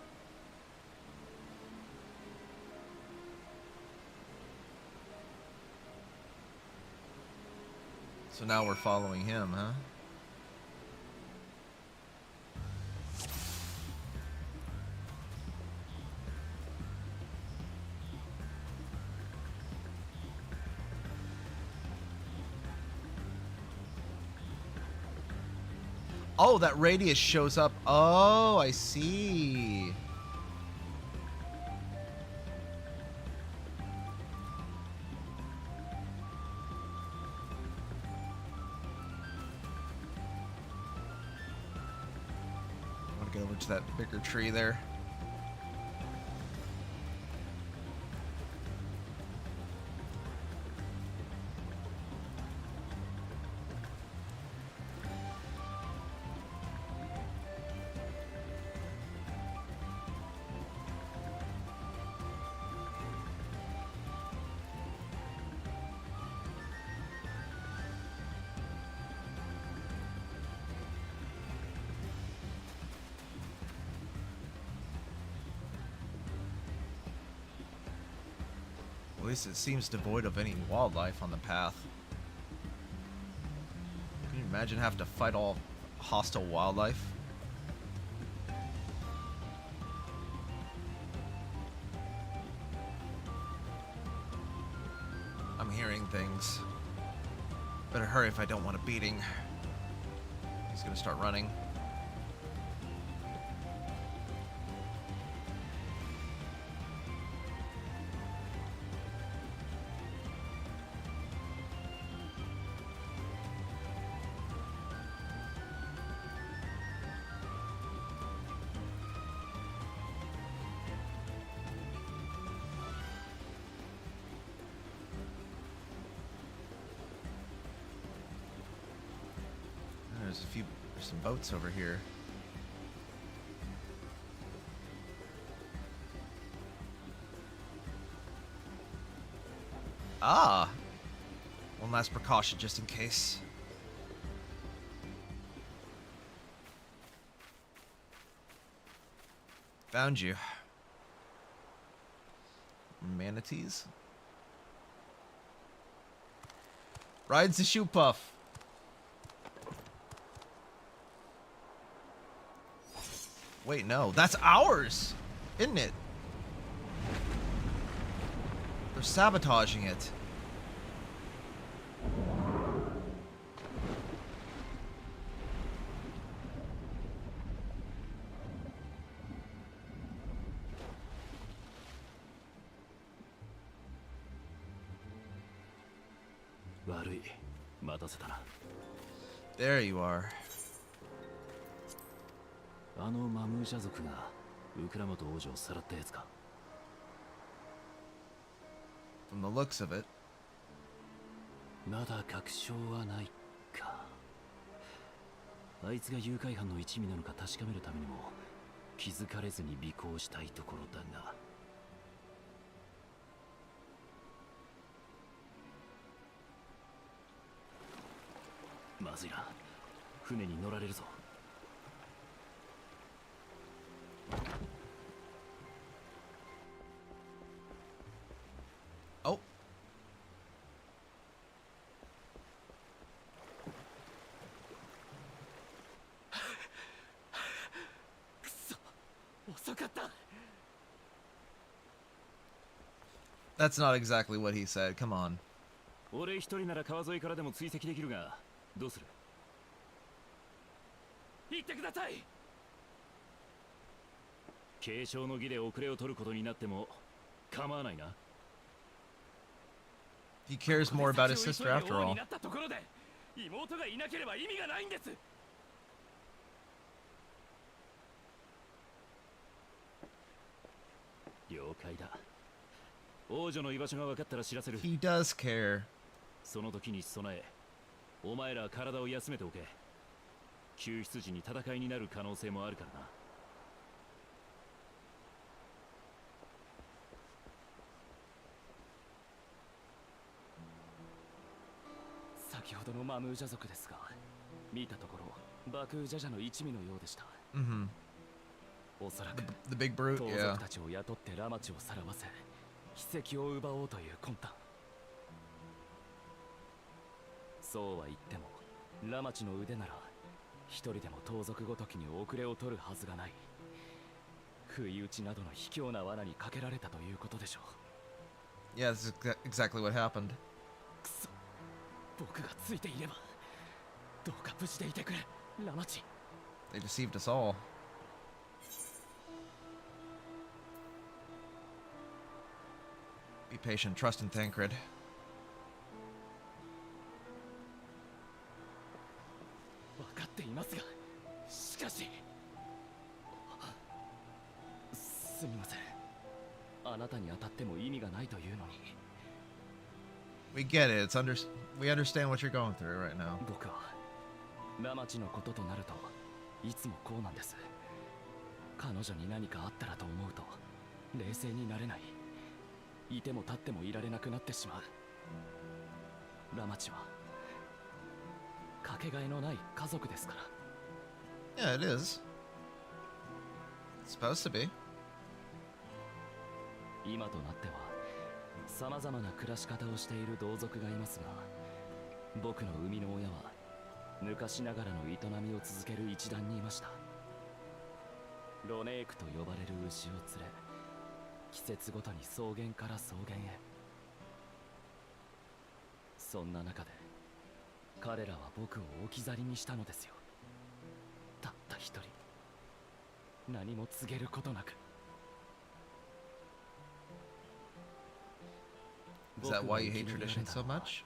A: So now we're following him, huh? Oh, that radius shows up. Oh, I see. get over to that bigger tree there. At least it seems devoid of any wildlife on the path. Can you imagine having to fight all hostile wildlife? I'm hearing things. Better hurry if I don't want a beating. He's gonna start running. There's some boats over here. Ah! One last precaution just in case. Found you. Manatees? Rides the shoe puff. Wait, no. That's ours! Isn't it? They're sabotaging it. There you are.
F: あのマムーシャ族がウクラモト王女をさらったやつか。
A: From the looks of it.
F: まだ確証はないか。あいつが誘拐犯の一味なのか確かめるためにも気づかれずに尾行したいところだが。まずいな。船に乗られるぞ。
A: Oh. That's not exactly what he said. Come on.
F: 俺一人なら川沿いからでも追跡できるが、どうする？行ってください。継承の儀で遅れを取ることになっても構わないな。
A: He cares more about his sister after all.
F: 妹がいなければ意味がないんです。了解だ。王女の居場所が分かったら知らせる。
A: He does care.
F: その時に備え、お前ら体を休めておけ。救出時に戦いになる可能性もあるからな。 先ほどのマムージャ族ですが、見たところバクージャジャの一味のようでした。おそらく
A: The big brute,
F: 盗
A: yeah.
F: 賊たちを雇ってラマチをさらわせ、秘跡を奪おうという魂胆。そうは言っても、ラマチの腕なら一人でも盗賊ごときに遅れを取るはずがない。不意打ちなどの卑怯な罠にかけられたということでしょう。
A: Yeah, that's exactly what happened.
F: くそ。 僕がついていればどうか無事でいてくれ、ラマチ。
A: They deceived us all. Be patient, trust in Thancred.
F: 分かっていますが、しかしすみません。あなたに当たっても意味がないというのに。
A: We get it. We understand what you're going through right now.
F: 僕はラマチのこととなるといつもこうなんです。彼女に何かあったらと思うと冷静になれない。いても立ってもいられなくなってしまう。ラマチはかけがえのない家族ですから。
A: Yeah, it is. It's supposed to be.
F: 今となっては様々な暮らし方をしている同族がいますが、僕の生みの親は昔ながらの営みを続ける一団にいました。ロネークと呼ばれる牛を連れ、季節ごとに草原から草原へ。そんな中で彼らは僕を置き去りにしたのですよ。たった一人、何も告げることなく。
A: Is that why you hate tradition so much?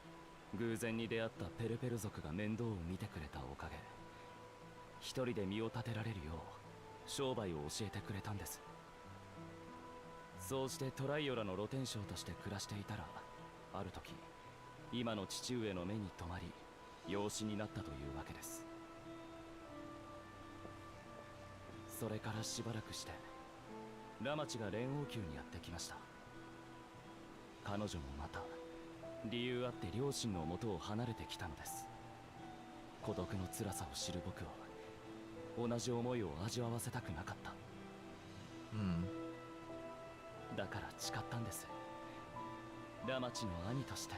F: 偶然に出会ったペルペル族が面倒を見てくれたおかげ、一人で身を立てられるよう商売を教えてくれたんです。そうしてトライオラの露天商として暮らしていたら、ある時今の父上の目に留まり養子になったというわけです。それからしばらくしてラマチが連王宮にやってきました。彼女もまた理由あって両親の元を離れてきたのです。孤独の辛さを知る僕は同じ思いを味わわせたくなかった。だから誓ったんです。ラマチの兄として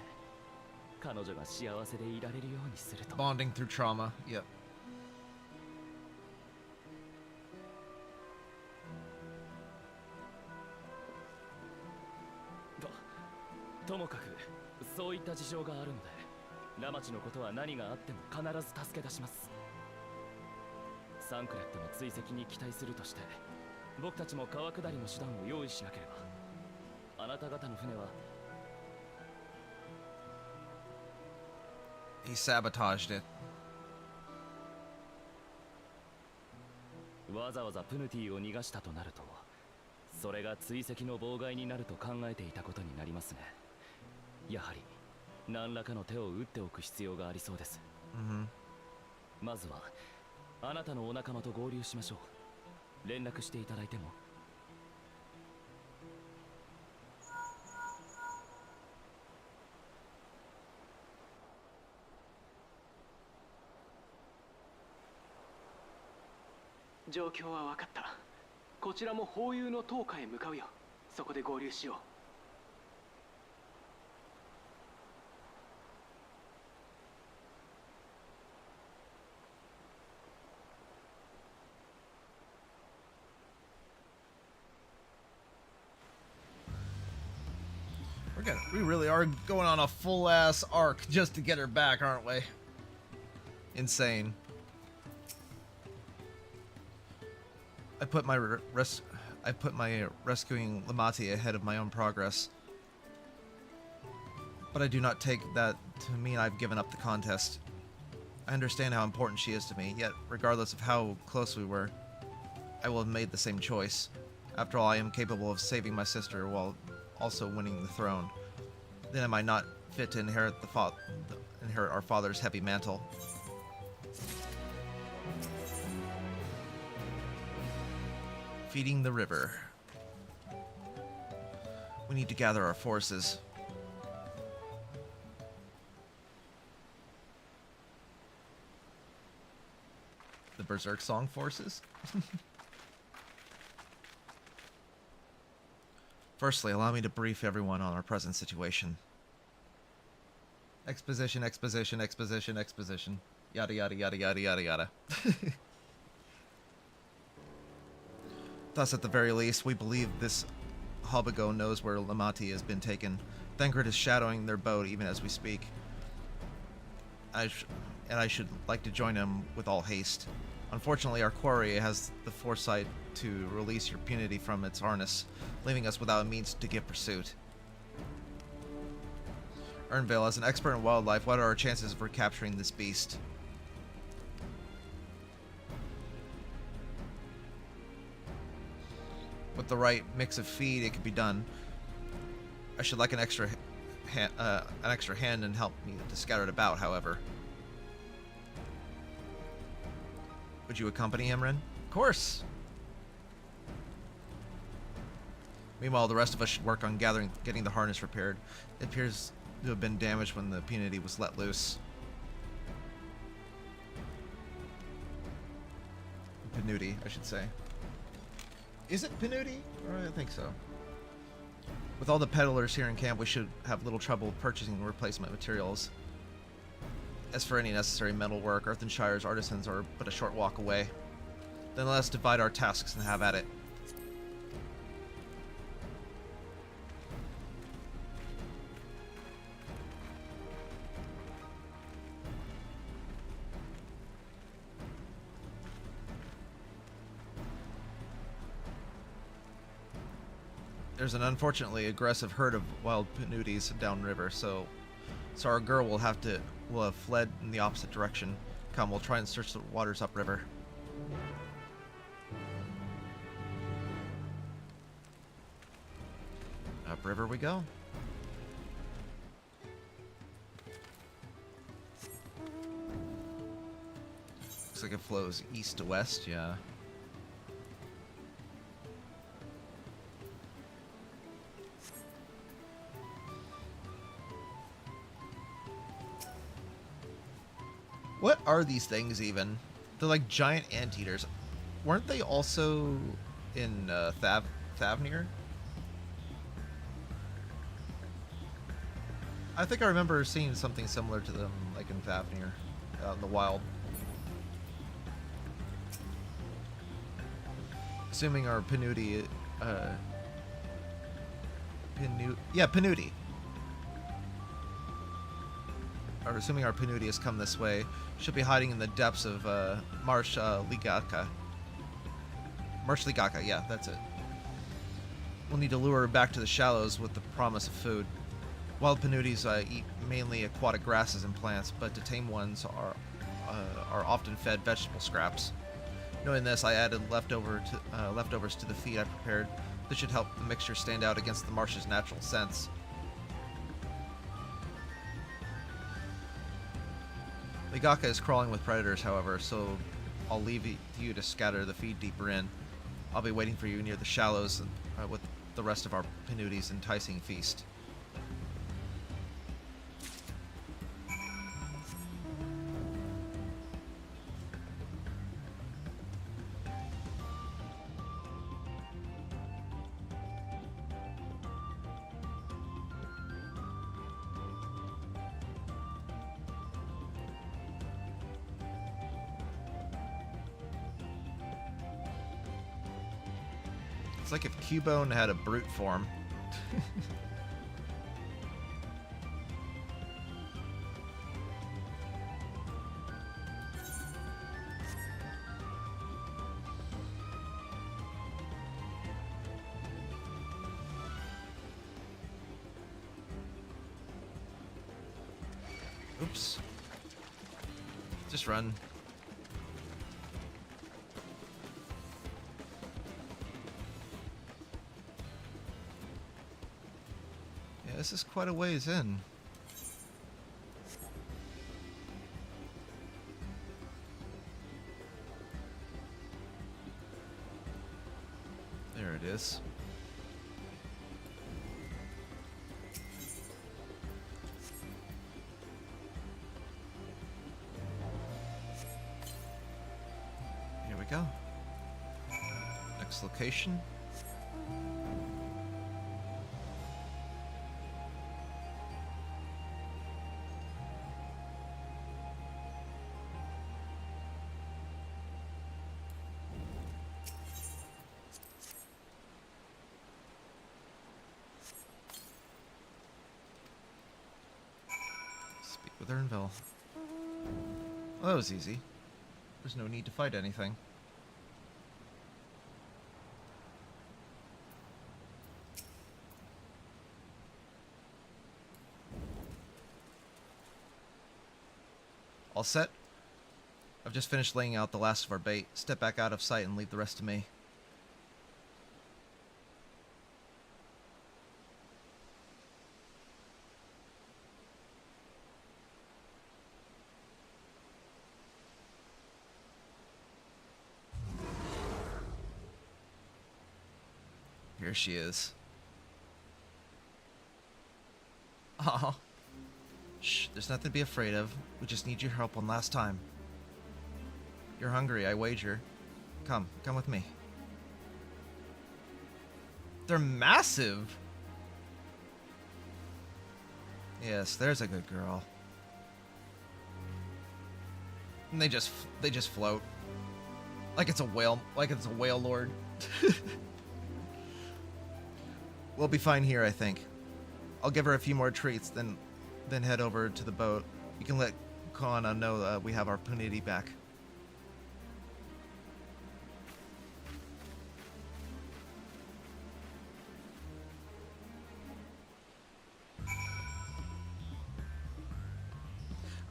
F: 彼女が幸せでいられるようにすると。
A: Bonding through trauma. Yep.
F: ともかくそういった事情があるので、ラマチのことは何があっても必ず助け出します。サンクレットの追跡に期待するとして、僕たちも川下りの手段を用意しなければ。あなた方の船は
A: He sabotaged it.
F: わざわざプヌティを逃がしたとなると、それが追跡の妨害になると考えていたことになりますね。やはり何らかの手を打っておく必要がありそうです。まずはあなたのお仲間と合流しましょう。連絡していただいても。
G: 状況は分かった。こちらも法友の塔下へ向かうよ。そこで合流しよう。
A: We really are going on a full-ass arc just to get her back, aren't we? Insane. I put my rescuing Lamati ahead of my own progress. But I do not take that to mean I've given up the contest. I understand how important she is to me, yet regardless of how close we were, I will have made the same choice. After all, I am capable of saving my sister while also winning the throne. Then am I not fit to inherit inherit our father's heavy mantle? Feeding the river. We need to gather our forces. The Berserk Song forces? Firstly, allow me to brief everyone on our present situation. Exposition, exposition, exposition, exposition. Yada yada yada yada yada yada. Thus, at the very least, we believe this Hobago knows where Lamati has been taken. Thancred is shadowing their boat even as we speak. And I should like to join him with all haste. Unfortunately, our quarry has the foresight to release your punity from its harness, leaving us without a means to give pursuit. Ernvale, as an expert in wildlife, what are our chances of recapturing this beast? With the right mix of feed, it could be done. I should like an extra hand and help me to scatter it about, however. Would you accompany him, Ren? Of course! Meanwhile, the rest of us should work on getting the harness repaired. It appears to have been damaged when the Punity was let loose. Panuti, I should say. Is it Panuti? I think so. With all the peddlers here in camp, we should have little trouble purchasing replacement materials. As for any necessary metal work, Earthenshire's artisans are but a short walk away. Then let us divide our tasks and have at it. There's an unfortunately aggressive herd of wild Panutis downriver, so our girl will have fled in the opposite direction. Come, we'll try and search the waters upriver. Upriver we go. Looks like it flows east to west, yeah. What are these things even? They're like giant anteaters. Weren't they also in Thavnir? I think I remember seeing something similar to them, like in Thavnir, out in the wild. Assuming our Panuti, Panuti. Or assuming our Panuti has come this way, should be hiding in the depths of Marsh Ligaka. Marsh Ligaka, yeah, that's it. We'll need to lure her back to the shallows with the promise of food. Wild Panutis eat mainly aquatic grasses and plants, but to tame ones are often fed vegetable scraps. Knowing this, I added leftovers to the feed I prepared. This should help the mixture stand out against the marsh's natural scents. Ligaka is crawling with predators, however, so I'll leave you to scatter the feed deeper in. I'll be waiting for you near the shallows with the rest of our Panuti's enticing feast. It's like if Cubone had a brute form. Oops. Just run. This is quite a ways in. There it is. Here we go. Next location. With Ernville. Well, that was easy. There's no need to fight anything. All set? I've just finished laying out the last of our bait. Step back out of sight and leave the rest to me. she is. Oh. Shh, there's nothing to be afraid of. We just need your help one last time. You're hungry, I wager. Come with me. They're massive. Yes, there's a good girl. And they just float. Like it's a whale lord. We'll be fine here, I think. I'll give her a few more treats, then head over to the boat. You can let Koana know we have our punity back.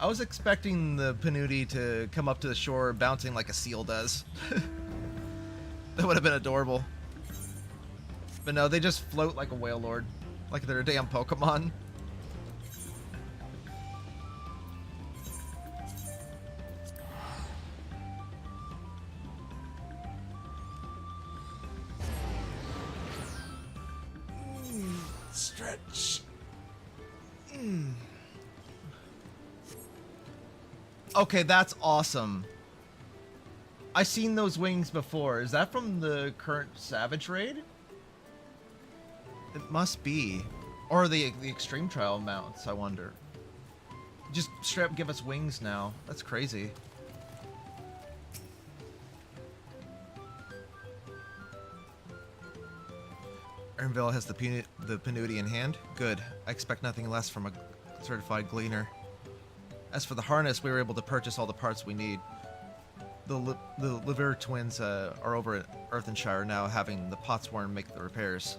A: I was expecting the Panuti to come up to the shore bouncing like a seal does. That would have been adorable. But no, they just float like a whale lord. Like they're a damn Pokemon. Stretch. Okay, that's awesome. I've seen those wings before. Is that from the current Savage Raid? It must be. Or the Extreme Trial mounts, I wonder. Just straight up give us wings now. That's crazy. Ernville has the Panuti in hand. Good. I expect nothing less from a certified gleaner. As for the harness, we were able to purchase all the parts we need. The Levere twins are over at Earthenshire now, having the Potsworn make the repairs.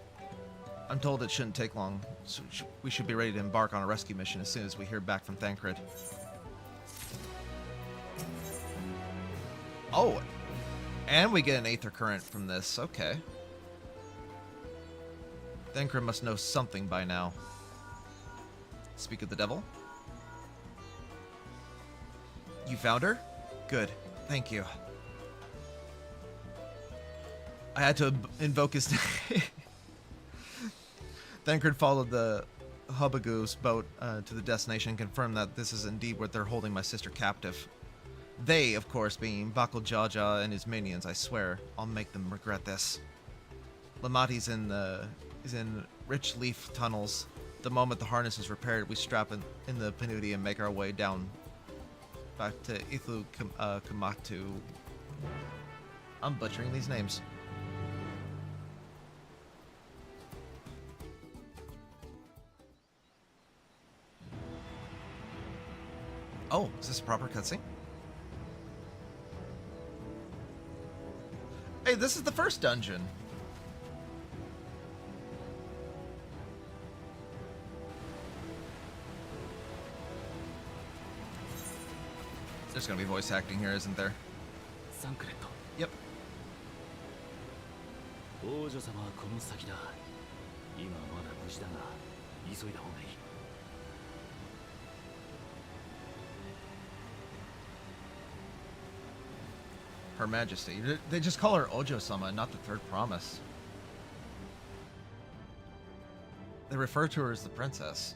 A: I'm told it shouldn't take long, so we should be ready to embark on a rescue mission as soon as we hear back from Thancred. Oh, and we get an Aether Current from this. Okay. Thancred must know something by now. Speak of the devil. You found her? Good. Thank you. I had to invoke his name. Thancred followed the Hubagoo's boat to the destination and confirmed that this is indeed where they're holding my sister captive. They, of course, being Bakujaja and his minions, I swear. I'll make them regret this. Lamati's in rich leaf tunnels. The moment the harness is repaired, we strap in the Panuti and make our way down back to Ithu Kamatu. I'm butchering these names. Oh, is this a proper cutscene? Hey, this is the first dungeon. There's gonna be voice acting here, isn't there? Yep.
F: 王女様はこの先だ。今まだ無事だが、急いだ方がいい。
A: Her Majesty. They just call her Ojo-sama, not the third promise. They refer to her as the princess.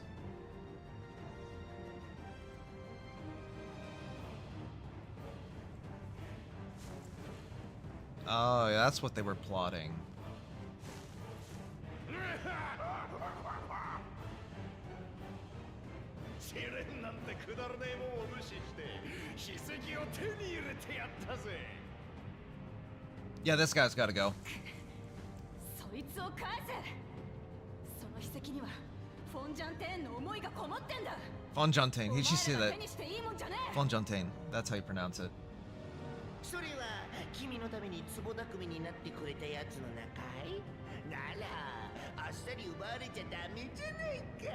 A: Oh, yeah, that's what they were plotting. Yeah, this guy's gotta go. Fonjontaine. Did you see that? Fonjontaine. That's how you pronounce it.
E: それは君のために壺匠になってくれたやつの中い？ならあっさり奪われちゃダメじゃないか。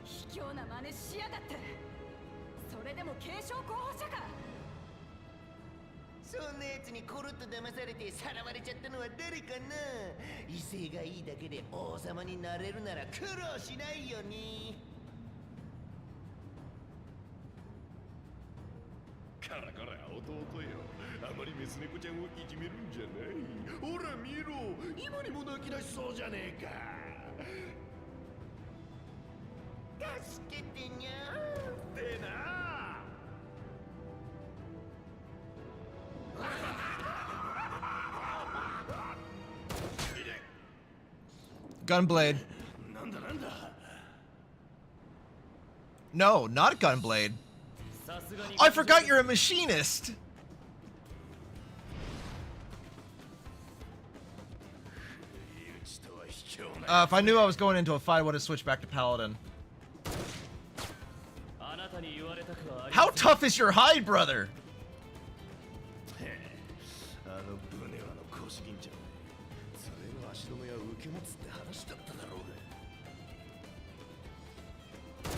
E: 卑怯な真似しやがって。それでも継承候補者か。そんなやつにコロッと騙されてさらわれちゃったのは誰かな。威勢がいいだけで王様になれるなら苦労しないよね。
B: こらこら弟よ、あまりメス猫ちゃんをいじめるんじゃない。ほら見ろ、今にも泣き出しそうじゃねえか。
E: 助けてにゃ
B: ってな。
A: Gunblade.
B: なんだなんだ。
A: No, not Gunblade.
F: さすがに
A: I forgot you're a machinist. If I knew I was going into a fight, I would have switched back to Paladin.
F: あなたに言われたくはあり
A: How
F: ません
A: tough is your hide, brother?
B: あのブネワの腰銀ちゃん、それの足止めは受け持つって話だっただろうが。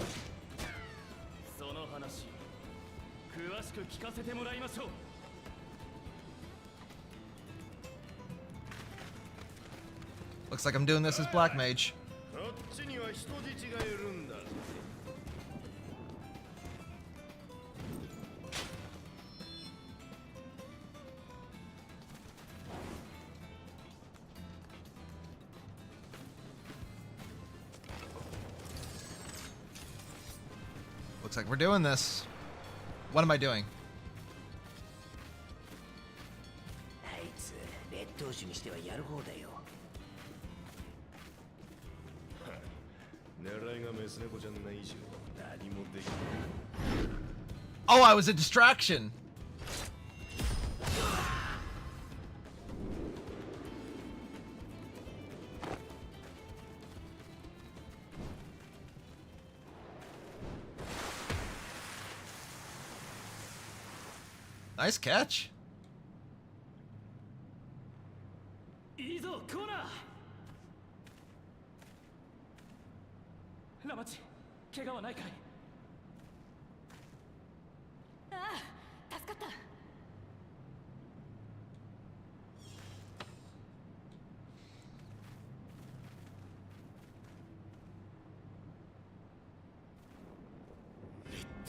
F: その話詳しく聞かせてもらいましょう。
A: Looks like I'm doing this as Black Mage.
B: こっちには人質がいるんだ。
A: Looks like we're doing this. What am I doing?
E: あいつ劣等種にしてはやる方だよ。
B: 狙いがメス猫ちゃんない以上何もできない。
A: Oh, I was a distraction. Nice catch.
F: いいぞコーナー。ラマチ、怪我はないかい？
C: ああ、助かった。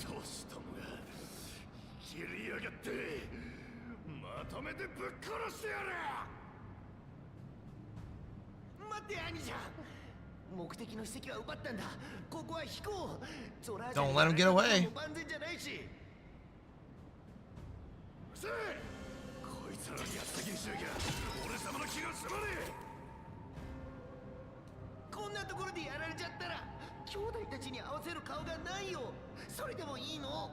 B: どうしたのが切りやがって、まとめてぶっ殺してやる。
E: 待って兄者、目的の史跡は奪ったんだ。ここは飛行。
A: Don't let him get away.
E: 万全じゃないし。
B: せこいつらにやった現象が俺様の気が済まねえ。
E: こんなところでやられちゃったら兄弟たちに合わせる顔がないよ。それでもいいの？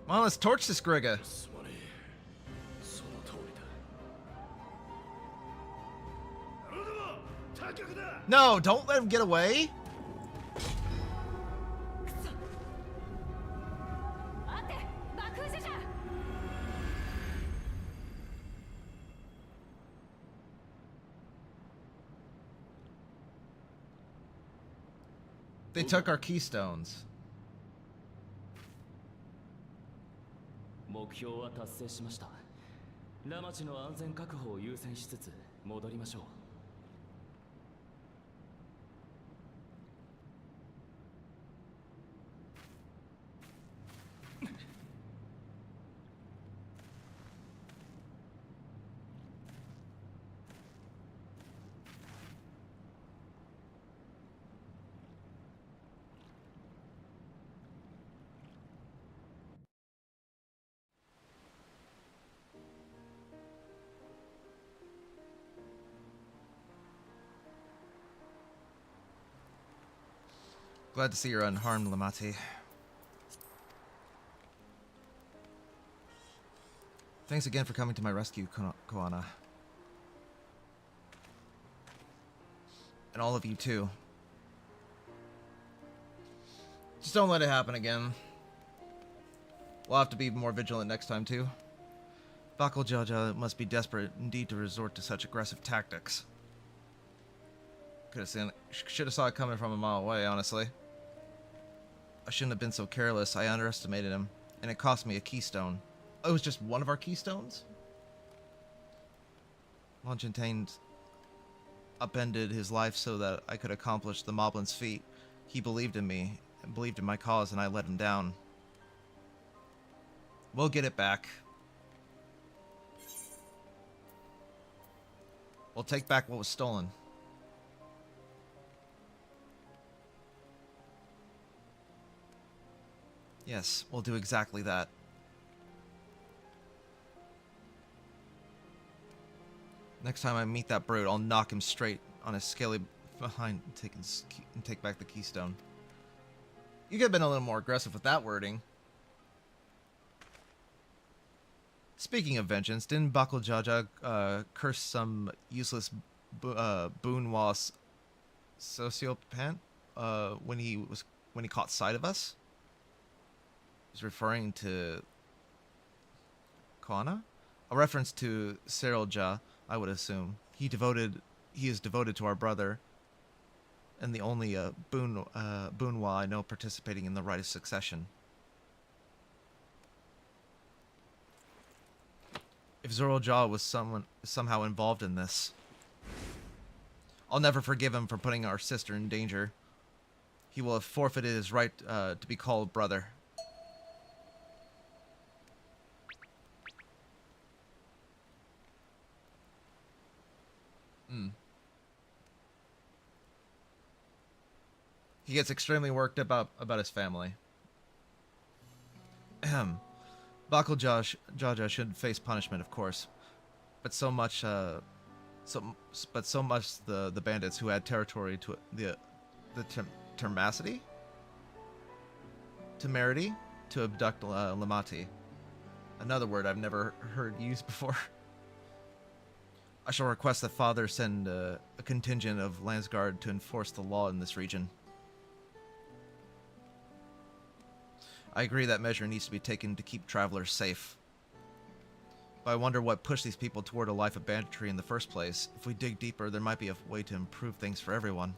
A: Well, let's torch this Grigga.
B: すまねえ、その通りだ。あなたは他局だ。
A: No, don't let him get away.
C: 待って、爆風車じゃ。
A: They took our keystones.
F: 目標は達成しました。ラマチの安全確保を優先しつつ戻りましょう。
A: Glad to see you're unharmed, Lamati. Thanks again for coming to my rescue, Koana. And all of you too. Just don't let it happen again. We'll have to be more vigilant next time too. Bakeljaja must be desperate indeed to resort to such aggressive tactics. Should have saw it coming from a mile away, honestly. I shouldn't have been so careless. I underestimated him, and it cost me a keystone. Oh, it was just one of our keystones? Longentane upended his life so that I could accomplish the Moblin's feat. He believed in me, believed in my cause, and I let him down. We'll get it back. We'll take back what was stolen. Yes, we'll do exactly that. Next time I meet that brute, I'll knock him straight on his scaly behind and take back the keystone. You could have been a little more aggressive with that wording. Speaking of vengeance, didn't Bakujaja curse some useless Boonwa sociopath when he caught sight of us? He's referring to Kana? A reference to Shiroga, I would assume. He is devoted to our brother, and the only Boonwa I know participating in the rite of succession. If Shiroga was somehow involved in this, I'll never forgive him for putting our sister in danger. He will have forfeited his right to be called brother. He gets extremely worked up about his family. Ahem. Bakujaja should face punishment, of course, but so much the bandits who had territory to the temerity to abduct Lamati. Another word I've never heard used before. I shall request that Father send a contingent of Landsguard to enforce the law in this region. I agree that measure needs to be taken to keep travelers safe. But I wonder what pushed these people toward a life of banditry in the first place. If we dig deeper, there might be a way to improve things for everyone.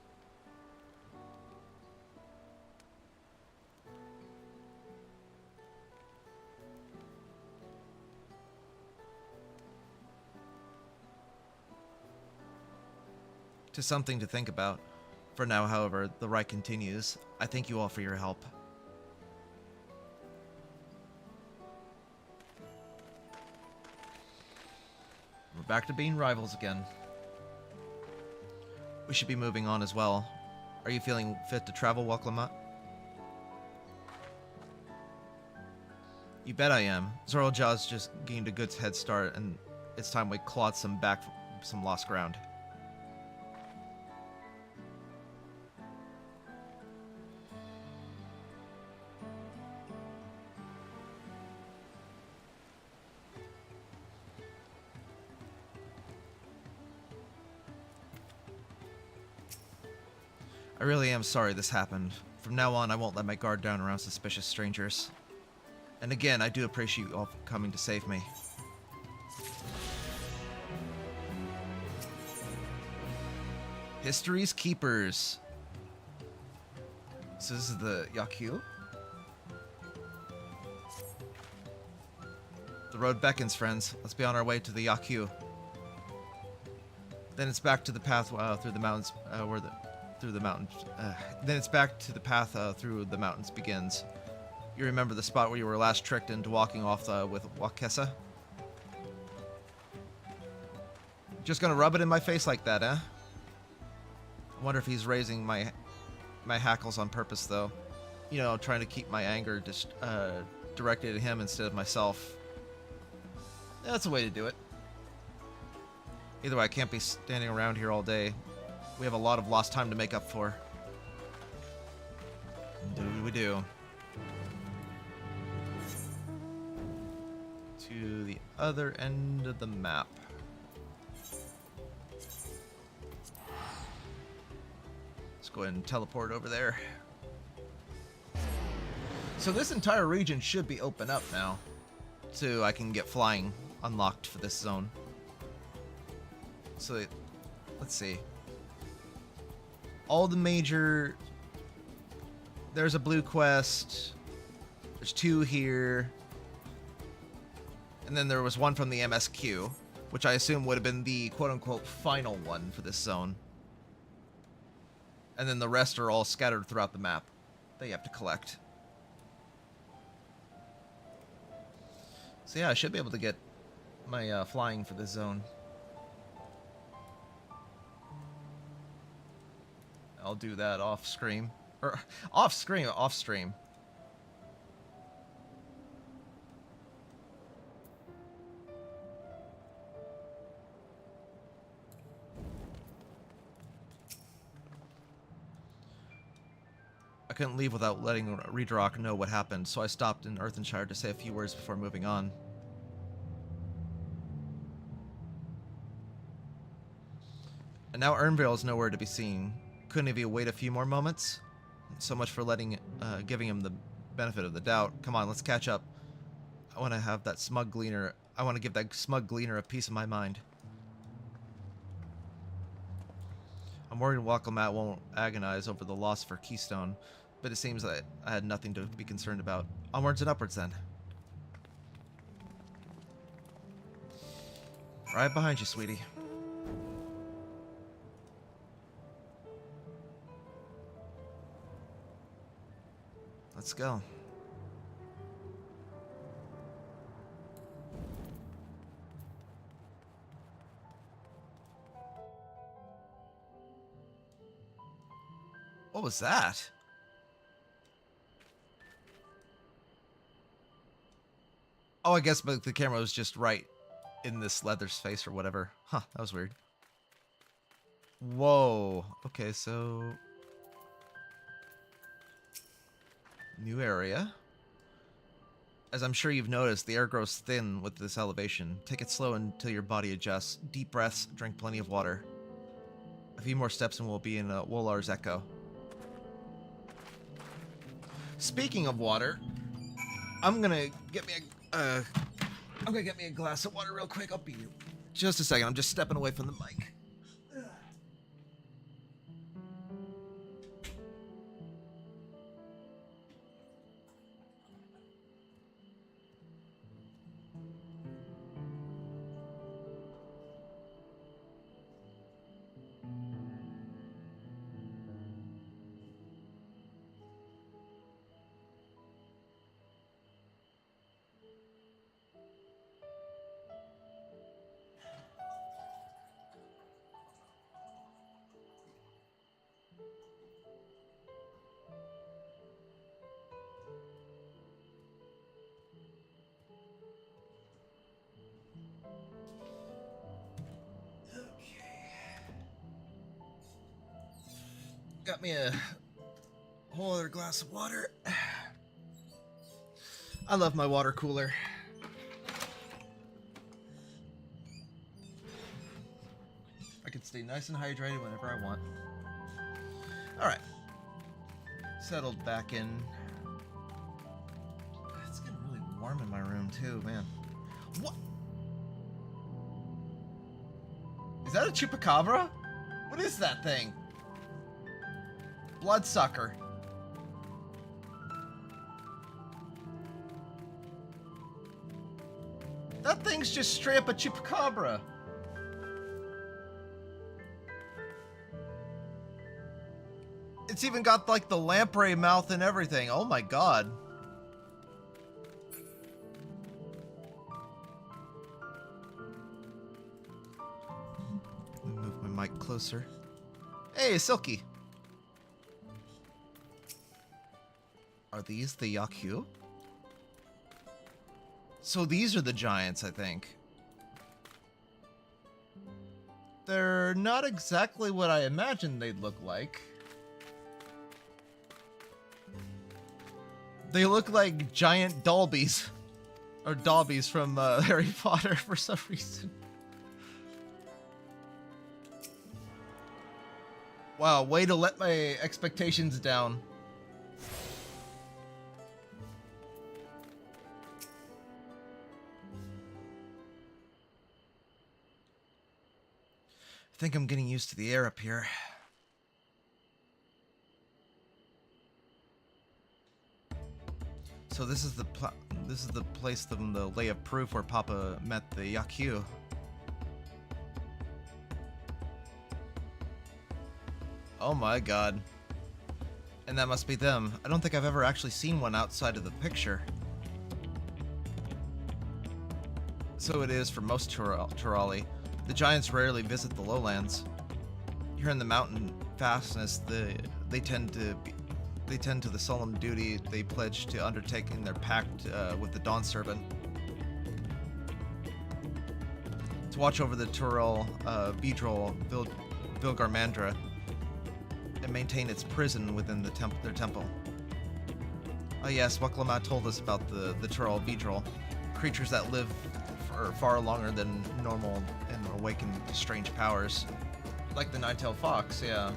A: Just something to think about. For now, however, the rite continues. I thank you all for your help. We're back to being rivals again. We should be moving on as well. Are you feeling fit to travel, Waklamat? You bet I am. Shiroga's just gained a good head start, and it's time we clawed some lost ground. I really am sorry this happened. From now on, I won't let my guard down around suspicious strangers. And again, I do appreciate you all coming to save me. History's Keepers. So this is the Yakyu. The road beckons, friends. Let's be on our way to the Yakyu. Then it's back to the path through the mountains, then it's back to the path through the mountains begins. You remember the spot where you were last tricked into walking off with Wakesa? Just gonna rub it in my face like that, eh? I wonder if he's raising my hackles on purpose, though. You know, trying to keep my anger just directed at him instead of myself. That's a way to do it. Either way, I can't be standing around here all day. We have a lot of lost time to make up for. Indeed we do. To the other end of the map. Let's go ahead and teleport over there. So this entire region should be open up now. So I can get flying unlocked for this zone. So let's see. All the major... There's a blue quest. There's 2 here. And then there was one from the MSQ, which I assume would have been the quote-unquote final one for this zone. And then the rest are all scattered throughout the map. that you have to collect. So yeah, I should be able to get my flying for this zone. I'll do that off screen. Or off screen, off stream. I couldn't leave without letting Redrock know what happened, so I stopped in Earthenshire to say a few words before moving on. And now Urnvale is nowhere to be seen. Couldn't he wait a few more moments? So much for giving him the benefit of the doubt. Come on, let's catch up. I want to have that smug gleaner. I want to give that smug gleaner a piece of my mind. I'm worried Wackelmat won't agonize over the loss for Keystone, but it seems that I had nothing to be concerned about. Onwards and upwards, then. Right behind you, sweetie. Let's go. What was that? Oh, I guess but the camera was just right in this leather's face or whatever. Huh, that was weird. Whoa. Okay, so... new area. As I'm sure you've noticed, the air grows thin with this elevation. Take it slow until your body adjusts. Deep breaths, drink plenty of water. A few more steps and we'll be in Wolar's Echo. Speaking of water, I'm gonna get me a glass of water real quick. I'll be just a second. I'm just stepping away from the mic. Got me a whole other glass of water. I love my water cooler. I can stay nice and hydrated whenever I want. Alright. Settled back in. It's getting really warm in my room too, man. What? Is that a chupacabra? What is that thing? Bloodsucker. That thing's just straight up a chupacabra. It's even got like the lamprey mouth and everything. Oh my god. Let me move my mic closer. Hey, Silky. Are these the Yakyu? So these are the giants, I think. They're not exactly what I imagined they'd look like. They look like giant Dalbies. Or Dobbies from Harry Potter for some reason. Wow, way to let my expectations down. I think I'm getting used to the air up here. So this is the place from the Lay of Proof where Papa met the Yakyu. Oh my god. And that must be them. I don't think I've ever actually seen one outside of the picture. So it is for most Turali. The giants rarely visit the lowlands. Here in the mountain fastness, they tend to the solemn duty they pledge to undertake in their pact with the Dawn Servant. To watch over the Turel, Vidrol, Vilgarmandra, and maintain its prison within their temple. Oh yes, Waklamat told us about the Turel Vidrol, creatures that live for far longer than normal and awaken to strange powers. Like the nine-tailed fox, yeah.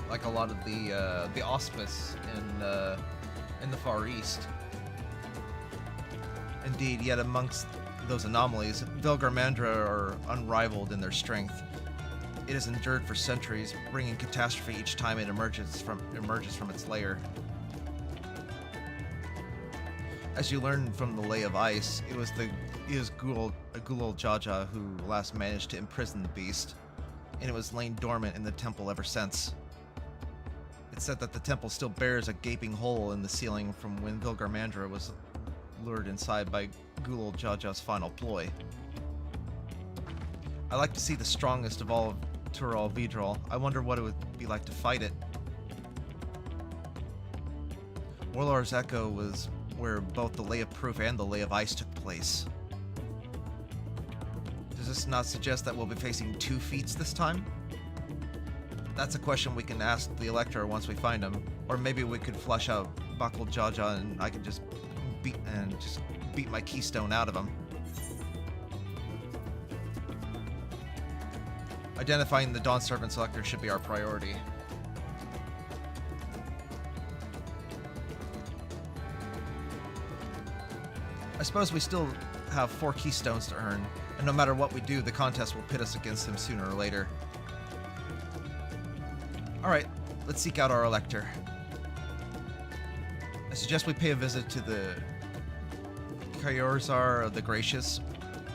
A: Like a lot of the auspice in the Far East. Indeed, yet amongst those anomalies, Vilgarmandra are unrivaled in their strength. It has endured for centuries, bringing catastrophe each time it emerges from its lair. As you learn from the Lay of Ice, it was Gulul Jaja who last managed to imprison the beast, and it was lain dormant in the temple ever since. It's said that the temple still bears a gaping hole in the ceiling from when Vilgarmandra was lured inside by Gulul Jaja's final ploy. I like to see the strongest of all of Turel Vidrol. I wonder what it would be like to fight it. Warlord's Echo was where both the Lay of Proof and the Lay of Ice took place. Does this not suggest that we'll be facing two feats this time? That's a question we can ask the Elector once we find him. Or maybe we could flush out Bakul Jaja and I could just beat my keystone out of him. Identifying the Dawn Servant Selector should be our priority. I suppose we still have 4 keystones to earn, and no matter what we do, the contest will pit us against him sooner or later. Alright, let's seek out our Elector. I suggest we pay a visit to the Kyorzar of the Gracious,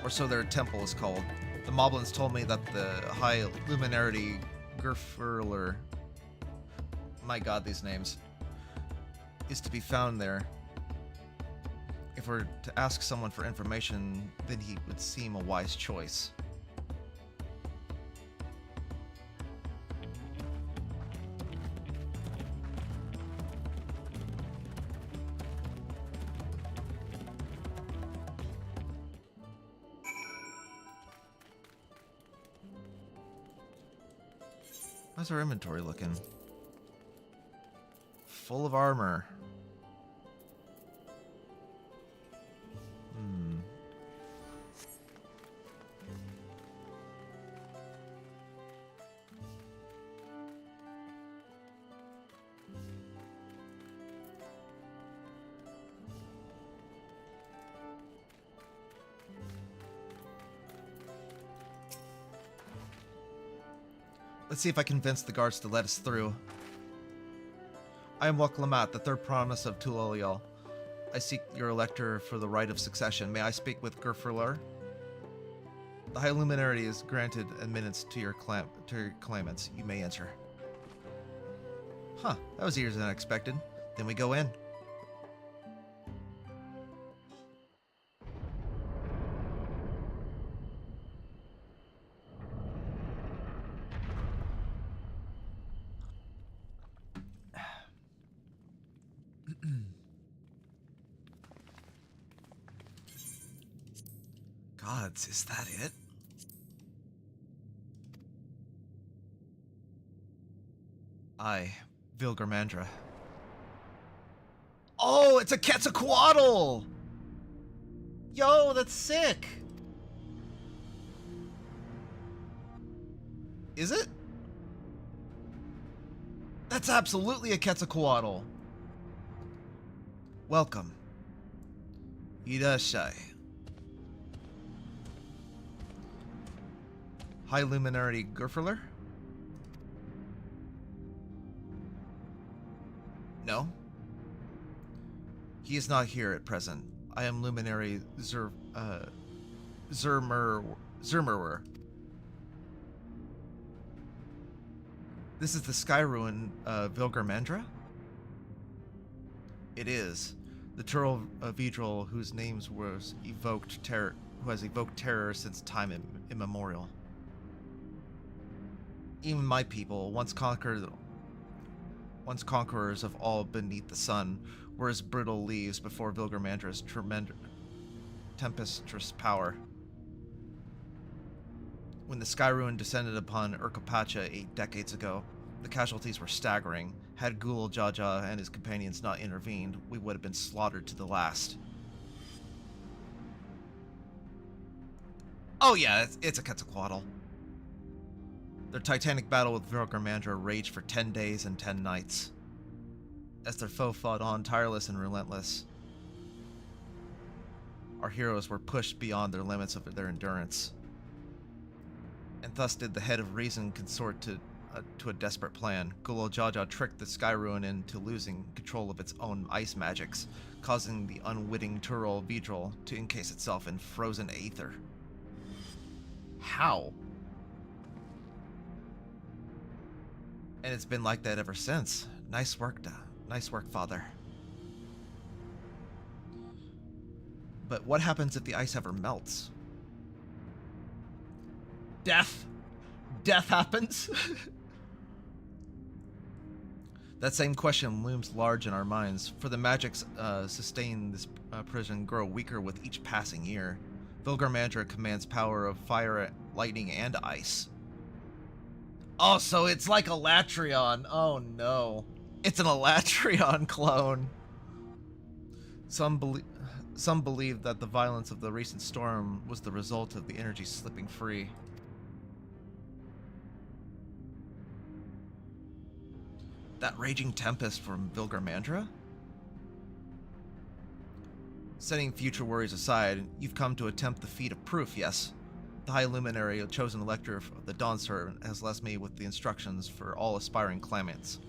A: or so their temple is called. The Moblins told me that the High Luminarity Gerfurler, my god, these names, is to be found there. If we're to ask someone for information, then he would seem a wise choice. How's our inventory looking? Full of armor. Let's see if I convince the guards to let us through. I am Waklamat, the third promise of Tulalial. I seek your Elector for the right of succession. May I speak with Gerfurlar? The High Luminarity is granted admittance to your claimants. You may enter. Huh, that was easier than I expected. Then we go in. Gods, is that it? I, Vilgarmandra. Oh, it's a Quetzalcoatl! Yo, that's sick! Is it? That's absolutely a Quetzalcoatl. Welcome. Irashai. High Luminarity Gerfurlar? No. He is not here at present. I am Luminary Zermerer. This is the Sky Ruin, Vilgarmandra? It is. The Turl Vidril whose names was evoked terror, who has evoked terror since time immemorial. Even my people, once conquerors of all beneath the sun, were as brittle leaves before Vilgarmandra's tempestuous power. When the Sky Ruin descended upon Urkapacha 8 decades ago, the casualties were staggering. Had Gul Jaja and his companions not intervened, we would have been slaughtered to the last. Oh yeah, it's a Quetzalcoatl. Their titanic battle with Vilgarmandra raged for 10 days and 10 nights, as their foe fought on tireless and relentless. Our heroes were pushed beyond their limits of their endurance, and thus did the head of reason consort to a desperate plan. Gul Jaja tricked the Sky Ruin into losing control of its own ice magics, causing the unwitting Turl Vidril to encase itself in frozen aether. How? And it's been like that ever since. Nice work, Father. But what happens if the ice ever melts? Death. Death happens. That same question looms large in our minds, for the magics sustain this prison grow weaker with each passing year. Vilgarmandra commands power of fire, lightning, and ice. Oh, so it's like Elatrion. Oh no. It's an Elatrion clone. Some believe that the violence of the recent storm was the result of the energy slipping free. That raging tempest from Vilgarmandra? Setting future worries aside, you've come to attempt the feat of proof, yes? The High Luminary, a chosen elector of the Dawntrail, has left me with the instructions for all aspiring claimants.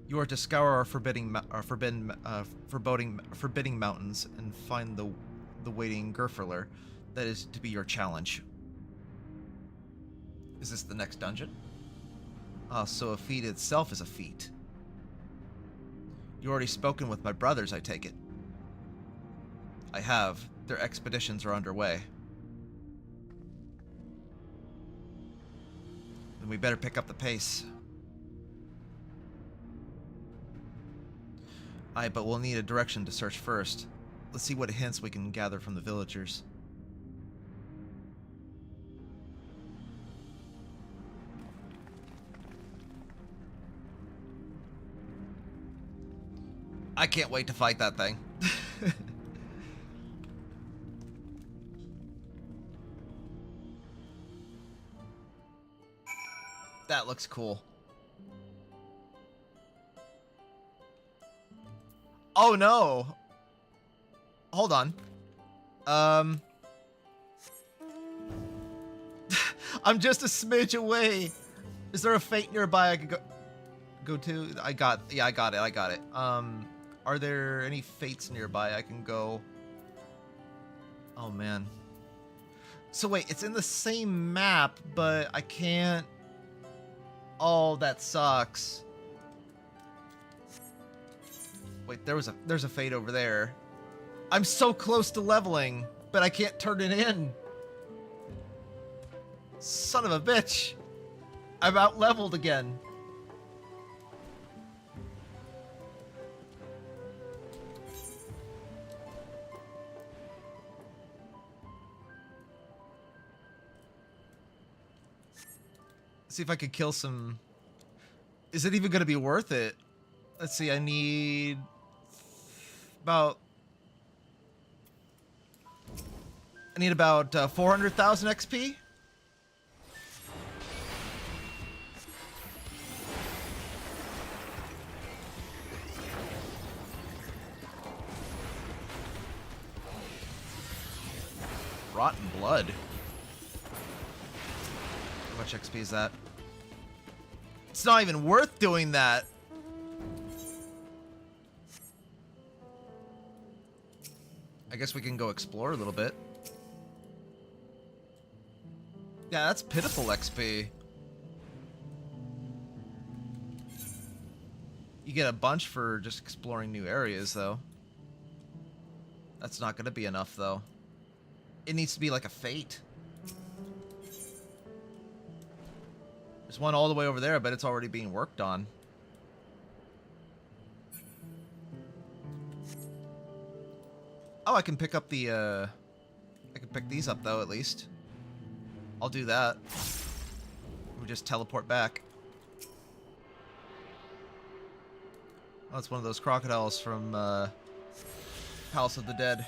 A: You are to scour our forbidding mountains and find the waiting Gerferler. That is to be your challenge. Is this the next dungeon? So a feat itself is a feat. You already spoken with my brothers, I take it. I have. Their expeditions are underway. Then we better pick up the pace. Aye, but we'll need a direction to search first. Let's see what hints we can gather from the villagers. I can't wait to fight that thing. That looks cool. Oh no! Hold on. I'm just a smidge away. Is there a fate nearby I could go to? I got it. Are there any fates nearby I can go? Oh man. So wait, it's in the same map, but I can't. Oh, that sucks. Wait, there's a fate over there. I'm so close to leveling, but I can't turn it in. Son of a bitch. I'm out leveled again. See if I could kill some. Is it even going to be worth it? Let's see, I need about 400,000 XP. Rotten blood. How much XP is that? It's not even worth doing that. I guess we can go explore a little bit. Yeah, that's pitiful XP. You get a bunch for just exploring new areas, though. That's not gonna be enough, though. It needs to be like a fate. There's one all the way over there, but it's already being worked on. Oh, I can pick up the, I can pick these up, though, at least. I'll do that. We just teleport back. Oh, it's one of those crocodiles from, House of the Dead.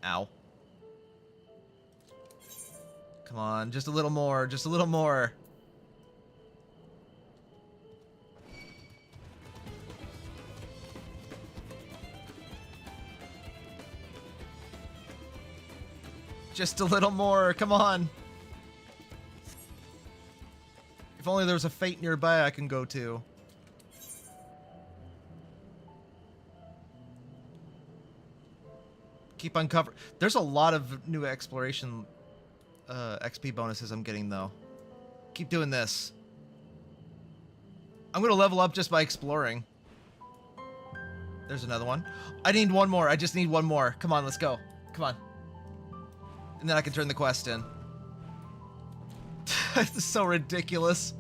A: Ow. Come on, just a little more, just a little more. Just a little more, come on. If only there was a fate nearby I can go to. Keep uncovering. There's a lot of new exploration XP bonuses I'm getting, though. Keep doing this. I'm gonna level up just by exploring. There's another one. I need one more. I just need one more. Come on, let's go. Come on. And then I can turn the quest in. This is so ridiculous.